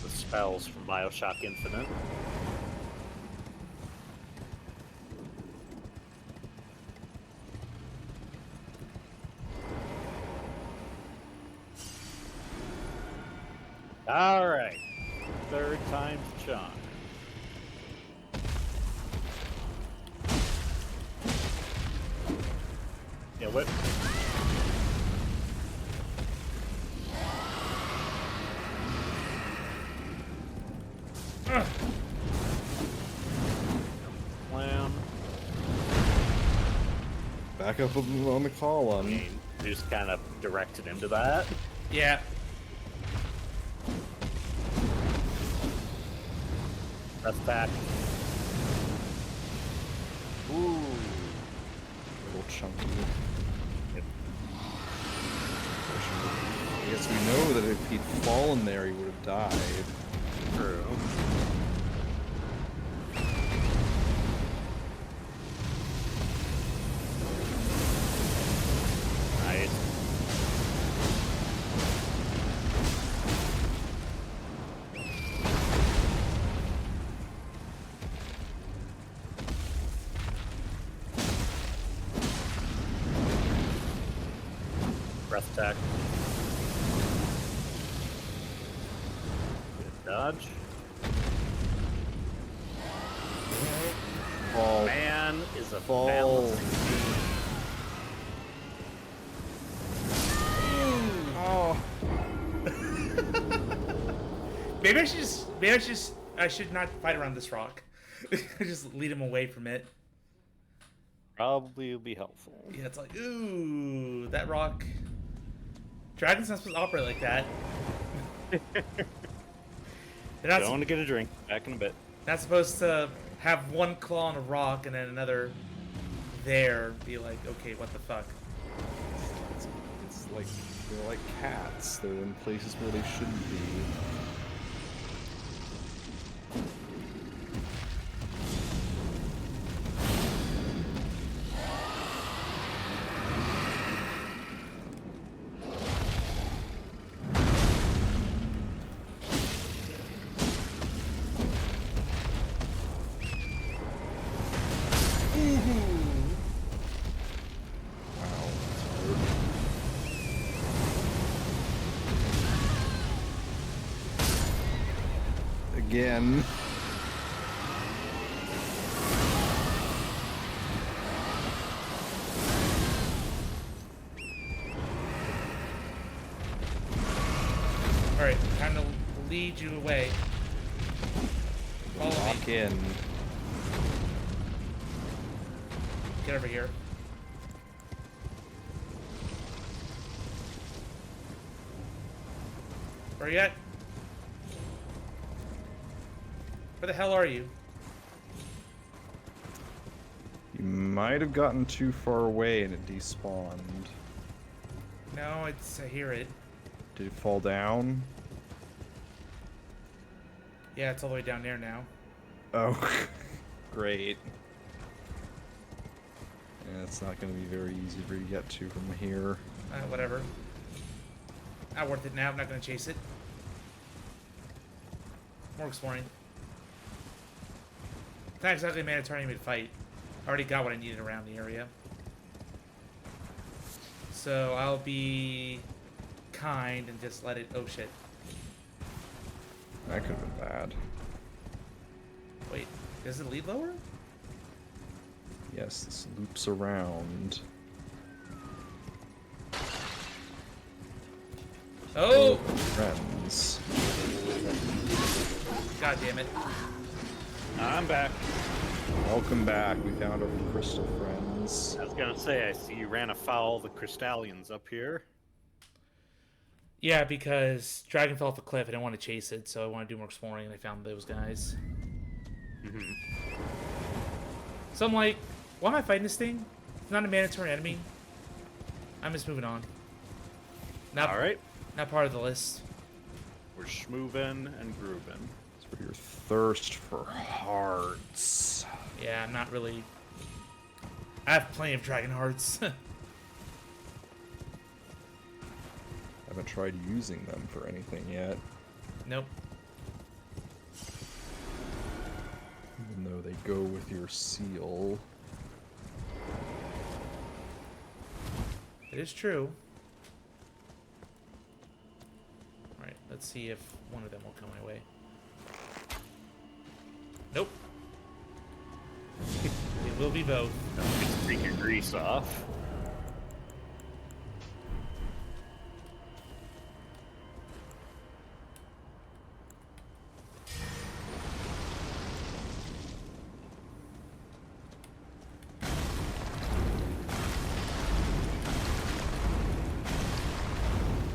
the spells from Bioshock Infinite. Alright. Third time's the charm. Yeah, what? Ugh. Slam. Back up on the I column. mean, we just kind of directed him to that. Yeah. That's back. Ooh. Little chunky. I guess we know that if he'd fallen there, he would have died. True. Nice. Breath attack. Good dodge. Fall. Man is a Fall. balancing Oh. Maybe I should not fight around this rock. Just lead him away from it. probably will be helpful. Yeah, it's like, ooh, that rock. Dragon's not supposed to operate like that. They're not, Going to get a drink. Back in a bit. not supposed to have one claw on a rock and then another there. Be like, okay, what the fuck? It's like they're like cats. They're in places where they shouldn't be. Wow, that's hard. Again. Alright, time to lead you away. Follow Lock me. in. Get over here. Where you at? Where the hell are you? You might have gotten too far away and it despawned. No, it's I hear it. Did it fall down? Yeah, it's all the way down there now. Oh, great. Yeah, it's not going to be very easy for you to get to from here. Whatever. Not worth it now. I'm not gonna chase it. More exploring. It's not exactly a mandatory enemy to fight. I already got what I needed around the area. So I'll be kind and just let it. Oh shit. That could have been bad. Wait, does it lead lower? Yes, this loops around. Oh! Friends. God damn it. I'm back. Welcome back. We found our crystal friends. I was gonna say, I see you ran afoul of the Crystallians up here. Yeah, because Dragon fell off a cliff. I didn't want to chase it, so I wanted to do more exploring, and I found those guys. So I'm like, why am I fighting this thing? It's not a mandatory enemy. I'm just moving on. Not, All right, Not part of the list. we're schmoovin' and groovin'. It's for your thirst for hearts. Yeah, I'm not really... I have plenty of dragon hearts. Haven't tried using them for anything yet, Nope. even though they go with your seal. It is true. Alright, let's see if one of them will come my way. Nope. It will be both. Just take your grease off.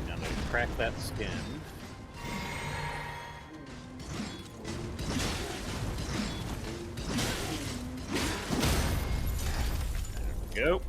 Now to crack that skin. go.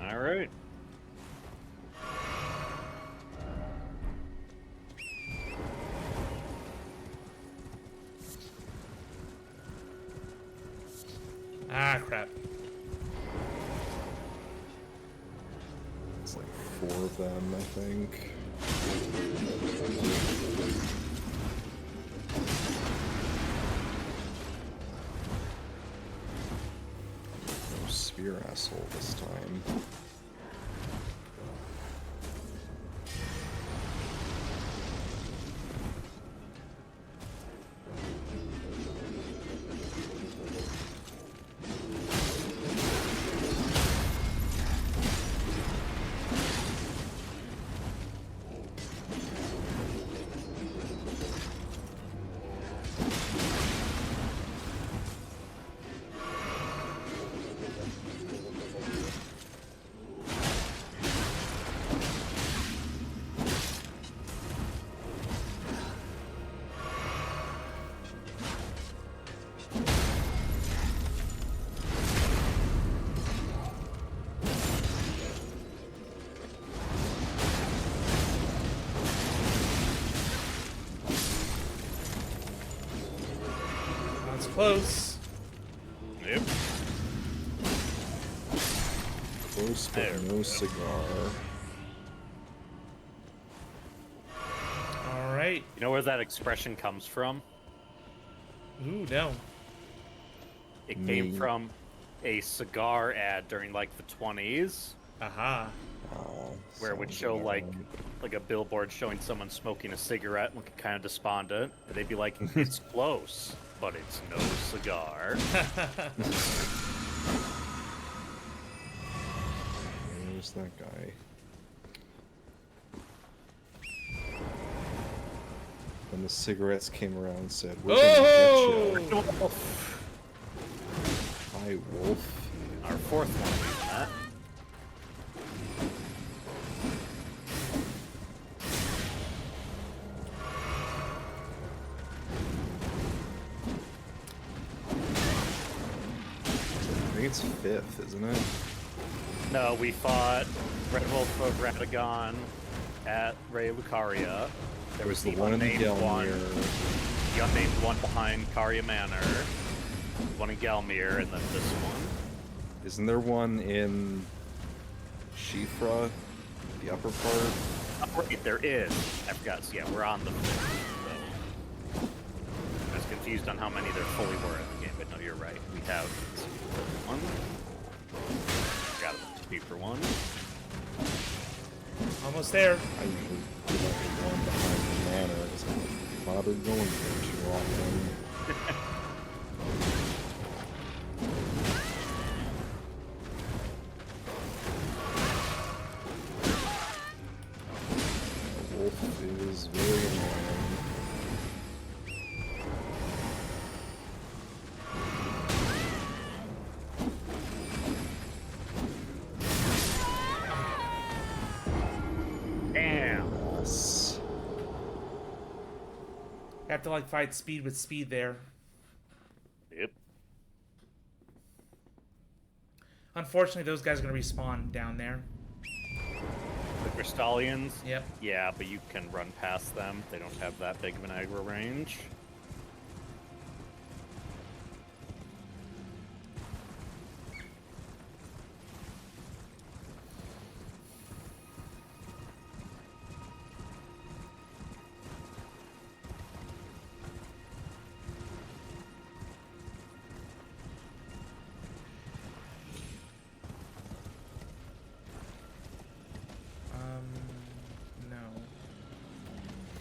All right. Ah, crap. It's like 4 of them, I think. No spear asshole this time. That's close. Yep. Close, but There we no go. cigar. All right. You know where that expression comes from? Ooh, no. It came Me. from a cigar ad during like the 20s, Aha. where it would Sounds show about like right. a billboard showing someone smoking a cigarette, looking kind of despondent, and they'd be like, "It's close, but it's no cigar." Where's that guy? When the cigarettes came around and said, "We're Oh! gonna get you." Hi, wolf. Our fourth one is that. I think it's 5th, isn't it? No, we fought Red Wolf of Radagon at Ray Lucaria. There was the the one in the unnamed one, Gelmir. the unnamed one behind Caria Manor, one in Gelmir, and then this one. Isn't there one in Shifra, the upper part? Oh, right, there is. I forgot. So yeah, we're on the fifth. So. I was confused on how many there fully were in the game, but no, you're right. We have one. Forgot about the paper one. Almost there. I usually do like the one behind the manor because I'm not bothered going there too often. The wolf is very annoying. Damn. Yes. Have to like fight speed with speed there. Yep. Unfortunately, those guys are gonna respawn down there. The Crystallians? Yep. Yeah, but you can run past them. They don't have that big of an aggro range.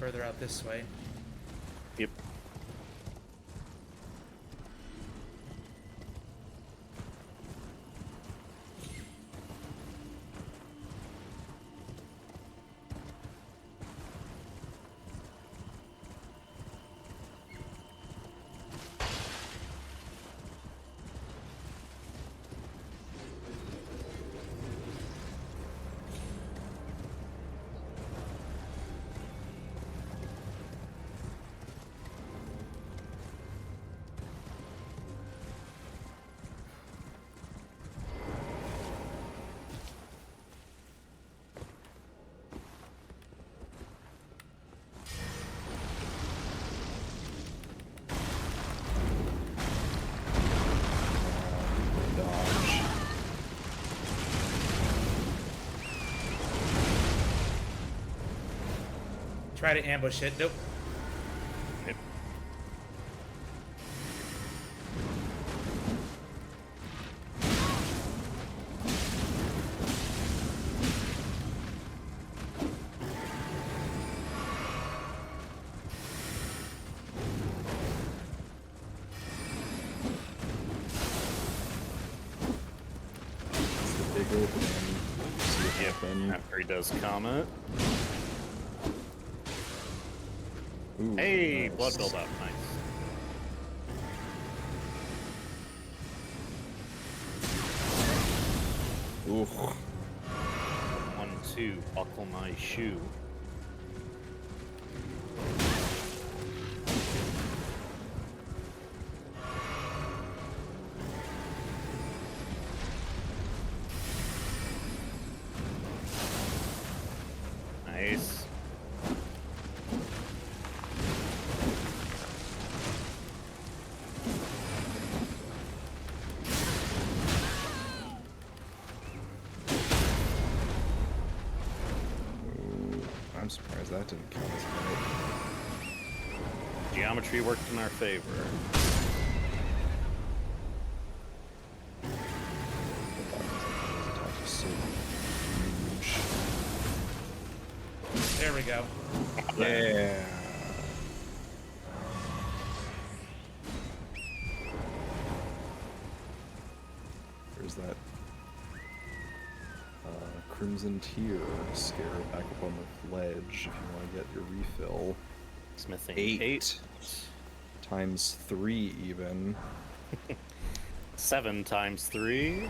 further out this way. Yep. Dodge. Try to ambush it. Nope. Yep. It's the big opening. See what Yep. happened. After he does comment. Ooh, Hey, nice. blood buildup. Nice. Ooh. 1, 2. Buckle my shoe. Nice. Ooh, I'm surprised that didn't count as a hit. Geometry worked in our favor. The buttons on those attacks are so huge. There we go. Yeah. There's that Crimson Tear scare back up on the ledge if you want to get your refill. Smithing 8 times 3 even. 7 times 3.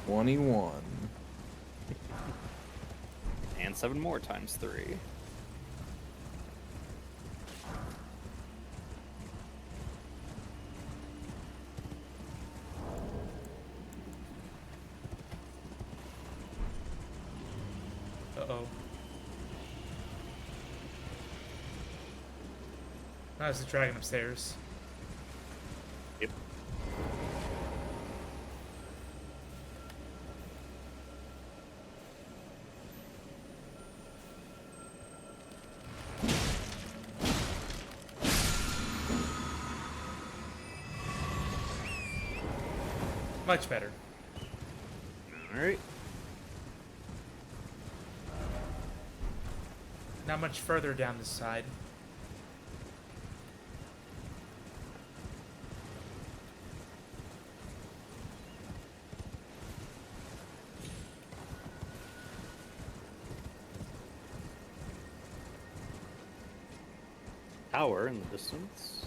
21. And 7 more times 3. Uh-oh. There's the dragon upstairs. Yep. Much better. Alright. Not much further down this side. Tower in the distance.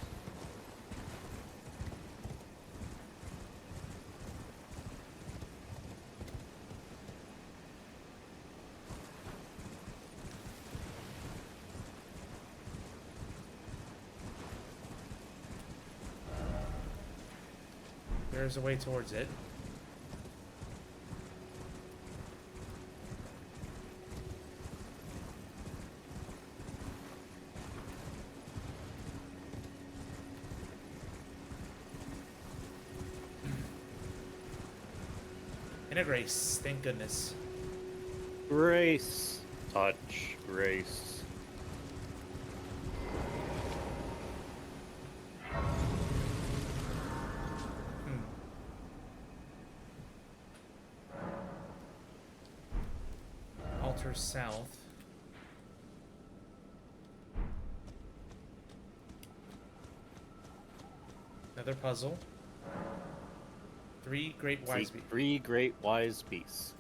There's a way towards it. And a grace, thank goodness. Grace. Touch. Grace. Altar south. Another puzzle. Three great wise See, beasts. 3 great wise beasts.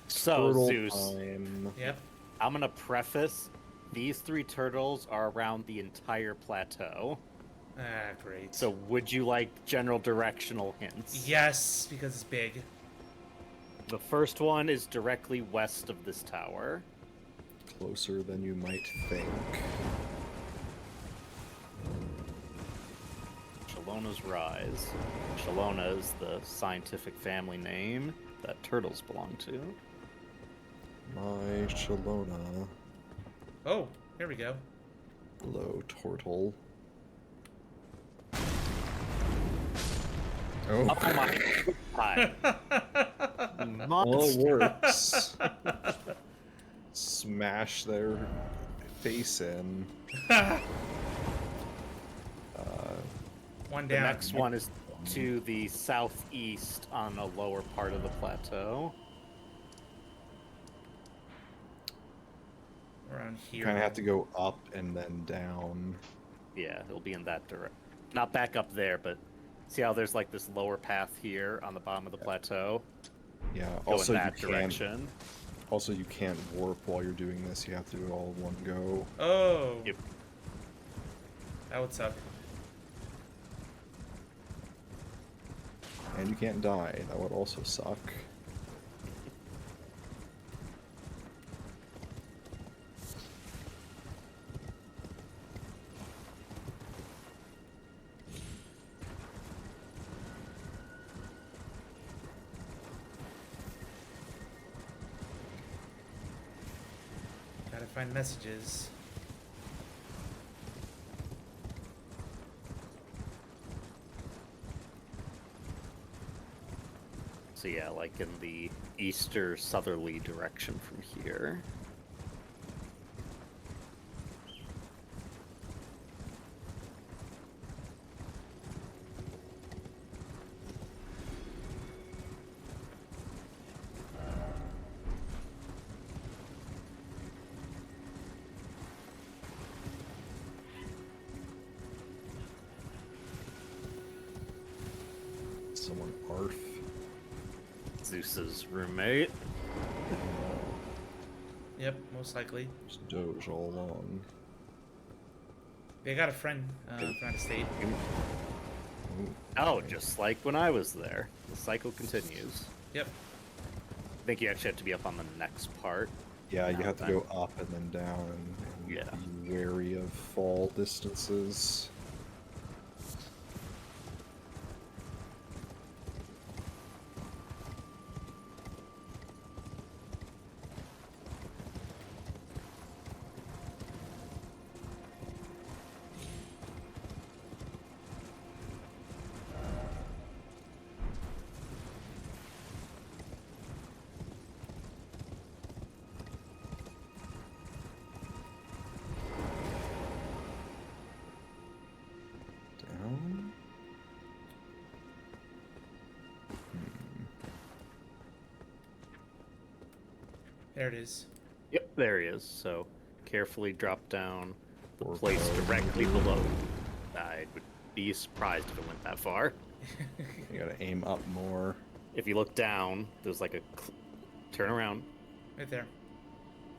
So, Turtle Zeus, time. Yep. I'm gonna preface, these 3 turtles are around the entire plateau. Ah, great. So would you like general directional hints? Yes, because it's big. The first one is directly west of this tower. Closer than you might think. Shallona's Rise. Shalona is the scientific family name that turtles belong to. My Shalona. Oh, here we go. Hello, turtle. Oh, Oh my god. well, it works. Smash their face in. One The down. next one is to the southeast on a lower part of the plateau. Around here. Kind of have to go up and then down. Yeah, it'll be in that direction. Not back up there, but see how there's like this lower path here on the bottom of the plateau? Yeah. Go Also, in that you can't. direction. Also, you can't warp while you're doing this. You have to do it all in one go. Oh. Yep. That would suck. And you can't die. That would also suck. Gotta find messages. So yeah, like in the easter southerly direction from here. Someone Arth. Zeus's roommate. Yep, most likely. Just Doge all along. They got a friend from out of state. Ooh, Oh, okay. just like when I was there. The cycle continues. Yep. I think you actually have to be up on the next part. Yeah, you Now have to then. go up and then down and Yeah. be wary of fall distances. Down? There it is. Yep, there he is. So carefully drop down the Or place go. directly below. I would be surprised if it went that far. You gotta aim up more. If you look down, there's like a turn around. Right there.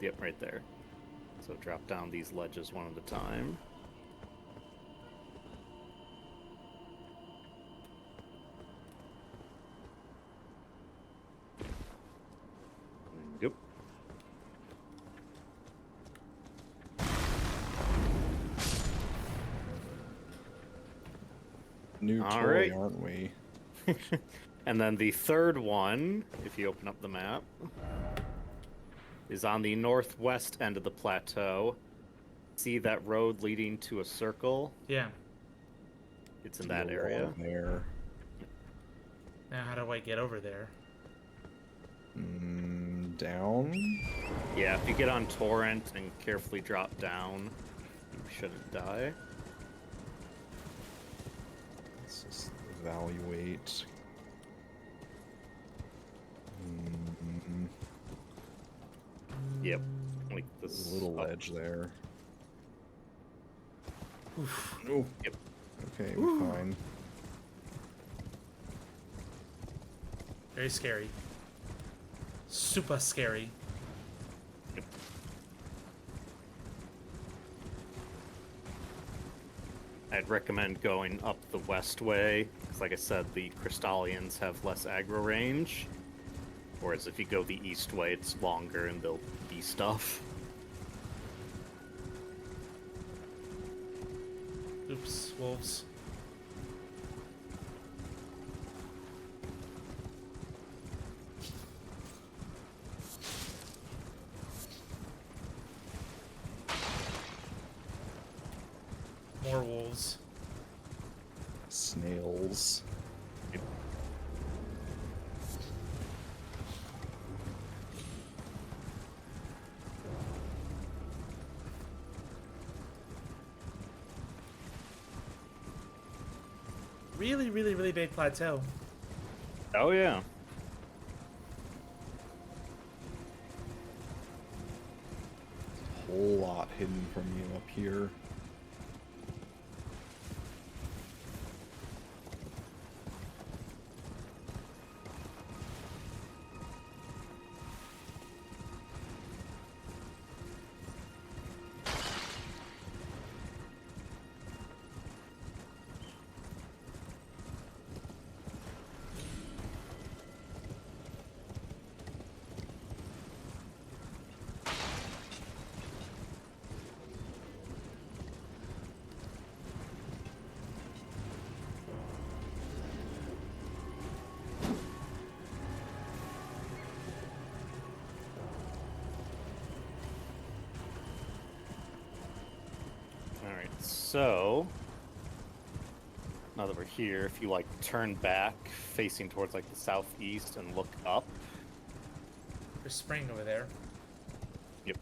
Yep, right there. So drop down these ledges one at a time. Yep. New All toy, right. aren't we? And then the third one, if you open up the map, is on the northwest end of the plateau. See that road leading to a circle? Yeah. It's in that Go area. along there. Now how do I get over there? Down? Yeah, if you get on Torrent and carefully drop down, you shouldn't die. Let's just evaluate. Yep. Like There's this a little up. ledge there. Oof. Oh, Yep. okay, we're fine. Very scary. Super scary. I'd recommend going up the west way, because like I said, the Crystallians have less aggro range. Whereas if you go the east way, it's longer and there'll be stuff. Oops, wolves. More wolves. Snails. Really, really, really big plateau. Oh yeah. Whole lot hidden from you up here. Alright, so now that we're here, if you like turn back facing towards like the southeast and look up. There's spring over there. Yep.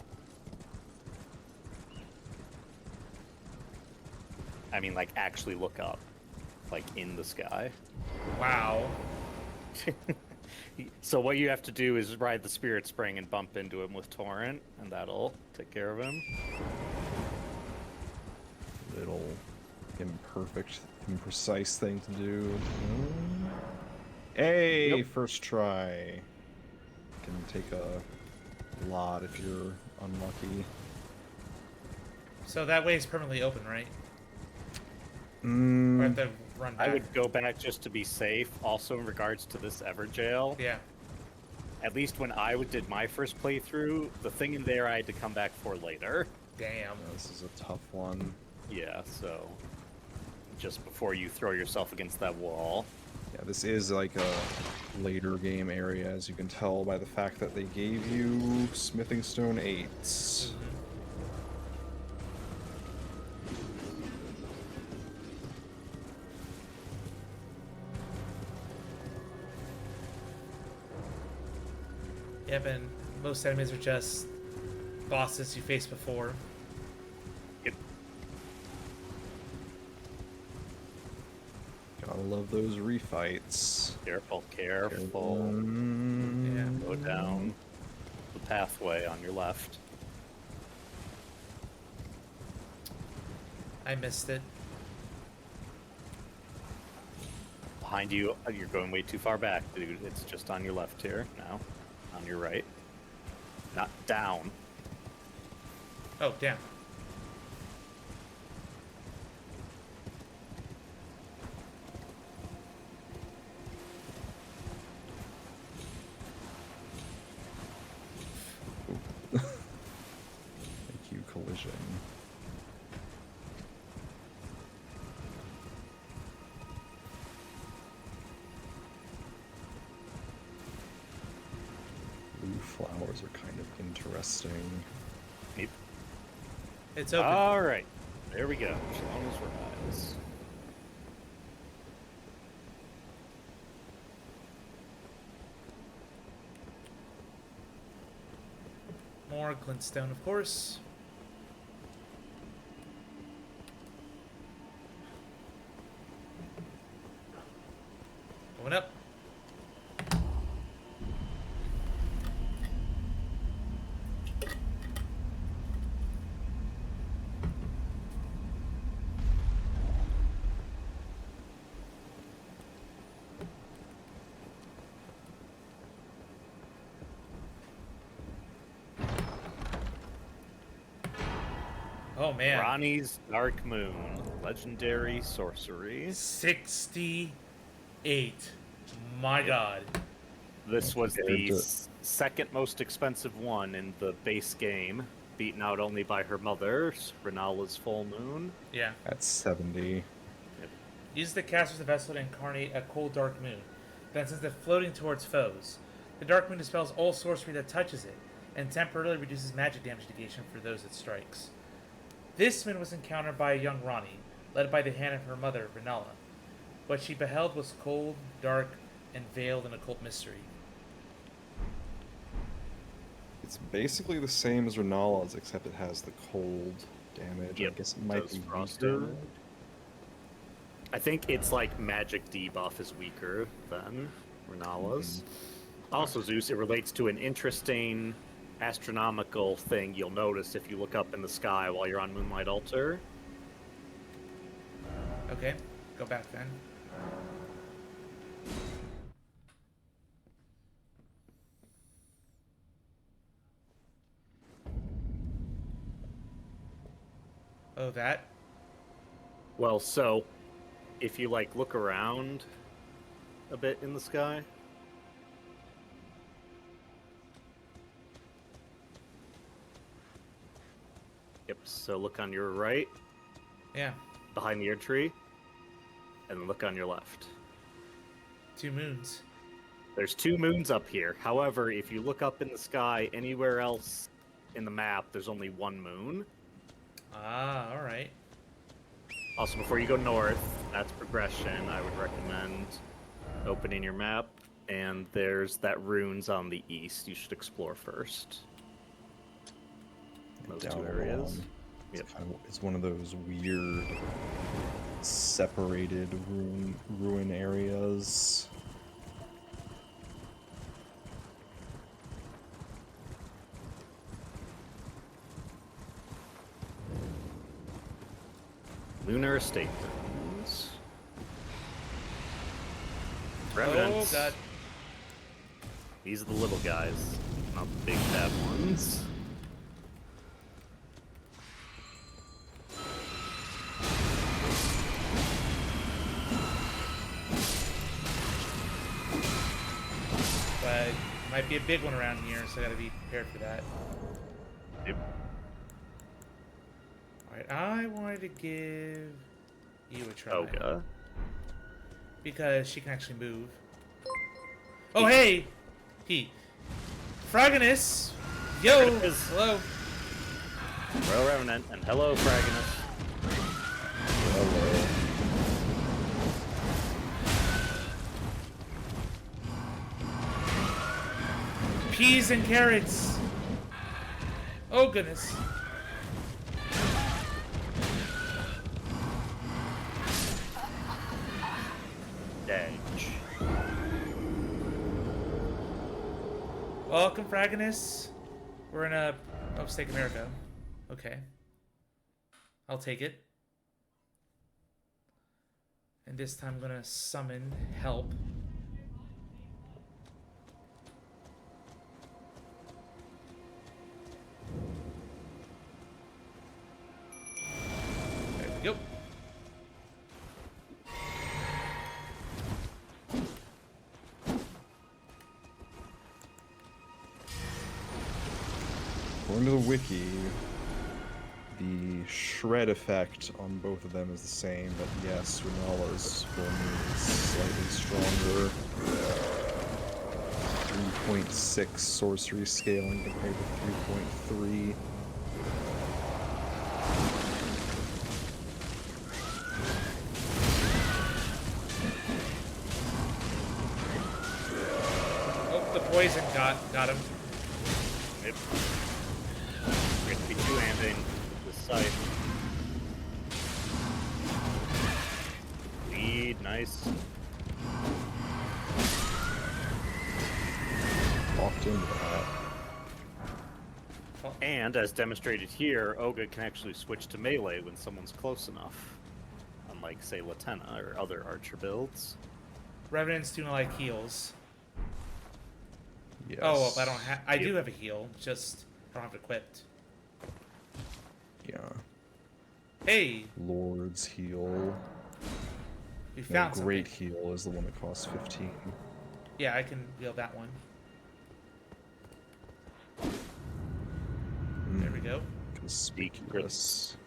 I mean like actually look up. Like in the sky. Wow. So what you have to do is ride the Spirit Spring and bump into him with Torrent, and that'll take care of him. Little imperfect, imprecise thing to do. Hey, Yep. first try. Can take a lot if you're unlucky. So that way is permanently open, right? Or Mm, have to run back? I would go back just to be safe. Also, in regards to this Everjail, Yeah. at least when I did my first playthrough, the thing in there I had to come back for later. Damn. this is a tough one. Yeah, so just before you throw yourself against that wall. Yeah, this is like a later game area, as you can tell by the fact that they gave you Smithing Stone 8s. Yep, and most enemies are just bosses you faced before. Yep. Gotta love those refights. Careful, careful. Yeah. Go down the pathway on your left. I missed it. Behind you, you're going way too far back, dude. It's just on your left here now. On your right. Not down. Oh, damn. Thank you, collision. Blue flowers are kind of interesting. Yep. It's open. Alright. There we go. Shalom's Rise. More glintstone, of course. Going up. Oh man. Ronnie's Dark Moon, legendary sorcery. 68. My god. This was Compared the to- second most expensive one in the base game, beaten out only by her mother, Renala's Full Moon. Yeah. At 70. Use the caster's vessel to incarnate a cold dark moon, then sends it floating towards foes. The dark moon dispels all sorcery that touches it, and temporarily reduces magic damage negation for those it strikes. This moon was encountered by a young Rani, led by the hand of her mother, Renala. What she beheld was cold, dark, and veiled in occult mystery. It's basically the same as Renala's, except it has the cold damage. Yep, I guess it might does be frost weaker. damage. I think it's like magic debuff is weaker than Renala's. Also, Zeus, it relates to an interesting astronomical thing you'll notice if you look up in the sky while you're on Moonlight Altar. Okay, go back then. Oh, that? Well, so if you like look around a bit in the sky, yep. So look on your right, Yeah, behind the year tree, and then look on your left. 2 moons. There's 2 moons up here. However, if you look up in the sky anywhere else in the map, there's only 1 moon. Ah, alright. Also, before you go north, that's progression. I would recommend opening your map. And there's that runes on the east you should explore first. Those Down 2 along. areas. It's, Yep. kind of, it's one of those weird separated ruin areas. Lunar Estate runes. Oh, Revenants. God. These are the little guys, not the big bad ones. But might be a big one around here, so I gotta be prepared for that. Yep. Alright, I wanted to give you a try. Oga. Because she can actually move. Oh, hey! He. Fragonus! Yo! Fragonus. Hello! Royal Revenant, and hello, Fragonus. Hello. Peas and carrots! Oh, goodness. Edge. Welcome, Fragonus. We're in a upstate America. Okay. I'll take it. And this time I'm gonna summon help. There we go. According to the wiki, the shred effect on both of them is the same, but yes, Renala's full moon is slightly stronger. 3.6 sorcery scaling compared to 3.3. Oh, the poison got him. Yep. We're going to be two-handing this side. Lead, nice. Locked into that. And, as demonstrated here, Oga can actually switch to melee when someone's close enough. Unlike, say, Latenna or other archer builds. Revenants do not like heals. Yes. Oh, well, I do have a heal, just I don't have it equipped. Yeah. Hey, Lord's Heal. we No, found Great something. Heal is the one that costs 15. Yeah, I can wield that one. There we go. Conspicuous.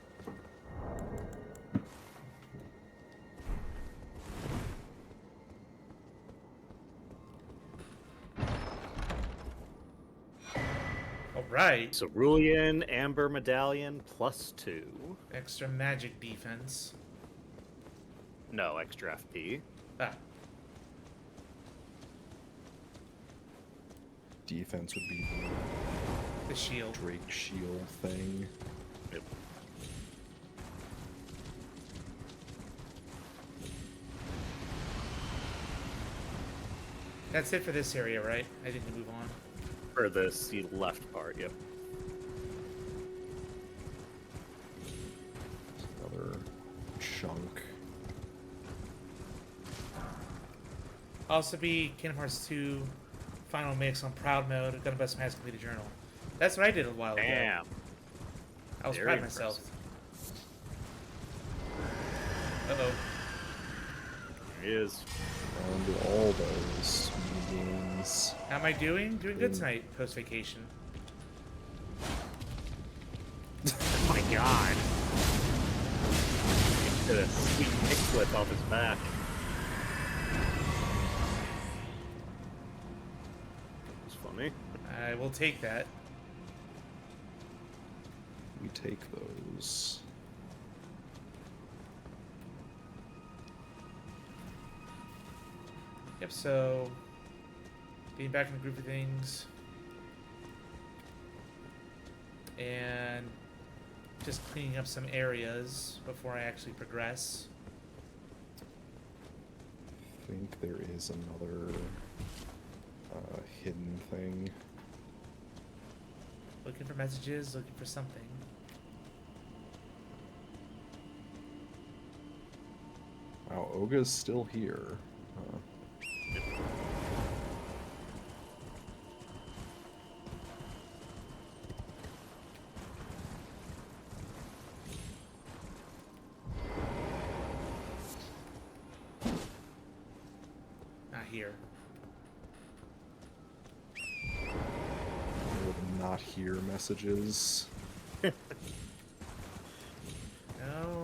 All right. Cerulean Amber Medallion +2. Extra magic defense. No, extra FP. Ah, Defense would be the shield. the Drake Shield thing. Yep. That's it for this area, right? I need to move on. For the left part, yep. Another chunk. Also be Kingdom Hearts 2 final mix on Proud Mode. I've got a best match completed journal. That's what I did a while ago. Damn. I was Very proud of myself. Uh-oh. There he is. Around to all those games. How am I doing? Doing good tonight, post-vacation. Oh my god. He did a sweet kickflip off his back. It's funny. I will take that. We take those. Yep, so... Getting back in the group of things. And... just cleaning up some areas before I actually progress. I think there is another hidden thing. Looking for messages, looking for something. Wow, Oga's still here. Huh. Not here. There were the not here messages. No.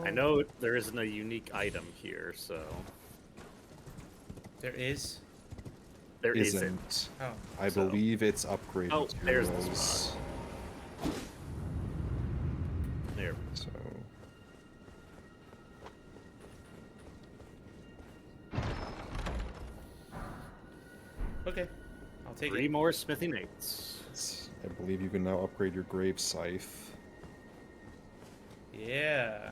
I know there isn't a unique item here, so... There is? There Isn't. isn't. Oh. I So- believe it's upgraded Oh, there's the materials. spot. There. So Okay. I'll take 3 it. more smithy mates. I believe you can now upgrade your grave scythe. Yeah.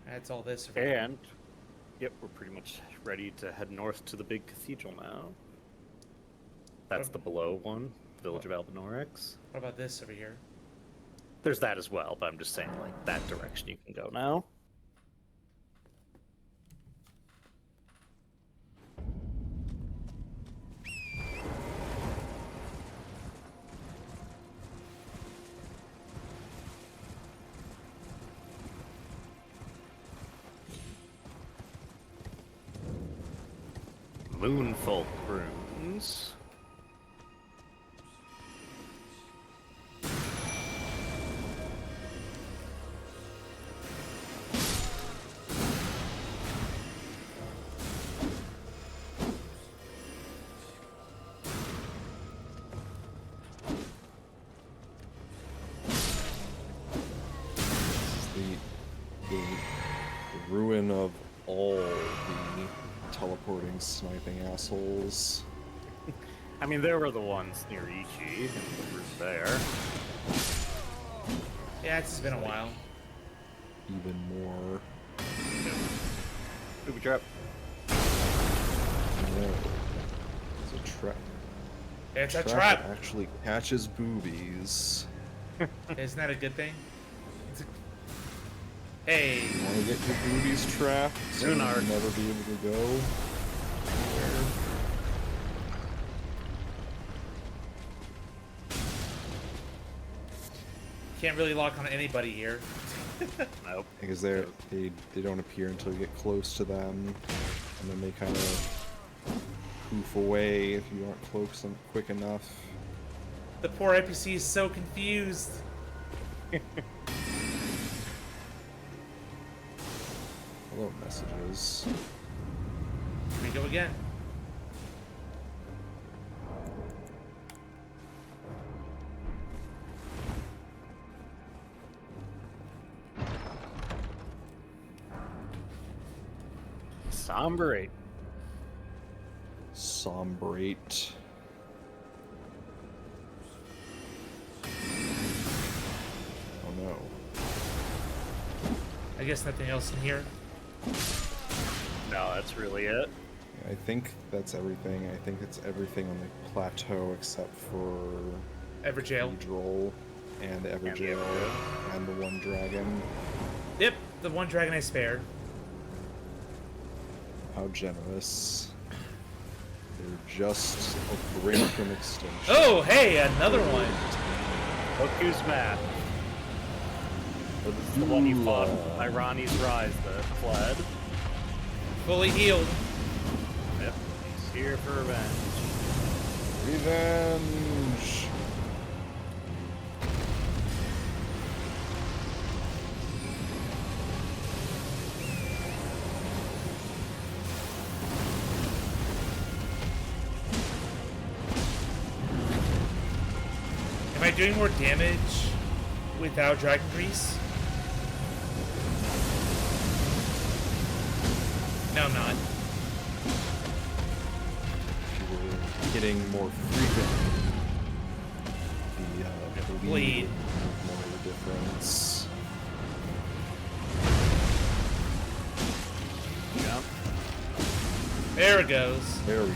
That's all this. And, yep, we're pretty much ready to head north to the big cathedral now. That's the below one, Village of Albanorex. What about this over here? There's that as well, but I'm just saying, like, that direction you can go now. Moonfolk runes. The ruin of all the teleporting sniping assholes. I mean, there were the ones near Ichi, and the roof there. Yeah, it's been a while. Even more. Booby trap. No. It's a trap. It's a That trap! actually catches boobies. Isn't that a good thing? It's a... Hey! You want to get your boobies trapped so you'll Runard. never be able to go? Can't really lock on anybody here. Nope. Because they don't appear until you get close to them, and then they kind of poof away if you aren't close and quick enough. The poor NPC is so confused. Hello, messages. Here we go again. Sombrate. Sombrate. Oh no. I guess nothing else in here. No, that's really it. I think that's everything. I think it's everything on the plateau except for Everjail. Cathedral and Everjail and the one dragon. Yep, the one dragon I spared. How generous. They're just a brink from extinction. Oh, hey, another one. Look who's mad. This is the one you fought in Irani's Rise that fled. Fully healed. Yep, he's here for revenge. Revenge! Am I doing more damage without Dragon Grease? No, I'm not. You were getting more frequently. The Bleed. would make more of a difference. Yep. There it goes. There we go.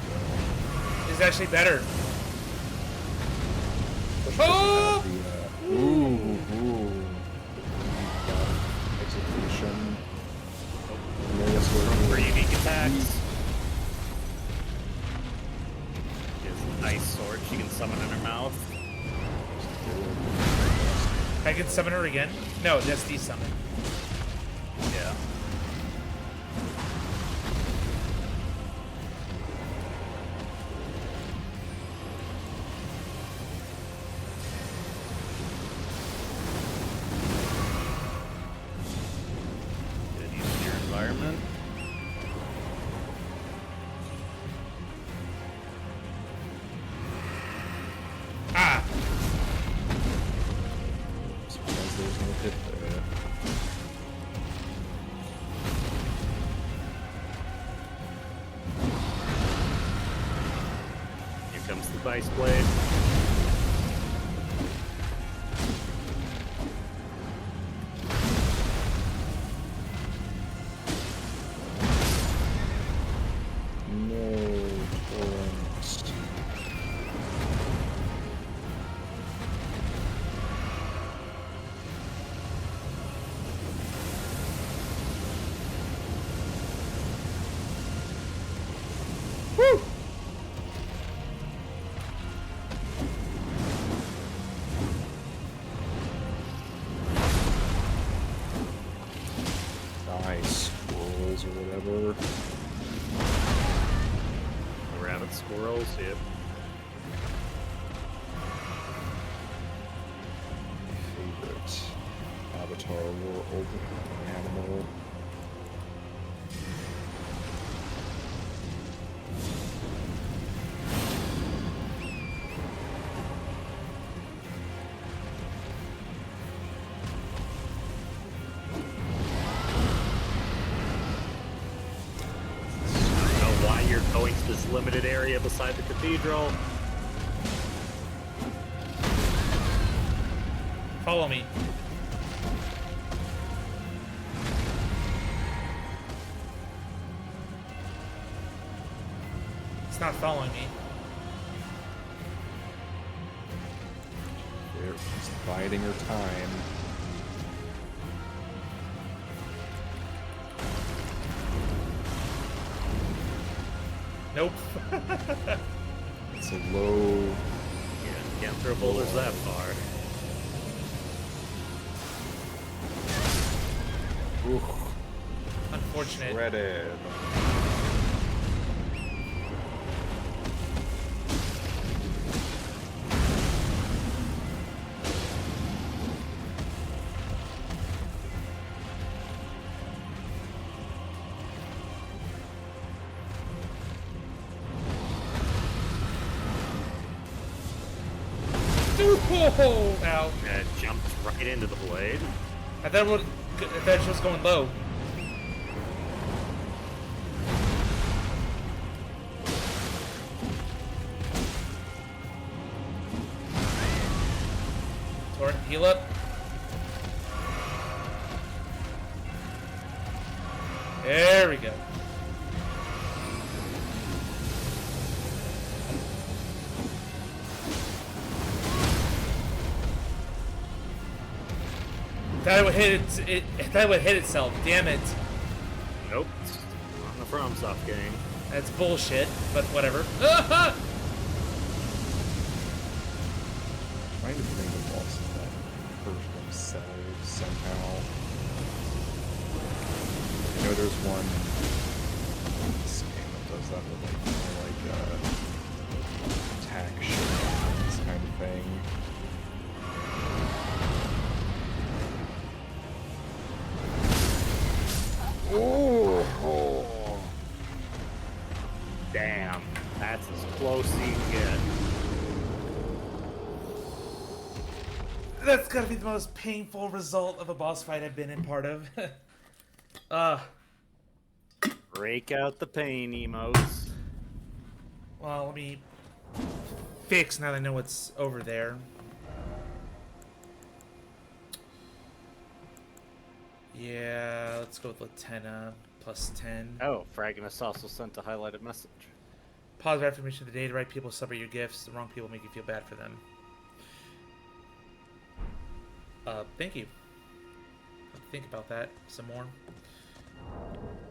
It's actually better. Oh! Oh! Ooh. Execution. Yes, For unique attacks. His ice sword she can summon in her mouth. I can summon her again? No, that's de-summon. Yeah. Good use of your environment. Ah! Surprised there's no hit there. Here comes the Vice Blade. No torrent. Woo! Nice. Squirrels or whatever. The rabbit squirrels, yep. Favorite Avatar world animal. I don't know why you're going to this limited area beside the cathedral. Follow me. It's not following me. They're just biding her time. Nope. It's a low. Yeah, can't throw boulders that far. Oof. Unfortunate. Shredded. Oh, ow. And it jumped right into the blade. I thought she was going low. Torrent, heal up. There we go. Thought it would hit thought it would hit itself. Damn it. Nope. On the FromSoft game. That's bullshit, but whatever. Trying to think of bosses that hurt themselves somehow. I know there's one in this game that does that with attack shit, kind of thing. Oh! Damn. That's as close as you can get. That's gotta be the most painful result of a boss fight I've been in part of. Break out the pain emotes. Well, let me fix now that I know what's over there. Yeah, let's go with Latenna, plus 10. Oh, Fraginus also sent a highlighted message. Positive affirmation of the day: the right people celebrate your gifts, the wrong people make you feel bad for them. Thank you. I'll think about that some more.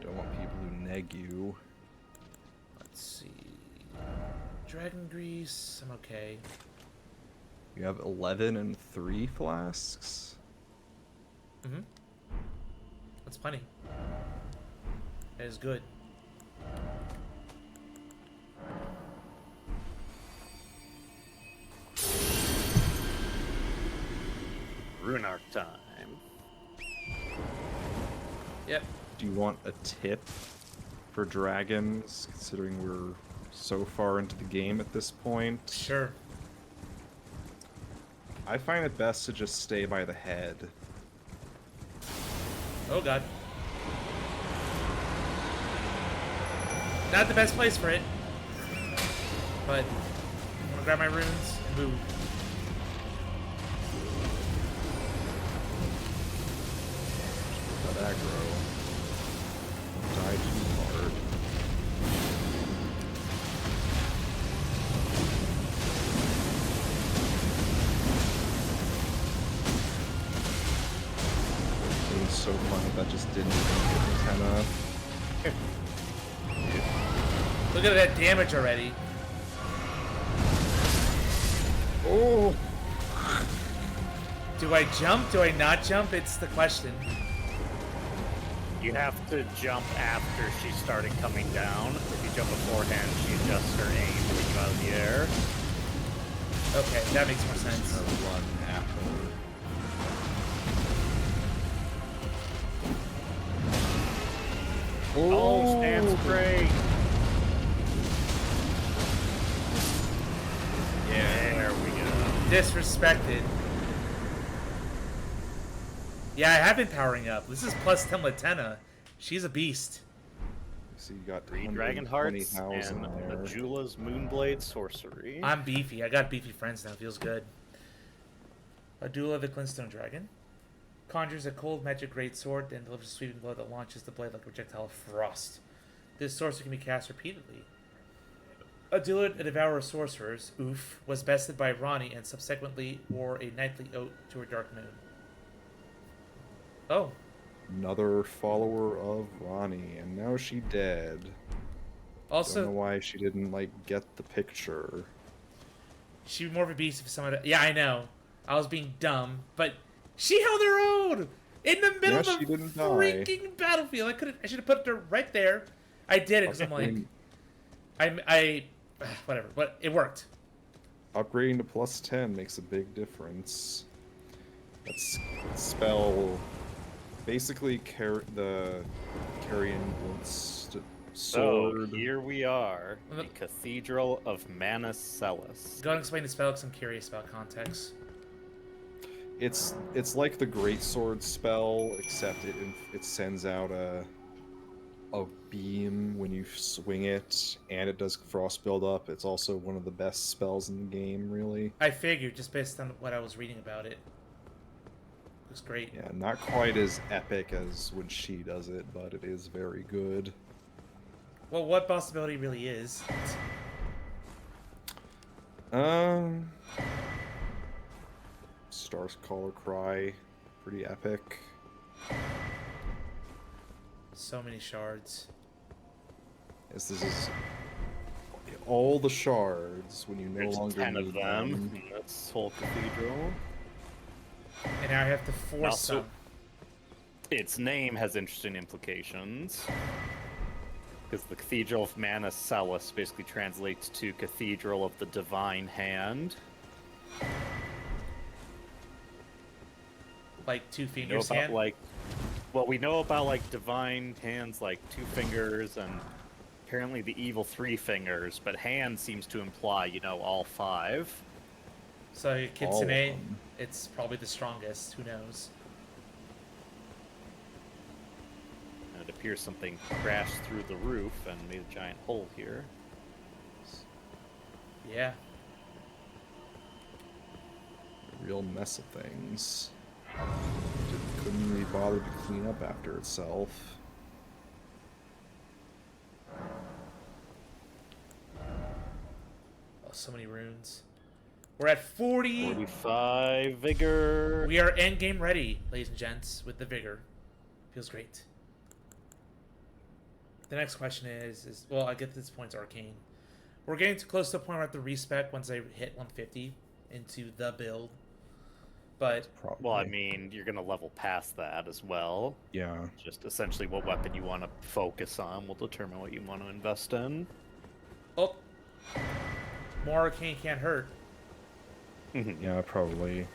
Don't want people who neg you. Let's see. Dragon Grease, I'm okay. You have 11 and 3 flasks? Mm-hmm. That's plenty. That is good. Runark time. Yep. Do you want a tip for dragons, considering we're so far into the game at this point? Sure. I find it best to just stay by the head. Oh god. Not the best place for it. But I'm gonna grab my runes and move. That aggro. Die too hard. It was so funny that just didn't even hit Latenna. Look at that damage already. Oh! Do I jump? Do I not jump? It's the question. You have to jump after she started coming down. If you jump beforehand, she adjusts her aim to get you out of the air. Okay, that makes more sense. Run after. Oh, stands great. Yeah. There we go. Disrespected. Yeah, I have been powering up. This is plus 10 Latenna. She's a beast. So you got 3 Dragon Hearts and 120,000 there. Ajula's Moonblade Sorcery. I'm beefy. I got beefy friends now. Feels good. Adula the Glintstone Dragon. Conjures a cold magic greatsword and delivers a sweeping blow that launches the blade like a projectile of frost. This sorcery can be cast repeatedly. Adula, a devourer of sorcerers, oof, was bested by Ronnie and subsequently wore a knightly oath to her dark moon. Oh. Another follower of Ronnie, and now she dead. Also, Don't know why she didn't, like, get the picture. she'd be more of a beast if someone... Yeah, I know. I was being dumb, but she held her own! In the middle Yeah, of she the didn't die. freaking battlefield. I should have put her right there. I did it because I'm like, whatever. But it worked. Upgrading to plus 10 makes a big difference. That spell basically the Carrion Blint's So sword. here we are, the Cathedral of Manus Celis. Go and explain the spell because I'm curious about context. It's like the greatsword spell, except it sends out a beam when you swing it, and it does frost buildup. It's also one of the best spells in the game, really. I figured just based on what I was reading about it. Looks great. Yeah, not quite as epic as when she does it, but it is very good. Well, what boss ability really is? Star's Caller Cry, pretty epic. So many shards. Yes, this is all the shards when you no There's longer 10 need of them in this whole cathedral. And now I have to force Also, some. its name has interesting implications. Because the Cathedral of Manus Celis basically translates to Cathedral of the Divine Hand. Like 2 You know fingers about, hand? like, well, we know about, like, divine hands, like 2 fingers, and apparently the evil 3 fingers, but hand seems to imply, you know, all 5. So All of Kitsune, them. it's probably the strongest. Who knows? And it appears something crashed through the roof and made a giant hole here. Yeah. A real mess of things. Couldn't really bother to clean up after itself. Oh, so many runes. We're at 40. 45 vigor. We are end game ready, ladies and gents, with the vigor. Feels great. The next question is well, I get to this point's arcane. We're getting too close to the point where I have to respec once I hit 150 into the build. But Probably. Well, I mean, you're going to level past that as well. Yeah. Just essentially what weapon you want to focus on will determine what you want to invest in. oh, more arcane can't hurt. Yeah, probably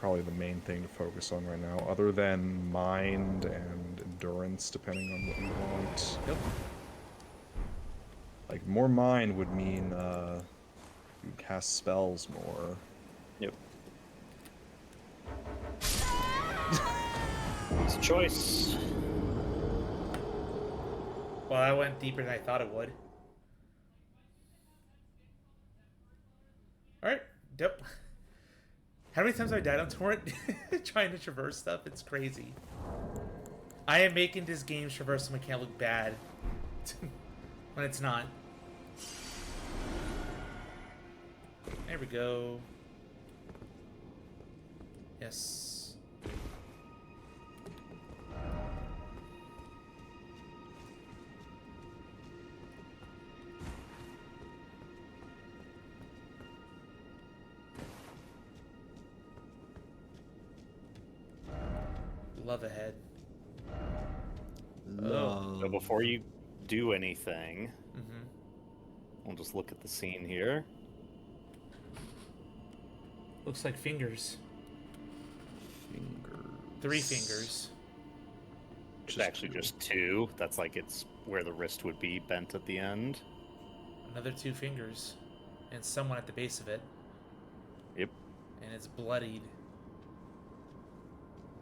the main thing to focus on right now, other than mind and endurance, depending on what you want. Yep. Like, more mind would mean you cast spells more. Yep. It's a choice. Well, that went deeper than I thought it would. Alright, yep. How many times have I died on Torrent trying to traverse stuff? It's crazy. I am making this game's traversal mechanic look bad when it's not. There we go. Yes. Love ahead. Love. So before you do anything, Mm-hmm. we'll just look at the scene here. Looks like fingers. Fingers. 3 fingers. It's actually just 2. That's like it's where the wrist would be bent at the end. Another 2 fingers. And someone at the base of it. Yep. And it's bloodied.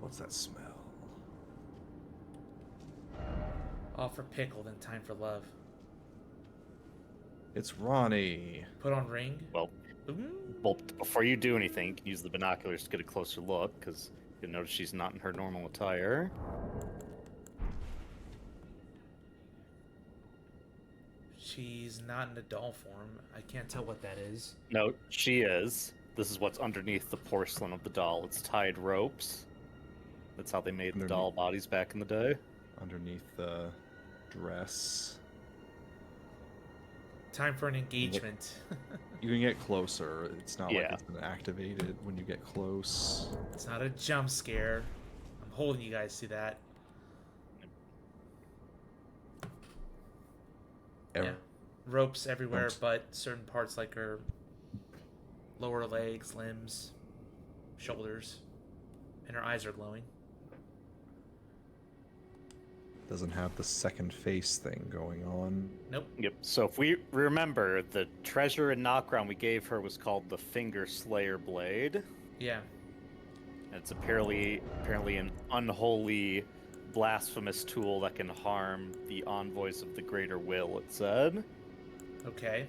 What's that smell? All for pickle, then time for love. It's Ronnie. Put on ring. Well, before you do anything, you can use the binoculars to get a closer look, because you'll notice she's not in her normal attire. She's not in a doll form. I can't tell what that is. No, she is. This is what's underneath the porcelain of the doll. It's tied ropes. That's how they made the doll bodies back in the day. Underneath the dress. Time for an engagement. You can get closer. It's not Yeah. like it's been activated when you get close. It's not a jump scare. I'm holding you guys to that. Yeah. Ropes everywhere, but certain parts like her lower legs, limbs, shoulders, and her eyes are glowing. Doesn't have the second face thing going on. Nope. Yep. So if we remember, the treasure in Nokron we gave her was called the Finger Slayer Blade. Yeah. And it's apparently an unholy, blasphemous tool that can harm the envoys of the Greater Will, it said. Okay.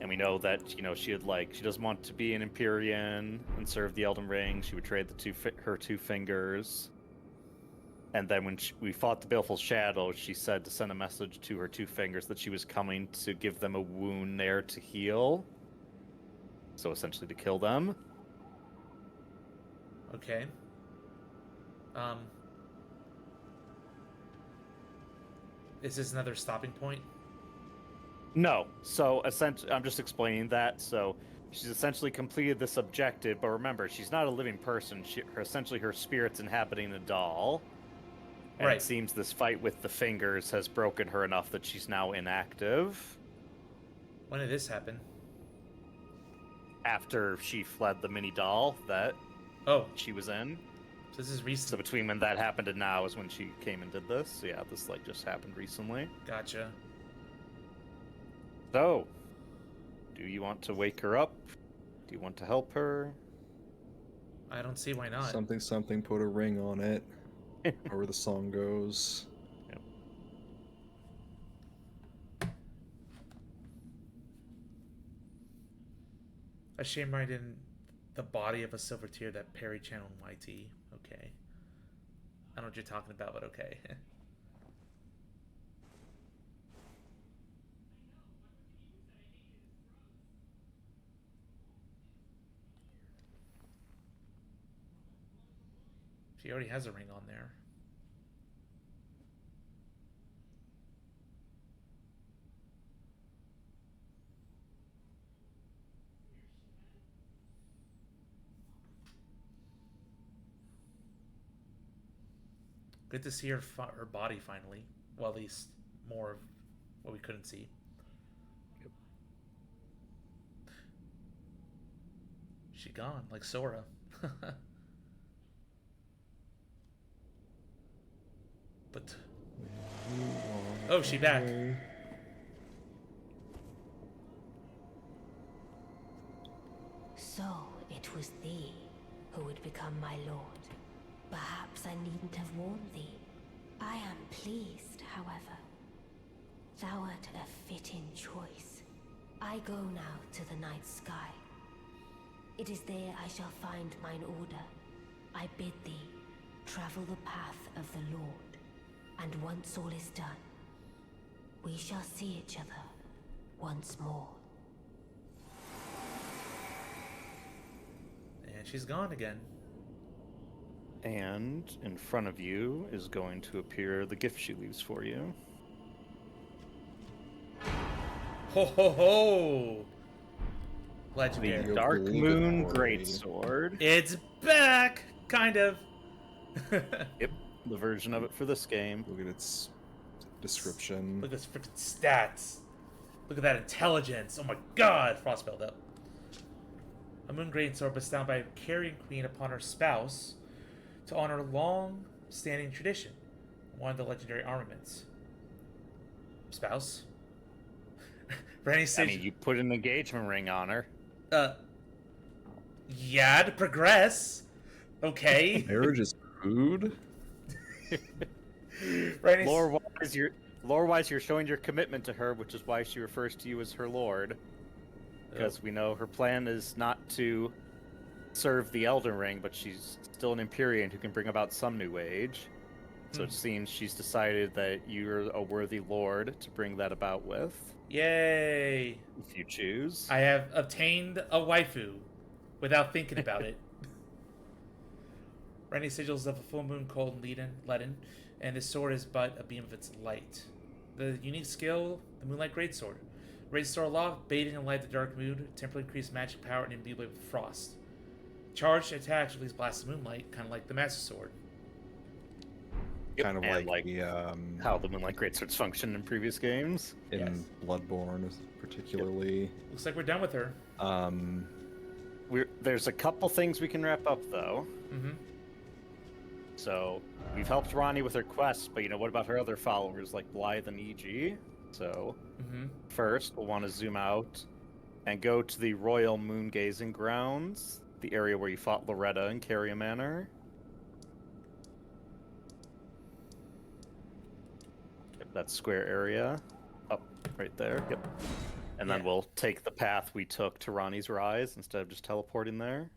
And we know that, she doesn't want to be an Empyrean and serve the Elden Ring. She would trade her two fingers. And then when we fought the Baleful Shadow, she said to send a message to her two fingers that she was coming to give them a wound there to heal. So essentially to kill them. Okay. Is this another stopping point? No. So essentially, I'm just explaining that. So she's essentially completed this objective, but remember, she's not a living person. Essentially, her spirit's inhabiting a doll. And Right. It seems this fight with the fingers has broken her enough that she's now inactive. When did this happen? After she fled the mini doll that Oh, she was in. so this is So recent. between when that happened and now is when she came and did this. So yeah, this just happened recently. Gotcha. So, do you want to wake her up? Do you want to help her? I don't see why not. Something, something, put a ring on it. However the song goes. Yep. A shame right in the body of a silver tear that Perry channeled YT. Okay. I don't know what you're talking about, but okay. She already has a ring on there. Good to see her body finally. Well, at least more of what we couldn't see. Yep. She gone, like Sora. But oh, she back. So it was thee who would become my lord. Perhaps I needn't have warned thee. I am pleased, however. Thou art a fitting choice. I go now to the night sky. It is there I shall find mine order. I bid thee travel the path of the Lord. And once all is done, we shall see each other once more. And she's gone again. And in front of you is going to appear the gift she leaves for you. Ho ho ho! The Legendary. Dark Golden Moon Horde. Greatsword. It's back! Kind of. Yep, the version of it for this game. Look at its description. Look at this freaking stats. Look at that intelligence. Oh my god! Frostbelled up. A moon greatsword bestowed by a carrion queen upon her spouse to honor a long-standing tradition. One of the legendary armaments. Spouse? Randy I says, mean, you put an engagement ring on her. yeah, to progress. Okay. Marriage is food? Randy Lore-wise, you're showing your commitment to her, which is why she refers to you as her lord. Because we know her plan is not to serve the Elden Ring, but she's still an Empyrean who can bring about some new age. So it seems she's decided that you're a worthy lord to bring that about with, Yay. if you choose. I have obtained a waifu without thinking about it. Randy sigils of a full moon cold leaden, and this sword is but a beam of its light. The unique skill, the Moonlight Greatsword. Raise sword aloft, bathing in light the dark moon, temporarily increase magic power and imbue it with frost. Charged attacks release blasts of moonlight, kind of like the Master Sword. Yep, Kind of and, like the how the Moonlight Greatswords function in previous games. in Yes. Bloodborne, particularly. Looks like we're done with her. There's a couple things we can wrap up though. Mm-hmm. So we've helped Ronnie with her quests, but what about her other followers like Blythe and EG? So Mm-hmm. first, we'll want to zoom out and go to the Royal Moon Gazing Grounds, the area where you fought Loretta in Carrier Manor. Yep, that square area. Up right there. Yep. And then Yeah. we'll take the path we took to Ronnie's Rise instead of just teleporting there.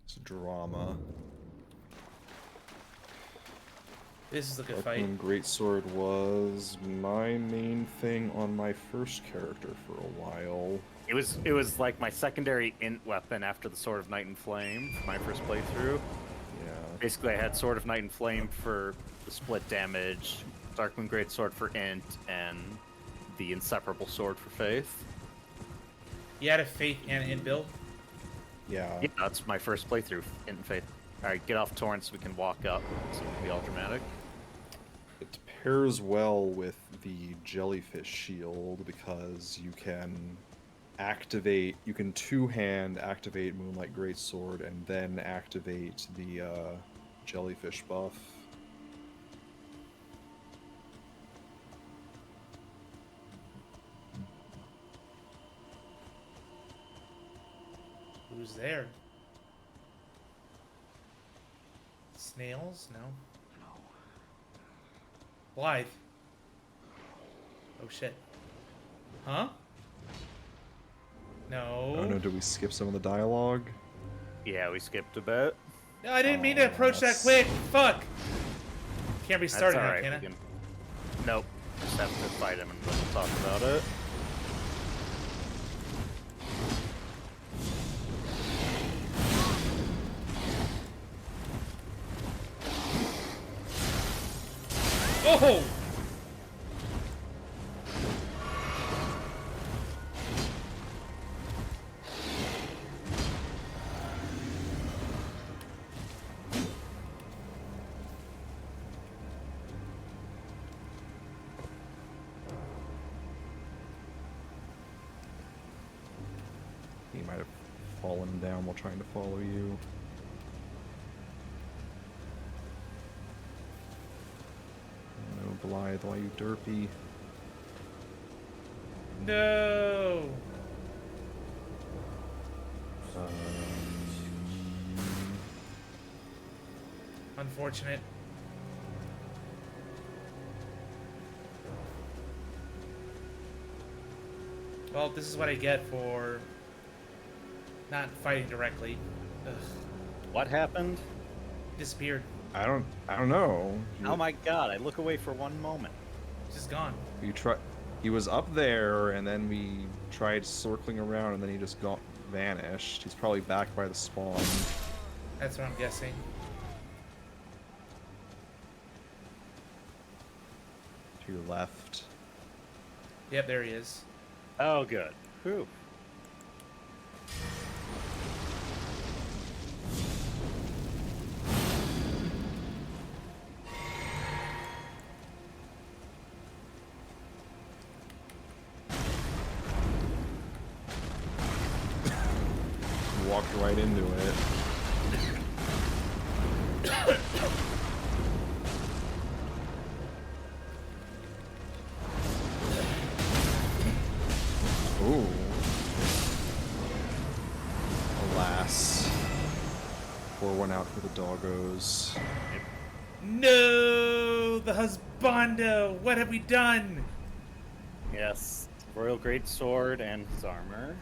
It's drama. This is a good fight. Darkmoon Greatsword was my main thing on my first character for a while. It was like my secondary int weapon after the Sword of Night and Flame for my first playthrough. Yeah. Basically, I had Sword of Night and Flame for the split damage, Darkmoon Greatsword for int, and the Inseparable Sword for faith. You had a faith and in build. Yeah. Yeah, that's my first playthrough, int and faith. Alright, get off Torrent so we can walk up, so it can be all dramatic. It pairs well with the Jellyfish Shield because you can two-hand activate Moonlight Greatsword and then activate the Jellyfish buff. Who's there? Snails? No. Blythe. Oh shit. Huh? No. Oh no, did we skip some of the dialogue? Yeah, we skipped a bit. No, I didn't mean to approach that quick. Fuck. Can't be That's starting now, alright. can I? Nope. Just have to fight him and then we'll talk about it. Oh! He might have fallen down while trying to follow you. No, Blythe, why you derpy? No! Unfortunate. Well, this is what I get for not fighting directly. Ugh. What happened? Disappeared. I don't know. Oh my god, I look away for one moment. Just gone. He was up there, and then we tried circling around, and then he just vanished. He's probably back by the spawn. That's what I'm guessing. To your left. Yep, there he is. Oh, good. Whew. Walked right into it. Ooh. Alas. Pour one out for the doggos. No! The husbando! What have we done? Yes. Royal Greatsword and his armor.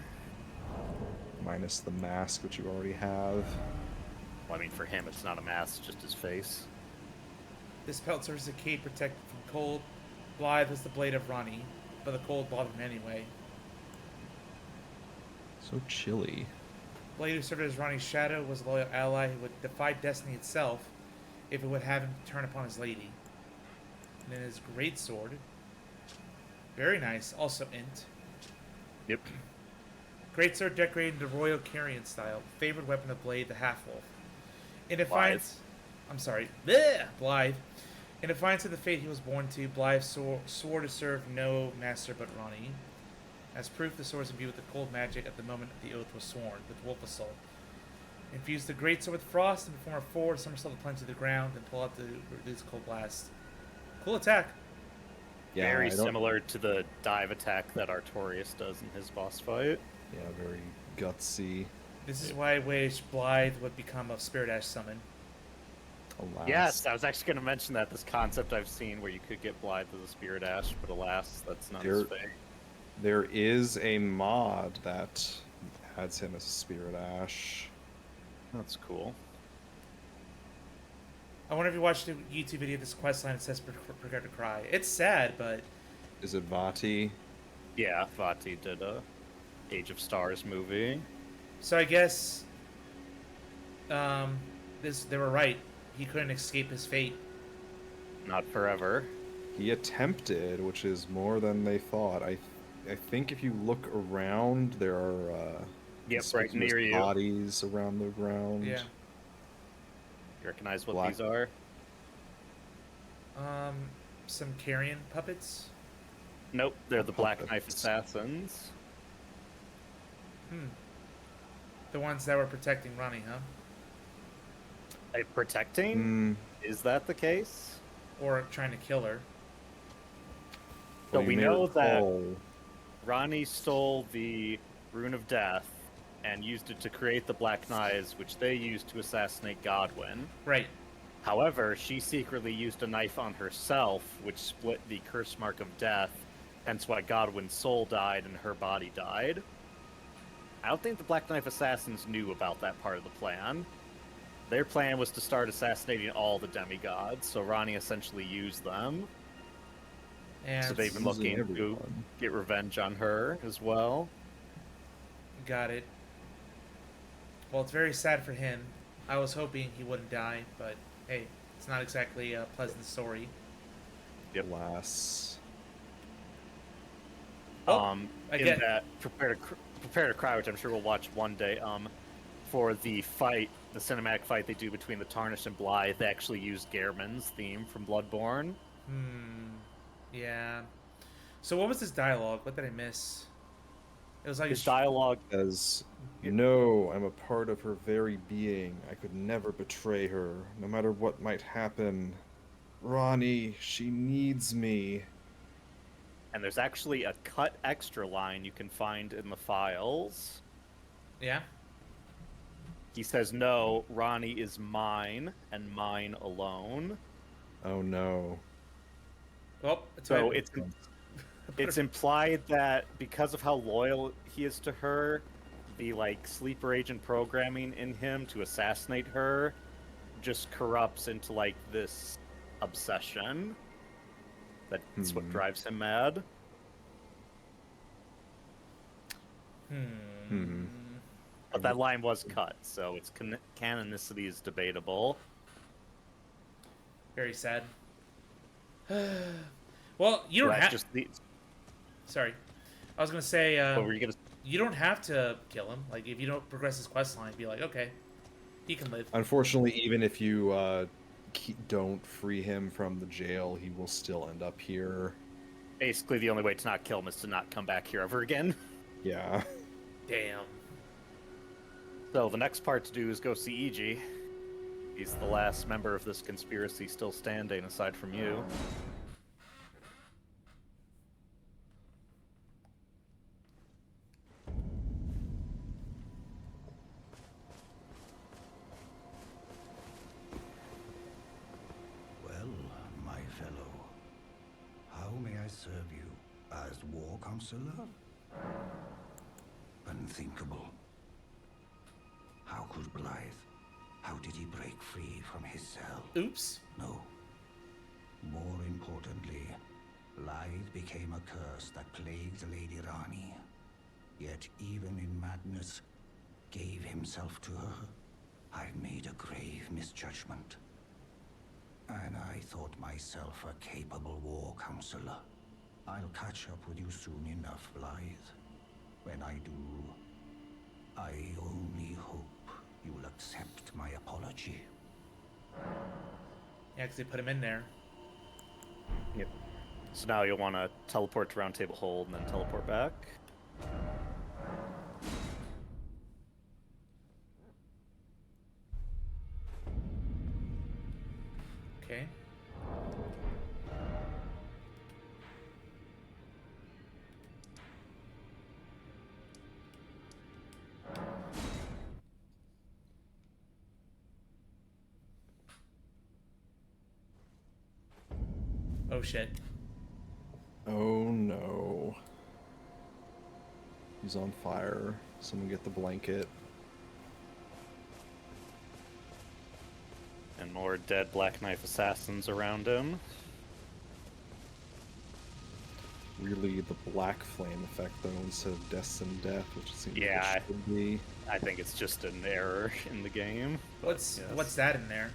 Minus the mask, which you already have. Well, I mean, for him, it's not a mask, it's just his face. This pelt serves as a cape protected from cold. Blythe was the blade of Ronnie, but the cold bothered him anyway. So chilly. Blade, who served as Ronnie's shadow, was a loyal ally who would defy destiny itself if it would have him turn upon his lady. And then his greatsword. Very nice. Also int. Yep. Greatsword decorated in the royal Carrion style. Favorite weapon of Blade, the half-wolf. In defiance... I'm sorry. Bleh, Blythe. In defiance of the fate he was born to, Blythe swore to serve no master but Ronnie. As proof, the sword was imbued with the cold magic at the moment the oath was sworn, with Wolf Assault. Infuse the great sword with frost and perform a forward somersault to plunge to the ground, then pull out to reduce cold blast. Cool attack. Yeah, Very I don't- similar to the dive attack that Artorias does in his boss fight. Yeah, very gutsy. This is why I wish Blythe would become a Spirit Ash summon. Alas. Yes, I was actually going to mention that, this concept I've seen where you could get Blythe as a Spirit Ash, but alas, that's not his fate. There is a mod that adds him as a Spirit Ash. That's cool. I wonder if you watched the YouTube video of this quest line that says Prepare to Cry. It's sad, but Is it Vati? Yeah, Vati did a Age of Stars movie. so I guess they were right. He couldn't escape his fate. Not forever. He attempted, which is more than they thought. I think if you look around, there are Yep, right conspicuous near you. bodies around the ground. Yeah. You recognize what Black- these are? Some carrion puppets. Nope, they're the Black Knife Puppets. Assassins. The ones that were protecting Ronnie, huh? Protecting? Mm, Is that the case? Or trying to kill her. So well, you we may know that recall- Ronnie stole the Rune of Death and used it to create the Black Knives, which they used to assassinate Godwin. Right. However, she secretly used a knife on herself, which split the curse mark of death, hence why Godwin's soul died and her body died. I don't think the Black Knife Assassins knew about that part of the plan. Their plan was to start assassinating all the demigods, so Ronnie essentially used them. And So they've been Using looking to everyone. get revenge on her as well. got it. Well, it's very sad for him. I was hoping he wouldn't die, but hey, it's not exactly a pleasant story. Yep. Alas. Oh, In again. that Prepare to Cry, which I'm sure we'll watch one day, for the fight, the cinematic fight they do between the Tarnished and Blythe, they actually used Gehrman's theme from Bloodborne. Yeah. So what was this dialogue? What did I miss? It was like His dialogue, As no, I'm a part of her very being. I could never betray her, no matter what might happen. Ronnie, she needs me. and there's actually a cut extra line you can find in the files. Yeah. He says, "No, Ronnie is mine, and mine alone." Oh no. Well, So it's implied that because of how loyal he is to her, the like sleeper agent programming in him to assassinate her just corrupts into like this obsession. That's what drives him mad. But that line was cut, so its canonicity is debatable. Very sad. Well, you don't That's have. just the. Sorry, I was gonna say What were you gonna? you don't have to kill him. Like if you don't progress his quest line, be like, okay, he can live. Unfortunately, even if you don't free him from the jail, he will still end up here. Basically, the only way to not kill him is to not come back here ever again. Yeah. Damn. So the next part to do is go see EG. He's the last member of this conspiracy still standing, aside from you. Well, my fellow, how may I serve you as war counselor? Unthinkable. How could Blythe? How did he break free from his cell? Oops. No. More importantly, Blythe became a curse that plagued Lady Rani. Yet even in madness, gave himself to her. I've made a grave misjudgment. And I thought myself a capable war counselor. I'll catch up with you soon enough, Blythe. When I do, I only hope you'll accept my apology. Yeah, because they put him in there. Yep. So now you'll want to teleport to Round Table Hold and then teleport back. Okay. Oh shit. Oh no. He's on fire. Someone get the blanket. And more dead Black Knife assassins around him. Really, the black flame effect though, instead of Destined Death, which it seems Yeah, like it should be. I think it's just an error in the game. but yes. What's that in there?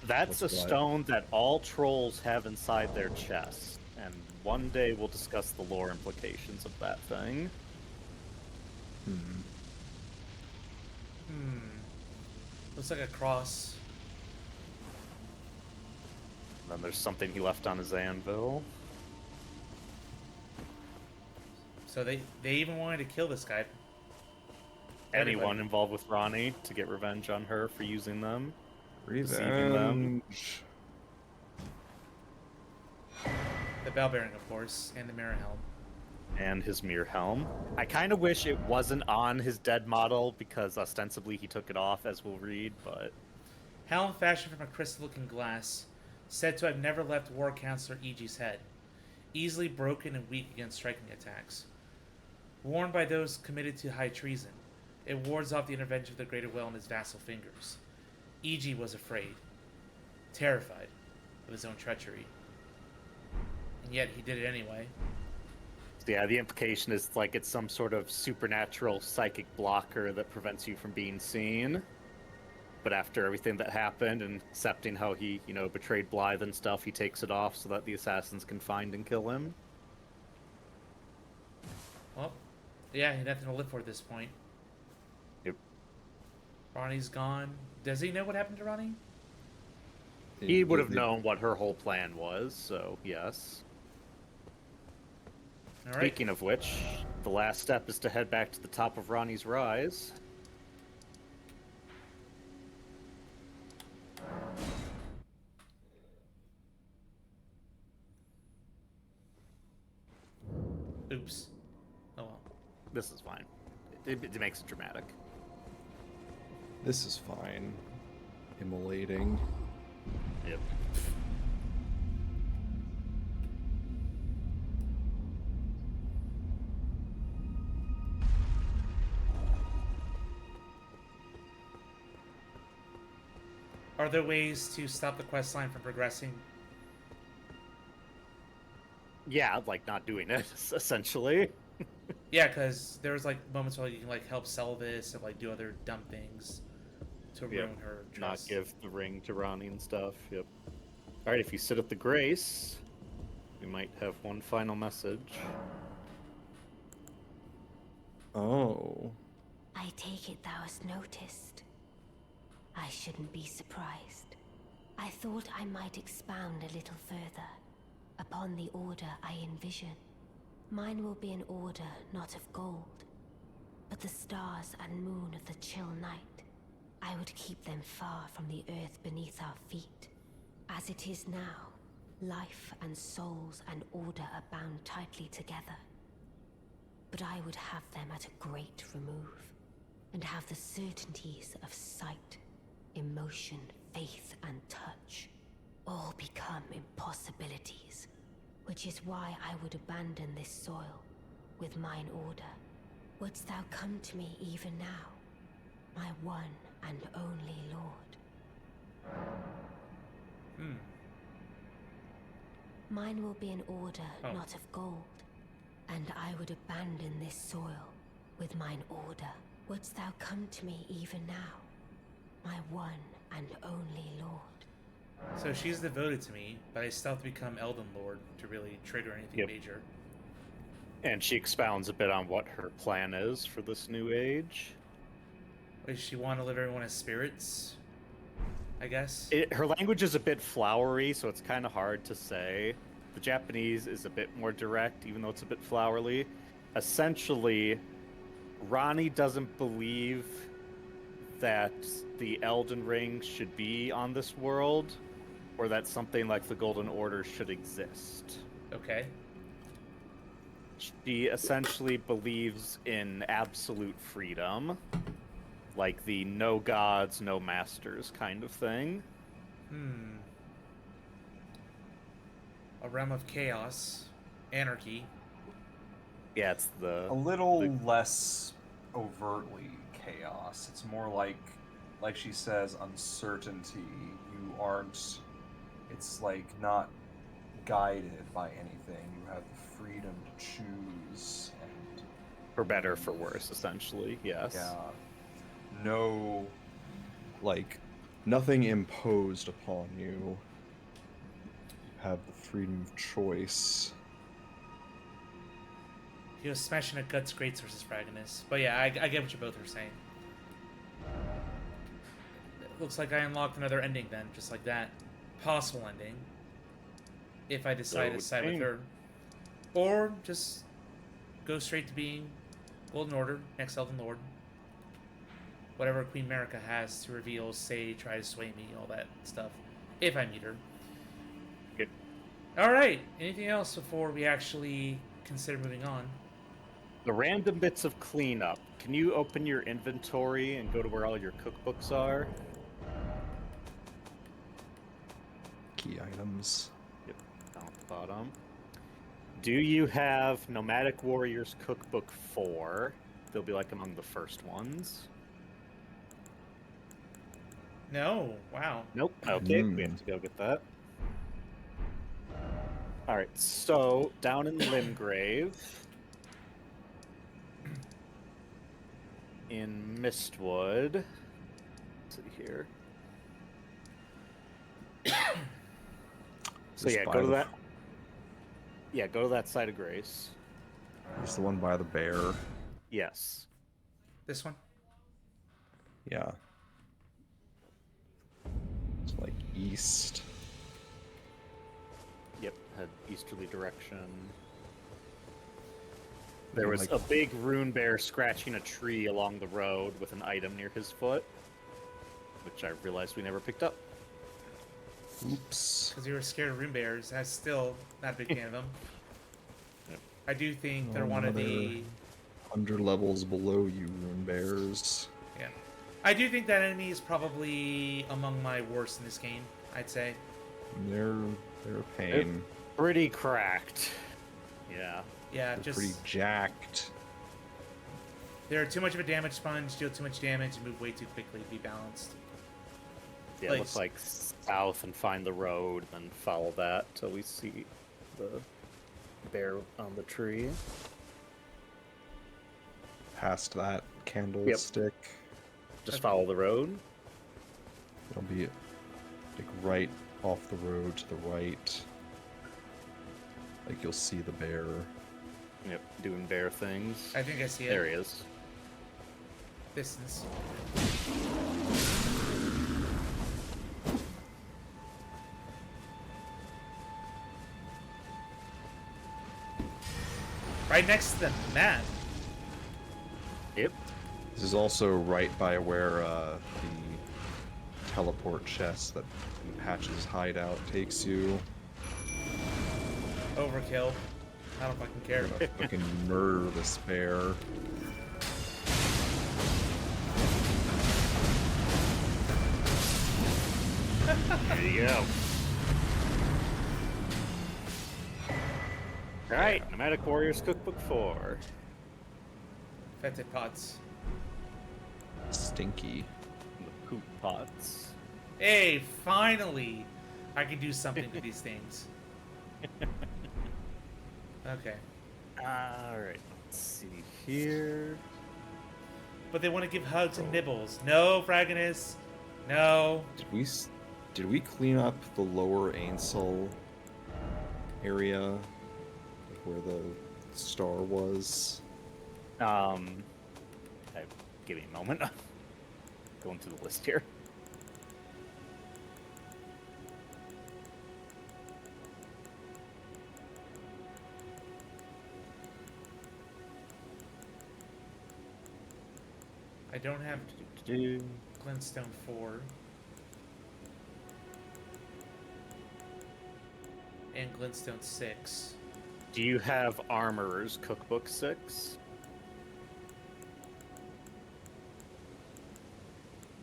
That's What's a what? stone that all trolls have inside their chests. And one day we'll discuss the lore implications of that thing. Hmm. Looks like a cross. And then there's something he left on his anvil. So they even wanted to kill this guy. Anyone Everybody. involved with Ronnie to get revenge on her for using them. Deceiving them. Revenge. The bell bearing, of course, and the mirror helm. And his mirror helm. I kind of wish it wasn't on his dead model because ostensibly he took it off, as we'll read, but... Helm fashioned from a crystal-looking glass, said to have never left War Counselor Iji's head. Easily broken and weak against striking attacks. Worn by those committed to high treason, it wards off the intervention of the greater will in his vassal fingers. Iji was afraid, terrified of his own treachery. And yet he did it anyway. So yeah, the implication is like it's some sort of supernatural psychic blocker that prevents you from being seen. But after everything that happened and accepting how he, betrayed Blythe and stuff, he takes it off so that the assassins can find and kill him. Well, yeah, he had nothing to live for at this point. Yep. Ronnie's gone. Does he know what happened to Ronnie? He would have known what her whole plan was, so yes. All right. Speaking of which, the last step is to head back to the top of Ronnie's Rise. Oops. Oh well. This is fine. It makes it dramatic. This is fine. Immolating. Yep. Are there ways to stop the quest line from progressing? Yeah, like not doing it, essentially. Yeah, because there was like moments where you can like help sell this and like do other dumb things to ruin her Not trust. give the ring to Ronnie and stuff. Yep. Alright, if you sit at the Grace, we might have one final message. Oh. I take it thou hast noticed. I shouldn't be surprised. I thought I might expound a little further upon the order I envision. Mine will be an order not of gold, but the stars and moon of the chill night. I would keep them far from the earth beneath our feet. As it is now, life and souls and order are bound tightly together. But I would have them at a great remove, and have the certainties of sight, emotion, faith, and touch all become impossibilities, which is why I would abandon this soil with mine order. Wouldst thou come to me even now, my one and only Lord? Mine will be an order not of gold, and I would abandon this soil with mine order. Wouldst thou come to me even now, my one and only Lord? So she's devoted to me, but I still have to become Elden Lord to really trigger anything Yep. major. And she expounds a bit on what her plan is for this new age. Does she want to live everyone as spirits? I guess. Her language is a bit flowery, so it's kind of hard to say. The Japanese is a bit more direct, even though it's a bit flowery. Essentially, Ronnie doesn't believe that the Elden Ring should be on this world, or that something like the Golden Order should exist. Okay. She essentially believes in absolute freedom, like the no gods, no masters kind of thing. A realm of chaos, anarchy. Yeah, it's A little less overtly chaos. It's more like she says, uncertainty. You aren't. It's like not guided by anything. You have the freedom to choose, and for better, for worse, essentially. Yes. yeah, no. Like, nothing imposed upon you. You have the freedom of choice. He was smashing a guts greats versus Fragonus. But yeah, I get what you both are saying. It looks like I unlocked another ending then, just like that. Possible ending. If I decide to side with her. Or just go straight to being Golden Order, next Elden Lord. Whatever Queen Marika has to reveal, say, try to sway me, all that stuff. If I meet her. Good. Alright, anything else before we actually consider moving on? The random bits of cleanup. Can you open your inventory and go to where all your cookbooks are? Key items. Yep, down at the bottom. Do you have Nomadic Warriors Cookbook 4? They'll be like among the first ones. No, wow. Nope. Okay, we have to go get that. Alright, so down in Limgrave, in Mistwood, let's see here. So Just yeah, by go to the- that. Yeah, go to that side of Grace. It's the one by the bear. Yes. This one? Yeah. It's like east. Yep, head easterly direction. There was Like- a big rune bear scratching a tree along the road with an item near his foot, which I realized we never picked up. Oops. Because you were scared of rune bears. I'm still not a big fan of them. Yep. I do think they're one of the... 100 levels below you, rune bears. Yeah. I do think that enemy is probably among my worst in this game, I'd say. They're a pain. Pretty cracked. Yeah. Yeah, They're just... pretty jacked. They're too much of a damage sponge, deal too much damage, and move way too quickly to be balanced. Yeah, Like- look like south and find the road, then follow that till we see the bear on the tree. Past that candlestick. Just follow the road. It'll be like right off the road to the right. Like you'll see the bear. Yep, doing bear things. I think I see it. There he is. Distance. Right next to the map. Yep. This is also right by where the teleport chest that Patch's hideout takes you. Overkill. I don't fucking care. You're gonna fucking murder this bear. There you go. Alright, Nomadic Warriors Cookbook 4. Fetid pots. Stinky. The poop pots. Hey, finally! I can do something to these things. Okay. Alright, let's see here. But they want to give hugs and nibbles. No, Fragonus. No. Did we clean up the lower Ainsel area, like where the star was? Give me a moment. Going through the list here. don't have Glintstone 4. And Glintstone 6. Do you have Armorer's Cookbook 6?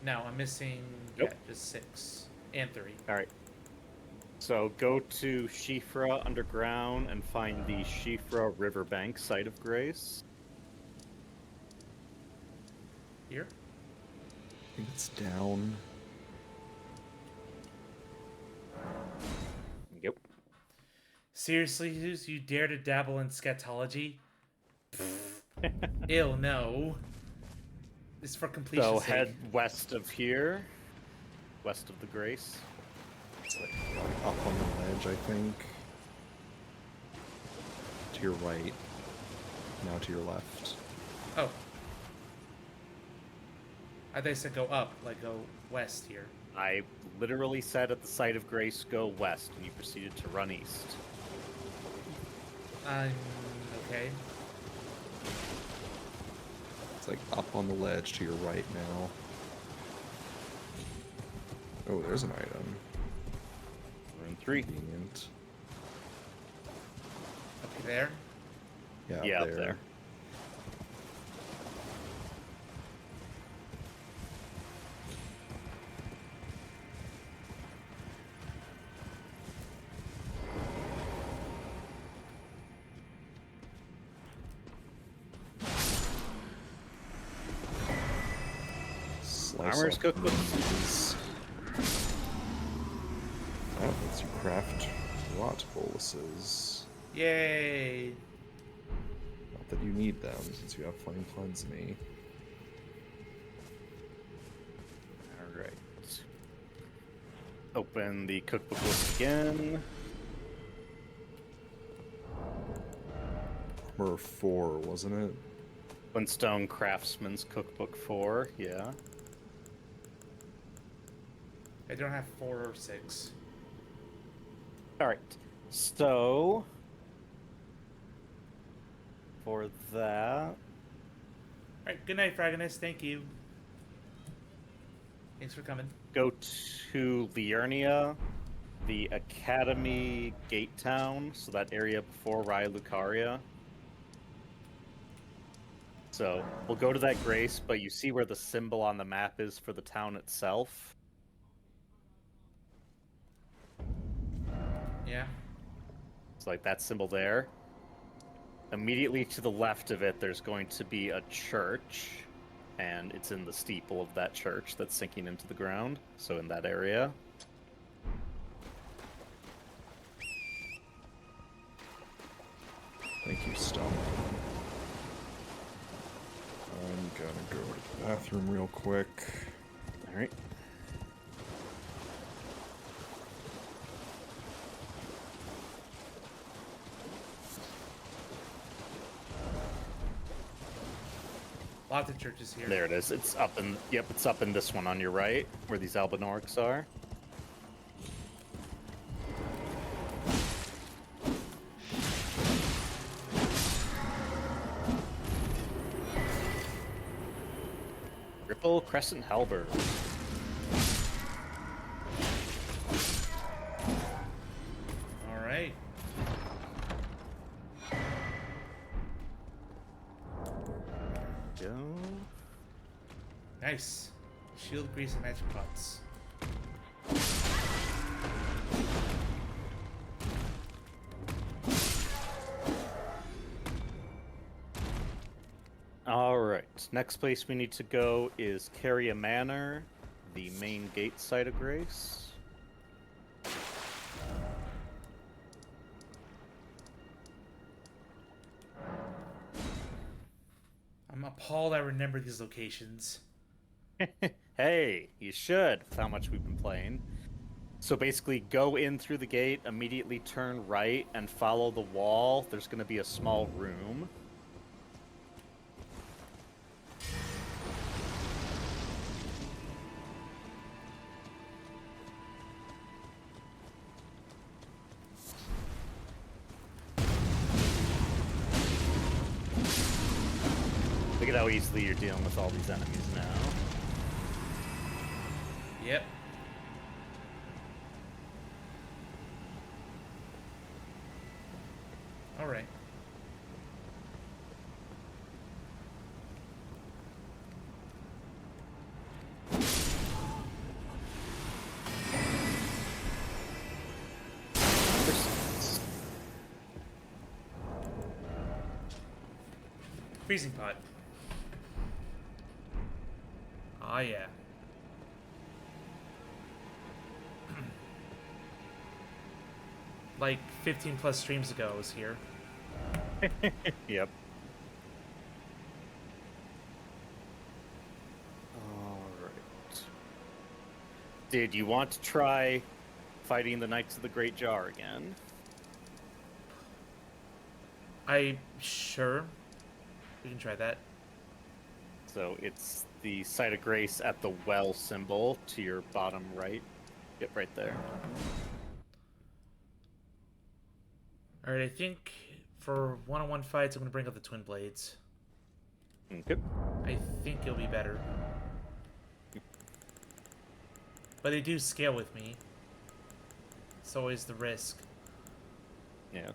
No, I'm missing just 6 and 3. Alright. So go to Shifra Underground and find the Shifra Riverbank Site of Grace. Here? I think it's down. Yep. Seriously, Zeus, you dare to dabble in scatology? Ew, no. It's for completion. So head west of here. West of the Grace. Up on the ledge, I think. To your right. Now to your left. Oh. I thought you said go up, like go west here. I literally said at the site of Grace, go west, and you proceeded to run east. Okay. It's like up on the ledge to your right now. Oh, there's an item. Room 3. Convenient. Up there? Yeah, up up there. Slice Armor's off Cookbook. these. That lets you craft rot boluses. Yay! Not that you need them, since you have Flame Cleanse Me. Alright. Open the cookbook list again. Armor 4, wasn't it? Flintstone Craftsman's Cookbook 4, yeah. I don't have 4 or 6. Alright, so... For that... Alright, good night, Fragonist. Thank you. Thanks for coming. Go to Liurnia, the Academy Gate Town, so that area before Raya Lucaria. So, we'll go to that Grace, but you see where the symbol on the map is for the town itself? Yeah. It's like that symbol there. Immediately to the left of it, there's going to be a church, and it's in the steeple of that church that's sinking into the ground, so in that area. Thank you, Stump. I'm gonna go to the bathroom real quick. Alright. Lots of churches here. There it is. It's up in, yep, it's up in this one on your right, where these Albinorcs are. Ripple Crescent Halberd. Alright. Go. Nice. Shield, grease, and magic pots. Alright, next place we need to go is Carria Manor, the main gate site of Grace. I'm appalled I remember these locations. Hey, you should, with how much we've been playing. So basically, go in through the gate, immediately turn right, and follow the wall. There's going to be a small room. Look at how easily you're dealing with all these enemies now. Yep. All right. Freezing pot. Ah, yeah. Like 15 plus streams ago, I was here. Yep. Alright. Did you want to try fighting the Knights of the Great Jar again? Sure. We can try that. So it's the site of grace at the well symbol to your bottom right. Yep, right there. Alright, I think for one-on-one fights, I'm going to bring up the Twin Blades. Okay. I think it'll be better. But they do scale with me. It's always the risk. Yeah.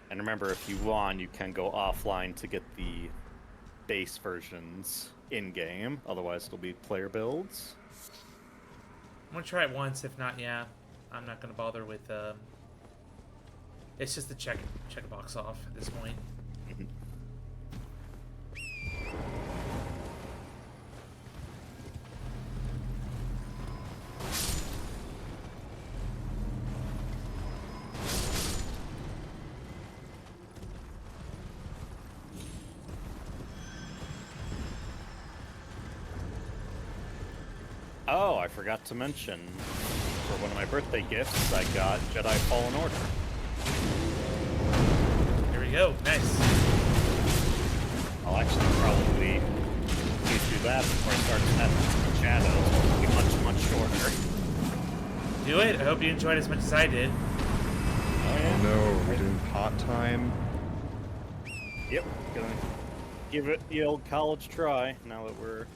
And remember, if you want, you can go offline to get the base versions in-game. Otherwise, it'll be player builds. I'm going to try it once. If not, yeah. I'm not going to bother with... It's just to check a box off at this point. Oh, I forgot to mention, for one of my birthday gifts, I got Jedi Fallen Order. Here we go. Nice. I'll actually probably need to do that before I start testing Shadows. It'll be much, much shorter. Do it. I hope you enjoyed as much as I did. Oh, yeah. No, we're doing pot time. Yep, gonna give it the old college try now that we're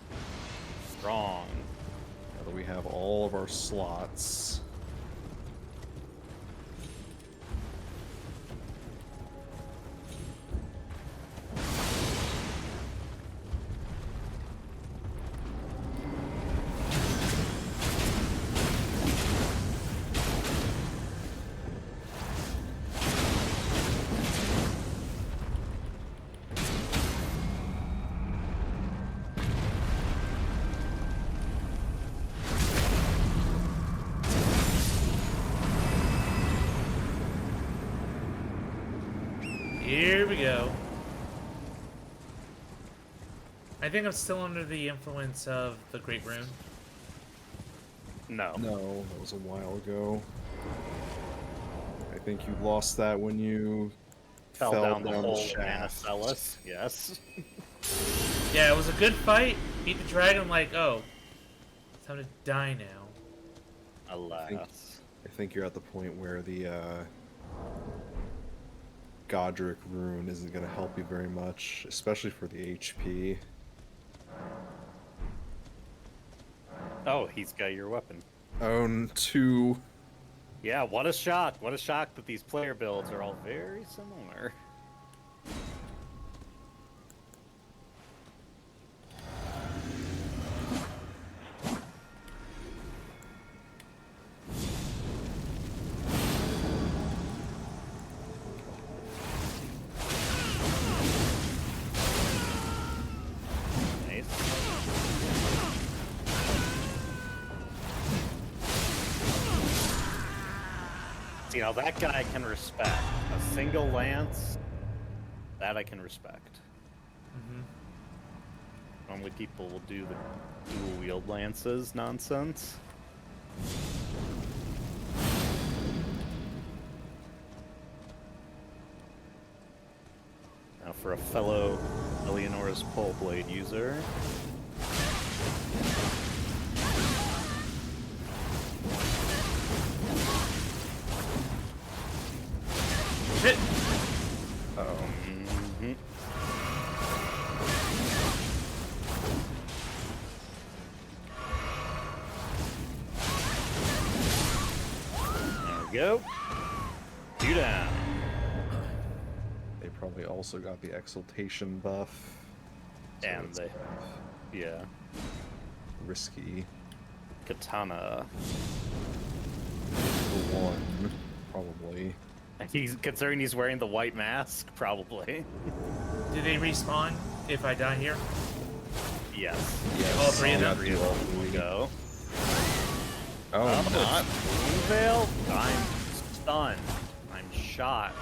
strong. Now that we have all of our slots. Here we go. I think I'm still under the influence of the Great Rune. No. No, that was a while ago. I think you lost that when you Fell down the whole shaft. Anacelis, yes. Yeah, it was a good fight. Beat the dragon. I'm like, oh, it's time to die now. Alas. I think you're at the point where the Godric rune isn't going to help you very much, especially for the HP. Oh, he's got your weapon. Own 2. Yeah, what a shock. What a shock that these player builds are all very similar. Nice. See, now that guy I can respect. A single lance, that I can respect. Normally people will do the dual wield lances nonsense. Now for a fellow Eleonora's pole blade user. Shit. Mhm. Go. 2 down. They probably also got the exaltation buff. So And it's they, kind of yeah. risky Katana. for one, probably. He's considering he's wearing the white mask, probably. Do they respawn if I die here? Yes. Yes. All three of them? Three of them will go. Oh, not. Moonveil? I'm stunned. I'm shot.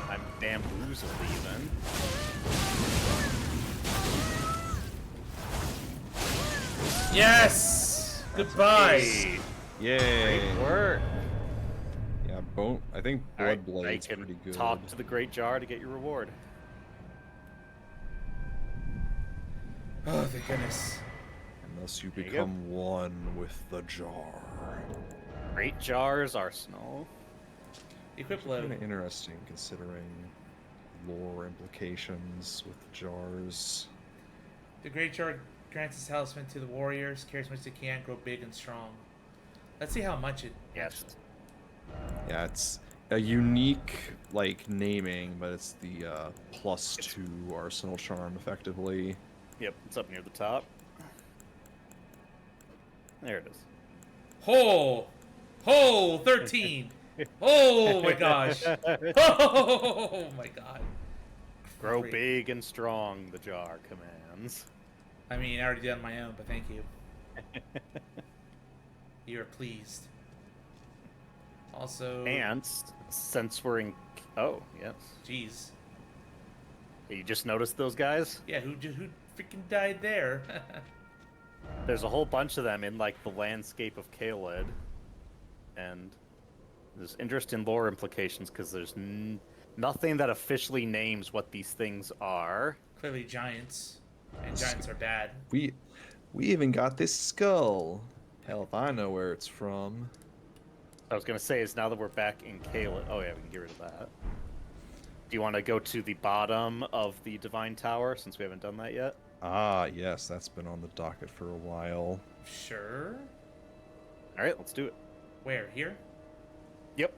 I'm bamboozled even. Yes! Goodbye! Hey, Yay! great work. Yeah, bone. I think All right, blood I blade's can pretty good. talk to the Great Jar to get your reward. Oh, thank goodness. Unless you There you go. become one with the jar. Great Jar's arsenal. Equip Kind load. of interesting considering lore implications with the jars. The Great Jar grants its talisman to the warriors, carries much they can, grow big and strong. Let's see how much it. Yes. Yeah, it's a unique like naming, but it's the +2 arsenal charm effectively. Yep, it's up near the top. There it is. Ho! Ho! 13! Oh my gosh! Oh my god. Grow Great. big and strong, the jar commands. I mean, I already did it on my own, but thank you. You are pleased. Also, And since we're in... Oh, yes. jeez. You just noticed those guys? Yeah, who freaking died there? There's a whole bunch of them in, like, the landscape of Caelid. And there's interesting lore implications, because there's nothing that officially names what these things are. Clearly giants. And giants are bad. We even got this skull. Hell if I know where it's from. I was going to say is now that we're back in Caelid... Oh, yeah, we can get rid of that. Do you want to go to the bottom of the Divine Tower, since we haven't done that yet? Ah, yes, that's been on the docket for a while. Sure. Alright, let's do it. Where? Here? Yep.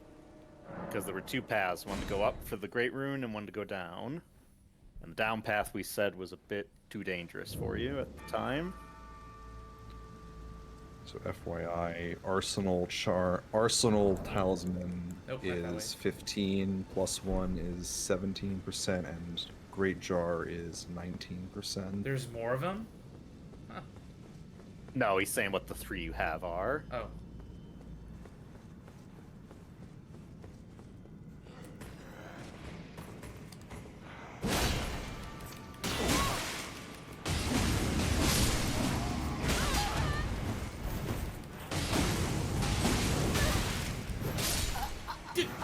Because there were 2 paths, one to go up for the Great Rune and one to go down. And the down path we said was a bit too dangerous for you at the time. So FYI, Arsenal Talisman Nope, not that is way. 15, +1 is 17%, and Great Jar is 19%. There's more of them? Huh. No, he's saying what the 3 you have are. Oh.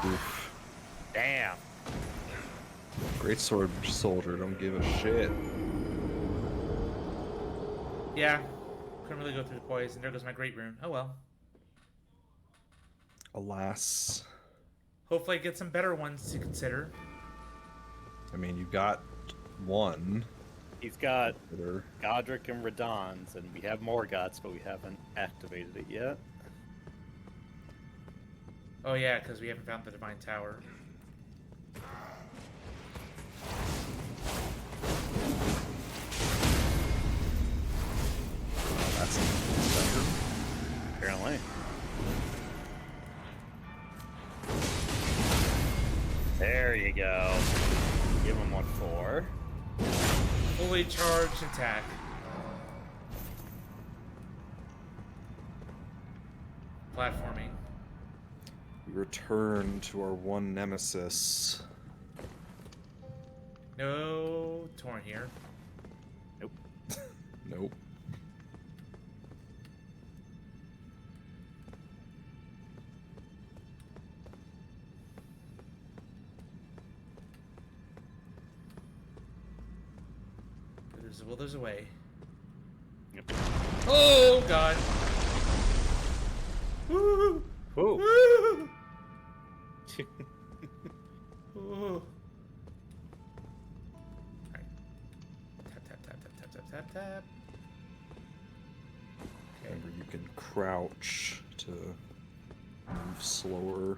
Oof. Damn. Great Sword Soldier, don't give a shit. Yeah. Couldn't really go through the poison. There goes my great rune. Oh well. Alas. Hopefully I get some better ones to consider. I mean, you got one. He's got Better. Godric and Radon's, and we have Morgoth's, but we haven't activated it yet. Oh yeah, because we haven't found the Divine Tower. That's better. Apparently. There you go. Give him what for. Fully charged attack. Platforming. We return to our one nemesis. No Torn here. Nope. Nope. There's a will, there's a way. Yep. Oh god. Woo! Whoa. Woo! Ooh. Alright. Tap, tap, tap, tap, tap, tap, tap, tap. Okay. Remember, you can crouch to move slower.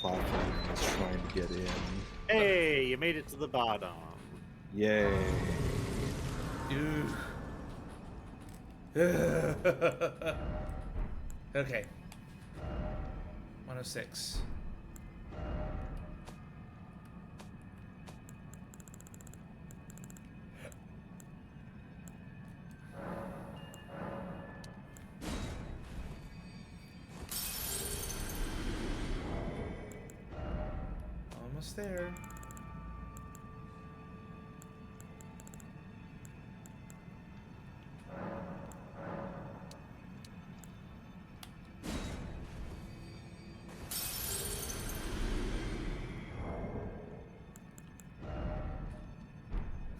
platform is trying to get in. Hey, you made it to the bottom. Yay. Ooh. Okay. 106. Almost there.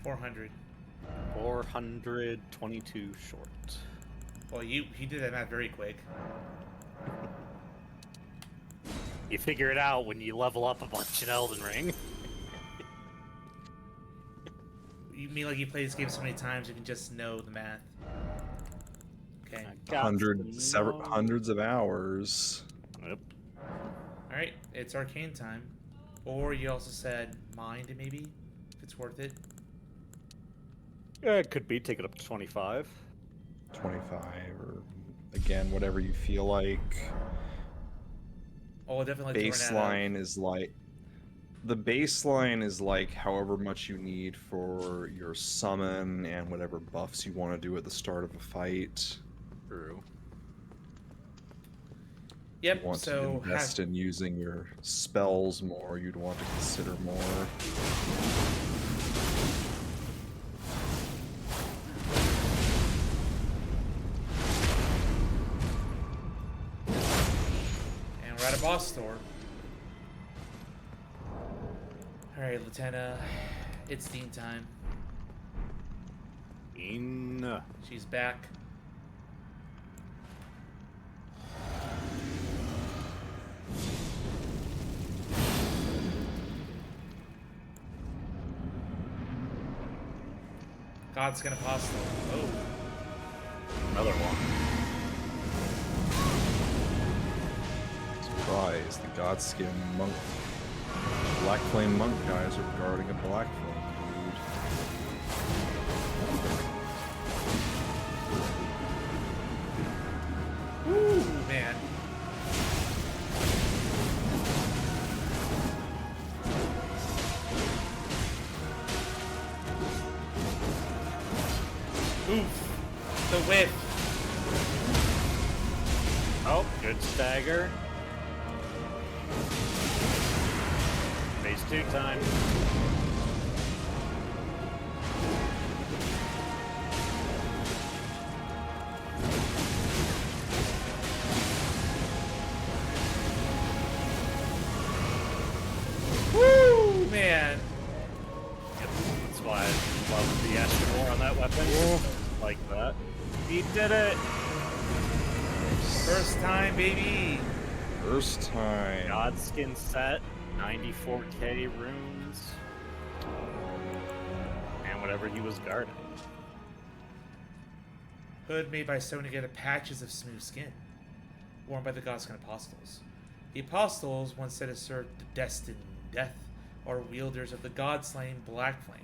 $400. 422 short. Well, he did that math very quick. You figure it out when you level up a bunch in Elden Ring. You mean like you play this game so many times you can just know the math? Okay. Hundreds of hours. Yep. All right. It's arcane time. Or you also said mind, maybe, if it's worth it. Yeah, it could be. Take it up to 25. 25, or again, whatever you feel like. Oh, definitely. Like Baseline is like the baseline is like however much you need for your summon and whatever buffs you want to do at the start of a fight. True. Yep. You want so to invest in using your spells more. You'd want to consider more. And we're at a boss store. All right, Lieutenant. It's Dean time. She's back. Godskin Apostle. Oh. Another one. Surprise, the Godskin monk. Black Flame monk guys are guarding a Black Flame dude. Woo, man. Oof. The whiff. Oh, good stagger. Phase 2 time. Woo, man. Yep, that's why I love the Ashmore on that weapon. Like that. He did it! First time, baby. First time. Godskin set, 94k runes, and whatever he was guarding. Hood made by sewing together patches of smooth skin, worn by the Godskin Apostles. The Apostles, once said to serve the destined death, are wielders of the god-slain Black Flame.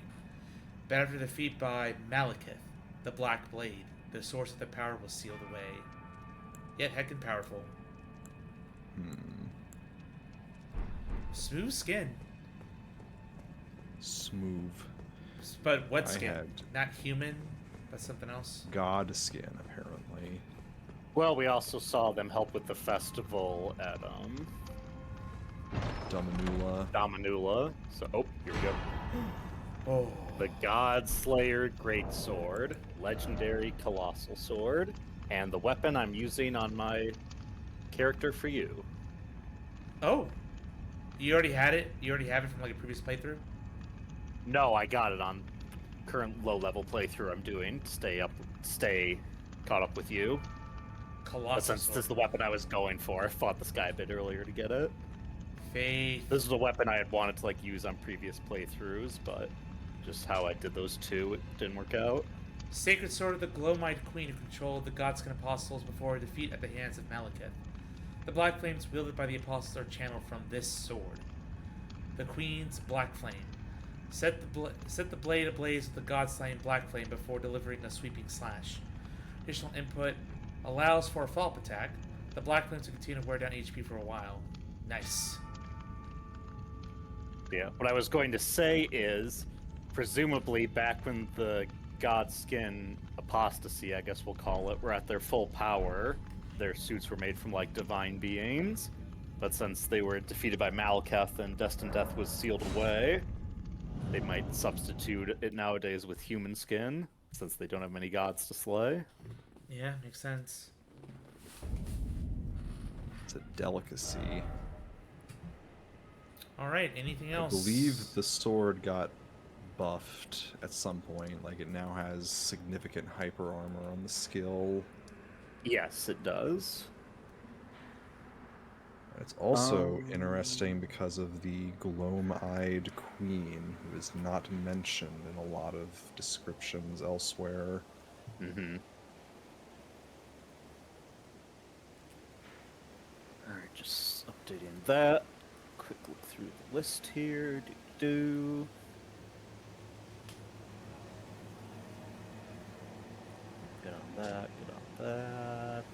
But after defeat by Malekith, the Black Blade, the source of the power was sealed away. Yet heckin' powerful. Smooth skin. Smooth. But what I skin? had- Not human, but something else? God skin, apparently. Well, we also saw them help with the festival at Dominula. Dominula. So, oh, here we go. Oh. The God Slayer Greatsword, Legendary Colossal Sword, and the weapon I'm using on my character for you. Oh. You already had it? You already have it from like a previous playthrough? No, I got it on current low-level playthrough I'm doing to stay caught up with you. But Colossal since sword. this is the weapon I was going for, I fought this guy a bit earlier to get it. Faith. This is a weapon I had wanted to like use on previous playthroughs, but just how I did those two, it didn't work out. Sacred sword of the Glowmite Queen who controlled the Godskin Apostles before her defeat at the hands of Malekith. The black flames wielded by the apostles are channeled from this sword. The Queen's Black Flame. Set the blade ablaze with the god-slaying black flame before delivering a sweeping slash. Additional input allows for a follow-up attack. The black flames will continue to wear down HP for a while. Nice. Yeah, what I was going to say is, presumably back when the god skin apostasy, I guess we'll call it, were at their full power, their suits were made from, like, divine beings. But since they were defeated by Malekith and Destined Death was sealed away, they might substitute it nowadays with human skin, since they don't have many gods to slay. Yeah, makes sense. It's a delicacy. Alright, anything else? I believe the sword got buffed at some point. Like, it now has significant hyper armor on the skill. Yes, it does. It's also interesting because of the gloam-eyed queen, who is not mentioned in a lot of descriptions elsewhere. Mm-hmm. Alright, just updating that. Quick look through the list here. Do. Get on that, get on that.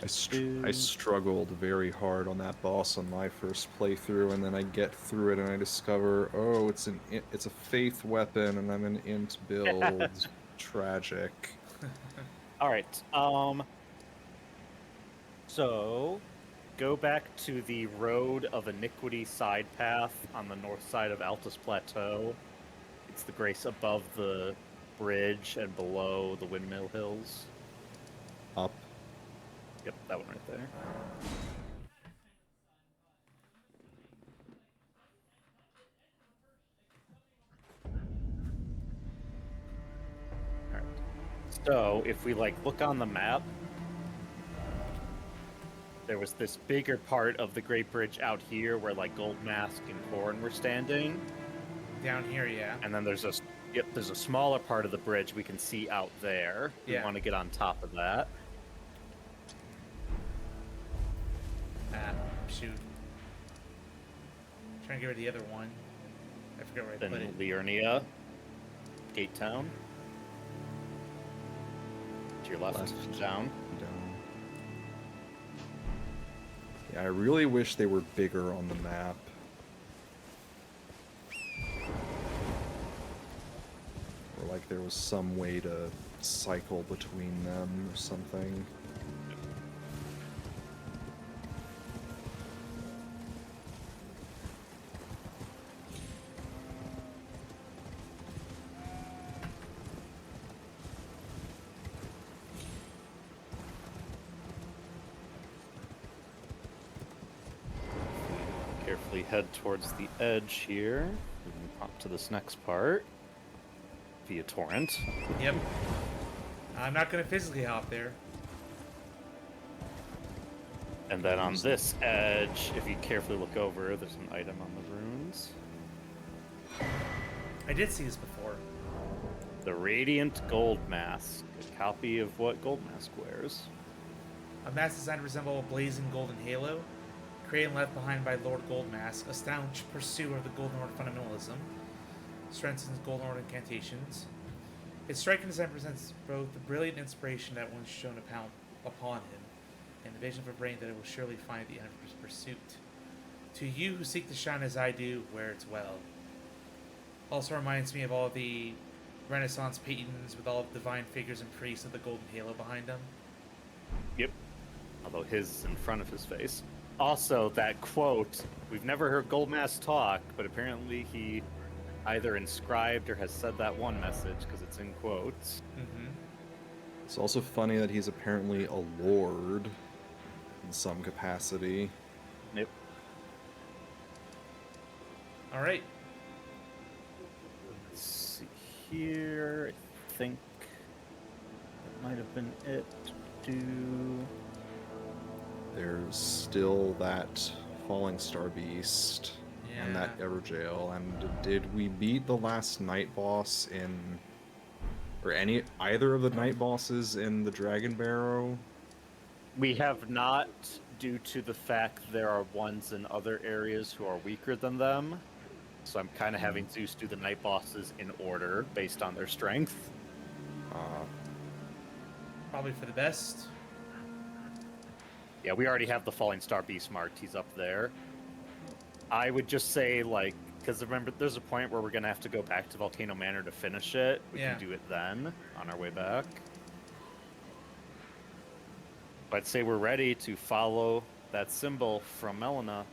I struggled very hard on that boss on my first playthrough, and then I get through it and I discover, oh, it's a faith weapon, and I'm an int build. Tragic. Alright, so go back to the Road of Iniquity side path on the north side of Altus Plateau. It's the grace above the bridge and below the Windmill Hills. Up. Yep, that one right there. Alright. So, if we, like, look on the map, there was this bigger part of the Great Bridge out here where, like, Gold Mask and Corn were standing. Down here, yeah. And then there's a smaller part of the bridge we can see out there. We Yeah. want to get on top of that. Ah, shoot. Trying to get rid of the other one. I forget where I Then put it. Liurnia, Gate Town. To your left, Left. down. Down. Yeah, I really wish they were bigger on the map. Or like there was some way to cycle between them or something. Carefully head towards the edge here. We can pop to this next part via torrent. Yep. I'm not going to physically hop there. And then on this edge, if you carefully look over, there's an item on the runes. I did see this before. The Radiant Gold Mask, a copy of what Gold Mask wears. A mask designed to resemble a blazing golden halo, created and left behind by Lord Goldmask, a staunch pursuer of the Golden Horde fundamentalism, strengthens Golden Horde incantations. Its striking design presents both the brilliant inspiration that once shone upon him, and the vision of a brain that it will surely find at the end of his pursuit. To you who seek to shine as I do, wear its well. Also reminds me of all the Renaissance paintings with all the divine figures and priests with the golden halo behind them. Yep. Although his is in front of his face. Also, that quote, we've never heard Goldmask talk, but apparently he either inscribed or has said that one message, because it's in quotes. Mm-hmm. It's also funny that he's apparently a lord in some capacity. Yep. Alright. Let's see here. I think that might have been it. There's still that Falling Star Beast and that Everjail. And did we beat the last night boss in, or either of the night bosses in the Dragon Barrow? We have not due to the fact there are ones in other areas who are weaker than them. So I'm kind of having Zeus do the night bosses in order based on their strength. Probably for the best. Yeah, we already have the Falling Star Beast marked. He's up there. I would just say, like, because remember, there's a point where we're going to have to go back to Volcano Manor to finish it. We Yeah. can do it then, on our way back. But I'd say we're ready to follow that symbol from Melina.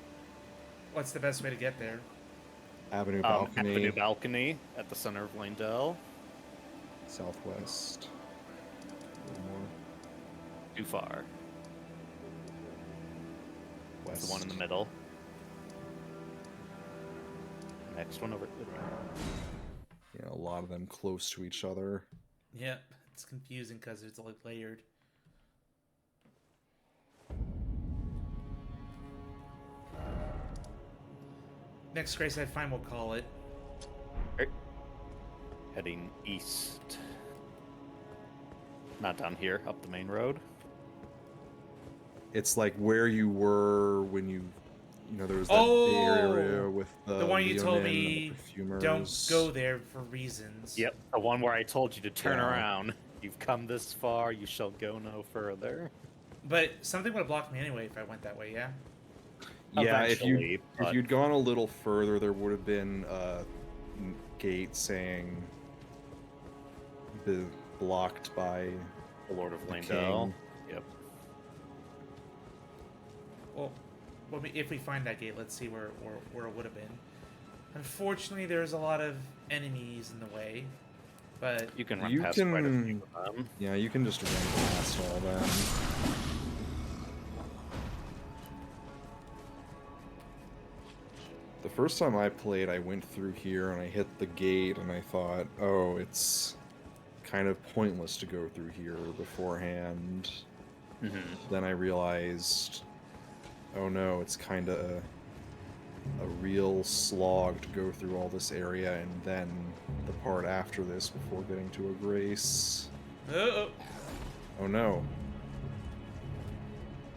What's the best way to get there? Avenue balcony, Avenue Balcony at the center of Langdell. southwest. A little more Too far. That's west. the one in the middle. Next one over to the right. Yeah, a lot of them close to each other. Yep, it's confusing because it's all layered. Next grace I find, we'll call it. Heading east. Not down here, up the main road. It's like where you were when you know, there was that big area with the one you told Leonin and the me perfumers. don't go there for reasons. Yep, the one where I told you to turn Yeah. around. You've come this far, you shall go no further. But something would have blocked me anyway if I went that way, yeah? Yeah, Eventually, if but- you'd gone a little further, there would have been a gate saying blocked by The Lord of the Langdell. king. Yep. Well, if we find that gate, let's see where it would have been. Unfortunately, there's a lot of enemies in the way, but You can run You past quite a few can- of them. Yeah, you can just run past all them. The first time I played, I went through here and I hit the gate and I thought, oh, it's kind of pointless to go through here beforehand. Then I realized, oh no, it's kind of a real slog to go through all this area and then the part after this before getting to a grace. uh-oh. Oh no.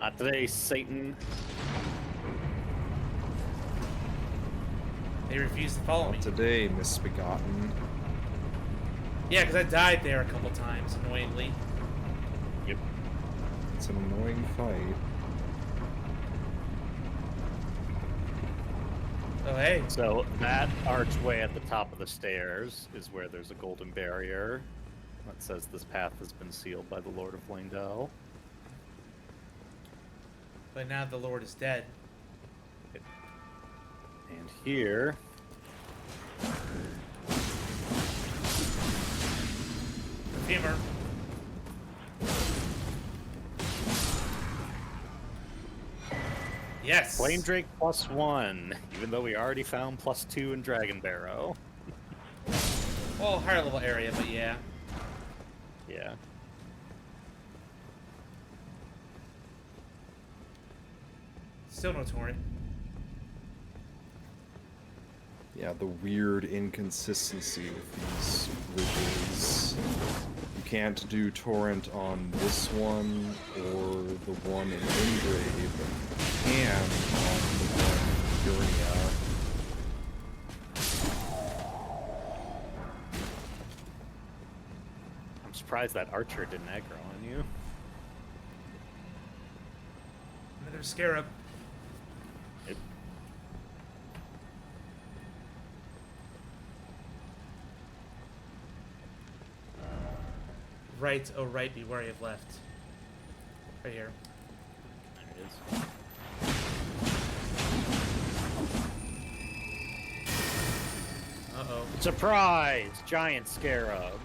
Not today, Satan. They refuse to follow me. Not today, misbegotten. Yeah, because I died there a couple times, annoyingly. Yep. It's an annoying fight. Oh, hey. So that archway at the top of the stairs is where there's a golden barrier that says this path has been sealed by the Lord of Langdell. But now the Lord is dead. And here, Femur. Yes. Flame Drake +1, even though we already found +2 in Dragon Barrow. Well, higher level area, but yeah. Yeah. Still no torrent. Yeah, the weird inconsistency with these bridges. You can't do torrent on this one or the one in Ingrave, but you can on the one in Furia. I'm surprised that archer didn't aggro on you. Another scarab. It, Right, oh right, be wary of left. Right here. there it is. Uh-oh. Surprise! Giant Scarab.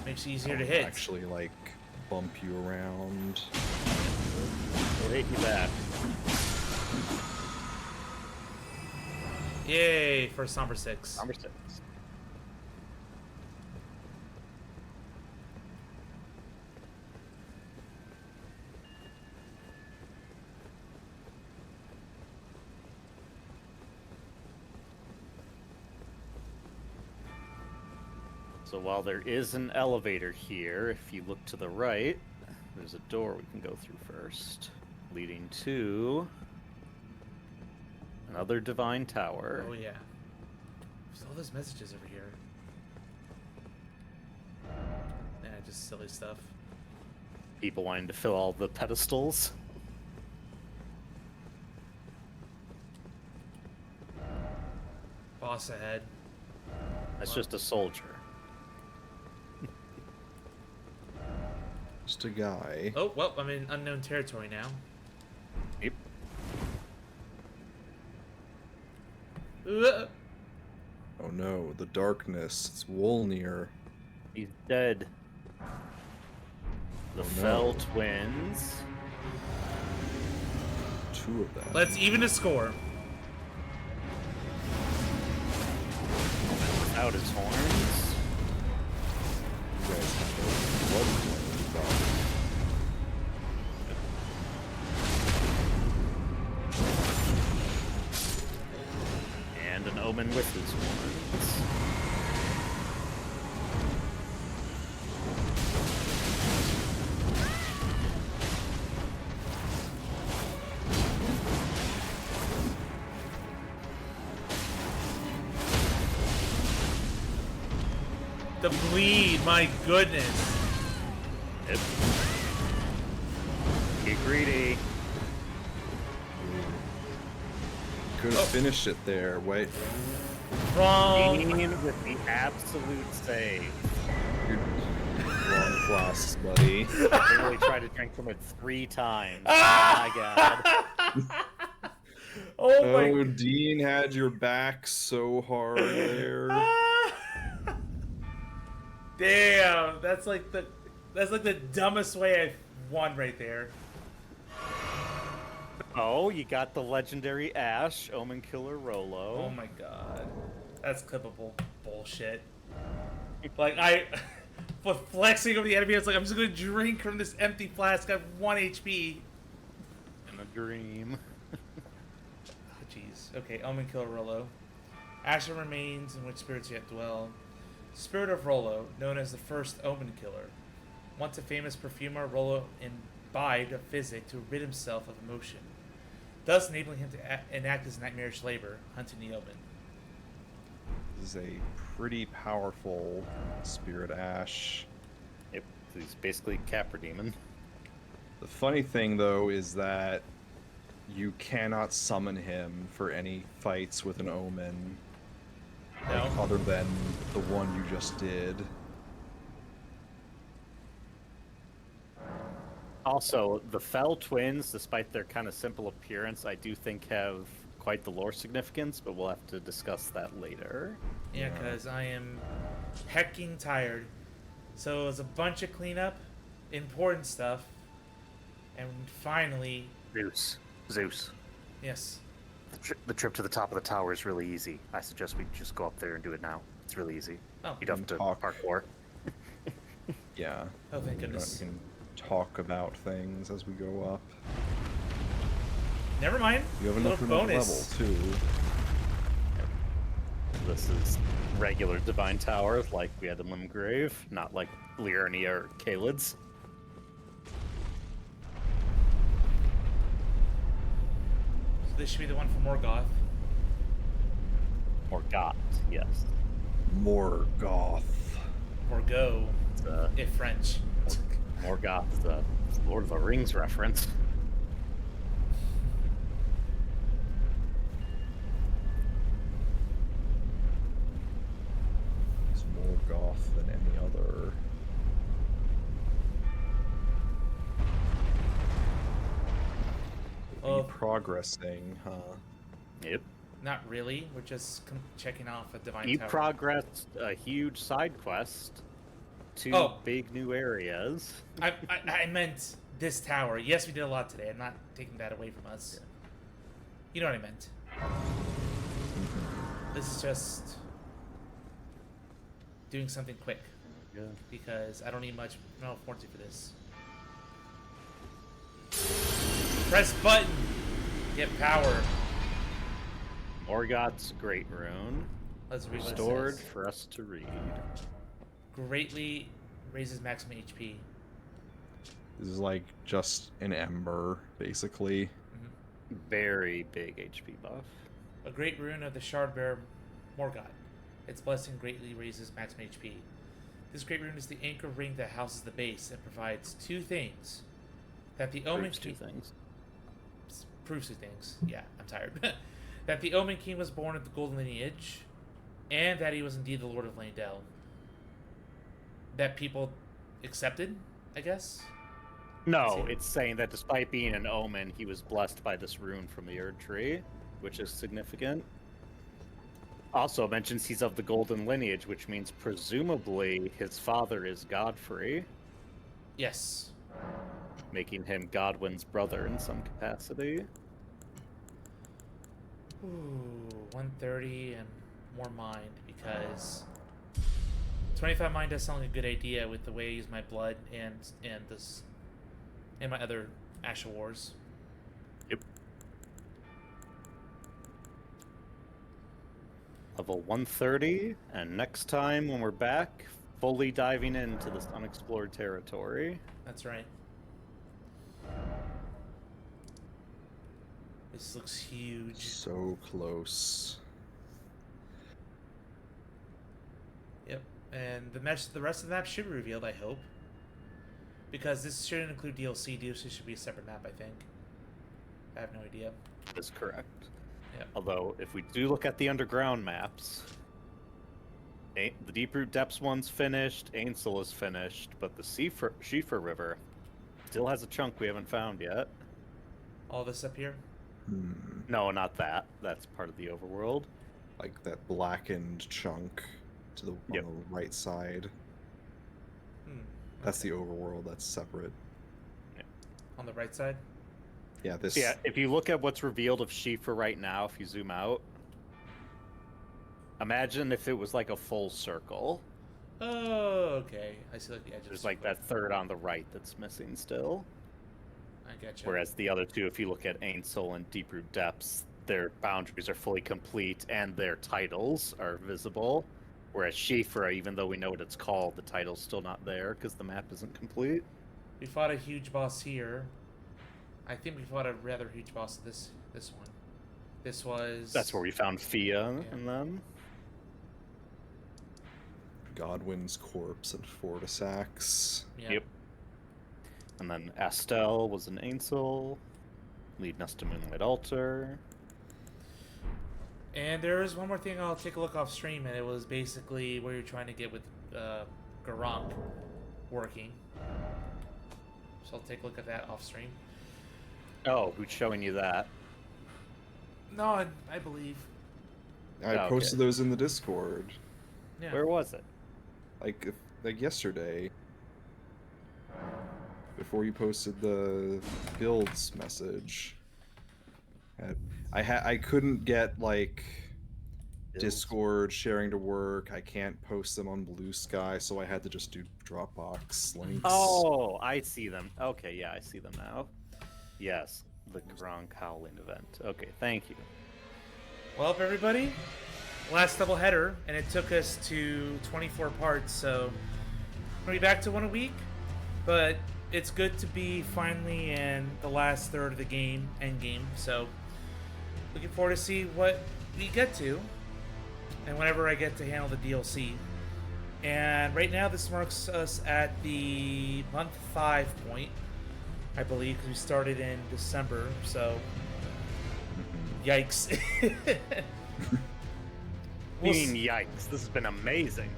Makes it easier to hit. Actually, like, bump you around. We'll hit you back. Yay, for Somber 6. Number 6. So while there is an elevator here, if you look to the right, There's a door we can go through first, leading to another divine tower. Oh yeah. There's all those messages over here. Nah, just silly stuff. People wanting to fill all the pedestals. Boss ahead. That's just a soldier. Just a guy. Oh, well, I'm in unknown territory now. Yep. Oh no, the darkness. It's Wolnir. He's dead. The Oh, no. Fell twins. 2 of them. Let's even the score. Without his horns. You guys have no blood flame, And an omen with his horns. The bleed, my goodness. Yep. Get greedy. Could have finished it there. Wait, Wrong. Dean with the absolute save. you're wrong class, buddy. I literally tried to drink from it 3 times. Oh my god. Oh my. Oh, Dean had your back so hard there. Damn, that's like the dumbest way I've won right there. Oh, you got the legendary Ash, Omen Killer Rolo. Oh my god, that's clippable bullshit. Like for flexing over the enemy, it's like I'm just gonna drink from this empty flask. I have 1 HP. In a dream. Oh, jeez. Okay, Omen Killer Rolo. Ashen remains in which spirits yet dwell. Spirit of Rolo, known as the first Omen Killer. Once a famous perfumer, Rolo imbibed a physic to rid himself of emotion, thus enabling him to enact his nightmarish labor, hunting the Omen. This is a pretty powerful Spirit Ash. Yep, he's basically Capra Demon. The funny thing, though, is that you cannot summon him for any fights with an Omen. No? Like, other than the one you just did. Also, the Fell twins, despite their kind of simple appearance, I do think have quite the lore significance, but we'll have to discuss that later. Yeah, because I am hecking tired. So it was a bunch of cleanup, important stuff, and finally, Zeus. yes. The trip to the top of the tower is really easy. I suggest we just go up there and do it now. It's really easy. Oh, You don't have to Talk. parkour. Yeah. oh, thank We goodness. can talk about things as we go up. Never mind. You have Little enough level, bonus. too. This is regular Divine Tower, like we had in Limgrave, not like Liurnia or Kalid's. So this should be the one for Morgoth. Or Got, yes. Morgoth. Morgo, It's, if French. Morgoth, the Lord of the Rings reference. It's more goth than any other. Oh. Progressing, huh? Yep. Not really. We're just checking off a divine You tower. progressed a huge side quest, 2 Oh. big new areas. I meant this tower. Yes, we did a lot today. I'm not taking that away from us. You know what I meant. This is just doing something quick Yeah. because I don't need much mental fortitude for this. Press button. Get power. Morgoth's Great Rune, Let's read what it restored says. for us to read. Greatly raises maximum HP. This is like just an ember, basically. Very big HP buff. A great rune of the Shardbearer Morgott. Its blessing greatly raises maximum HP. This great rune is the anchor ring that houses the base and provides two things. That the Omen Proves two King... things. Proves two things. Yeah, I'm tired. That the Omen King was born of the Golden Lineage, and that he was indeed the Lord of Leyndell. That people accepted, I guess? No, it's saying that despite being an omen, he was blessed by this rune from the Erd Tree, which is significant. Also mentions he's of the Golden Lineage, which means presumably his father is Godfrey, Yes. making him Godwyn's brother in some capacity. Ooh, 130 and more mind, because 25 mind does sound like a good idea with the way I use my blood and this and my other Asha Wars. Yep. Level 130, and next time when we're back, fully diving into this unexplored territory. That's right. This looks huge. So close. Yep. And the rest of the map should be revealed, I hope. Because this shouldn't include DLC. DLC should be a separate map, I think. I have no idea. That is correct. Yep. Although, if we do look at the underground maps, the Deeproot Depths one's finished, Ainsel is finished, but the Schiefer River still has a chunk we haven't found yet. All this up here? No, not that. That's part of the overworld. Like that blackened chunk to the, on Yep. the right side. That's the overworld. That's separate. On the right side? Yeah, this. So yeah, if you look at what's revealed of Schiefer right now, if you zoom out, imagine if it was like a full circle. Oh, okay. I see like the edge of There's like that third on the right that's missing still. I gotcha. Whereas the other two, if you look at Ainsel and Deeproot Depths, their boundaries are fully complete and their titles are visible. Whereas Schiefer, even though we know what it's called, the title's still not there because the map isn't complete. We fought a huge boss here. I think we fought a rather huge boss this one. This was... That's where we found Fia and them. Godwyn's corpse and Fortisax. Yeah. Yep. And then Astel was an Ainsel, leading us to Moonlight Altar. And there is one more thing I'll take a look off stream, and it was basically where you're trying to get with Garank working. So I'll take a look at that off stream. Oh, who's showing you that? No, I believe. I Oh, posted okay. those in the Discord, Yeah. Where was it? like yesterday. Before you posted the builds message. I couldn't get like Discord sharing to work. I can't post them on Blue Sky, so I had to just do Dropbox links. Oh, I see them. Okay, yeah, I see them now. Yes, the Gronk Howling event. Okay, thank you. Well, up everybody, last double header, and it took us to 24 parts, so we'll be back to one a week, but it's good to be finally in the last third of the game, end game, so looking forward to see what we get to, and whenever I get to handle the DLC. And right now this marks us at the month 5 point, I believe, because we started in December, so yikes. We'll yikes, this has been amazing.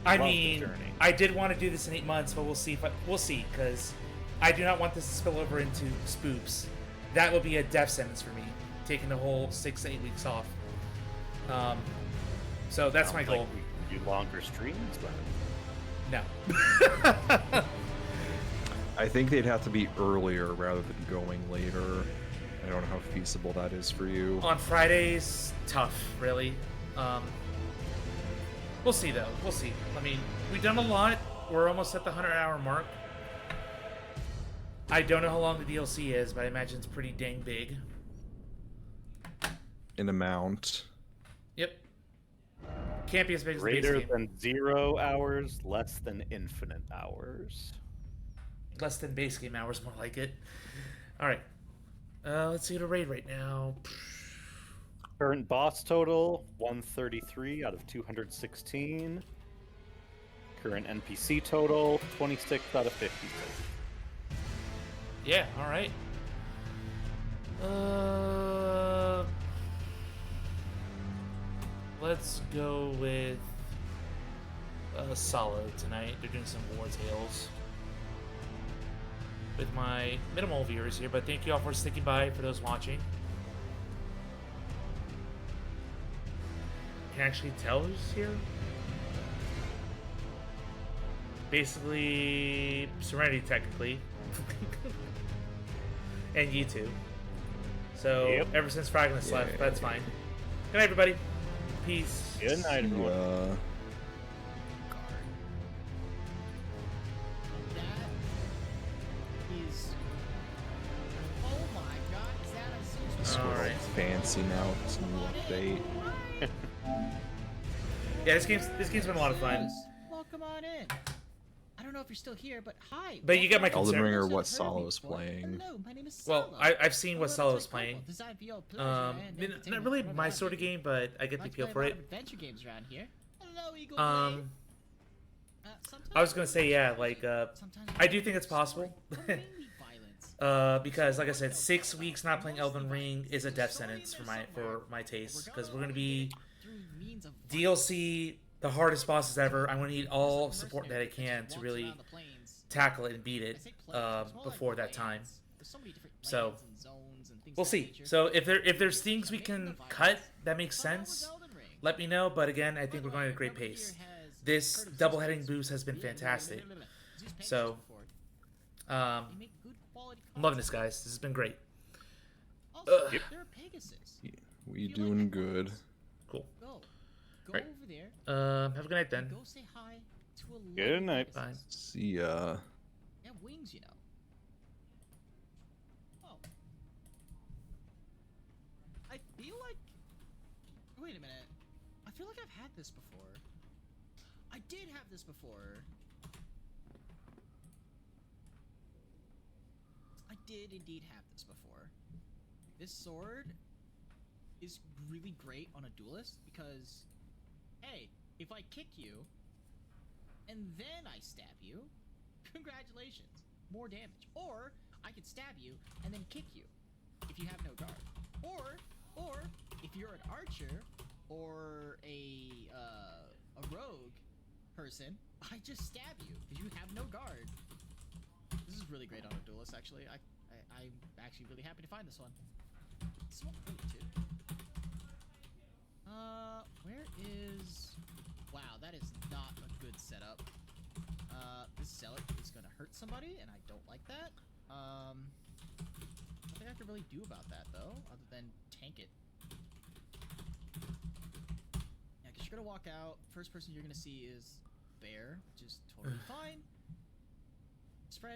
I Love the mean, journey. I did want to do this in 8 months, but we'll see because I do not want this to spill over into spoops. That would be a death sentence for me, taking the whole 6 to 8 weeks off. So that's my Sounds goal. like we do longer streams then. No. I think they'd have to be earlier rather than going later. I don't know how feasible that is for you. On Fridays, tough, really. We'll see, though. We'll see. I mean, we've done a lot. We're almost at the 100-hour mark. I don't know how long the DLC is, but I imagine it's pretty dang big. In amount. Yep. Can't be as big as the base Greater game. than 0 hours, less than infinite hours. Less than base game hours, more like it. All right. Let's see the raid right now. Current boss total 133 out of 216. Current NPC total 26 out of 56. Yeah. All right. Let's go with Solo tonight. They're doing some War Tales with my minimal viewers here, but thank you all for sticking by for those watching. Can actually tell who's here. Basically, Serenity technically, and you two. So Yep. ever since Fragments left, that's fine. Good night, everybody. Peace. Good night, everyone. That is. Oh my god, is that a It's Zeus? All right. fancy now. It's a new update. Yeah, this game's been a lot of fun. Well, come on in. I don't know if you're still here, but hi. But you get my Elden concern. Ring or Never what heard of Solo me is before. playing. Hello, my name is Well, Solo. I've seen what I'm a Solo's website playing. couple designed for your pleasure and Not entertainment really whenever my I sort of can. game, but I get the Like to appeal play for a lot it. of adventure games around here. Hello, Eagle Um, sometimes I was gonna say, yeah, like, sometimes I do think it's possible. mainly violence. Because like I said, 6 weeks not playing Elden Ring is a death sentence for my taste. Because we're gonna be Through means of DLC, the hardest bosses ever. I'm gonna need all support that I can to really tackle it and beat it before that time. So we'll see. So if there's things we can cut that makes sense, let me know. But again, I think we're going at a great pace. This double heading boost has been fantastic. So I'm loving this, guys. This has been great. Also, there are Pegasus. We doing good. Cool. Go Right. over there. Have a good night then. Go say hi to a Good lovely night. Pegasus. Bye. See ya. They have wings, you know. Oh. I feel like. Wait a minute. I feel like I've had this before. I did have this before. I did indeed have this before. This sword is really great on a duelist because, hey, if I kick you and then I stab you, congratulations, more damage. Or I could stab you and then kick you if you have no guard. Or if you're an archer or a rogue person, I just stab you because you have no guard. This is really great on a duelist, actually. I'm actually really happy to find this one. This one, too. Where is... Wow, that is not a good setup. This zealot is gonna hurt somebody, and I don't like that. Nothing I can really do about that, though, other than tank it. Yeah, because you're gonna walk out. First person you're gonna see is Bear, which is totally fine. Spread.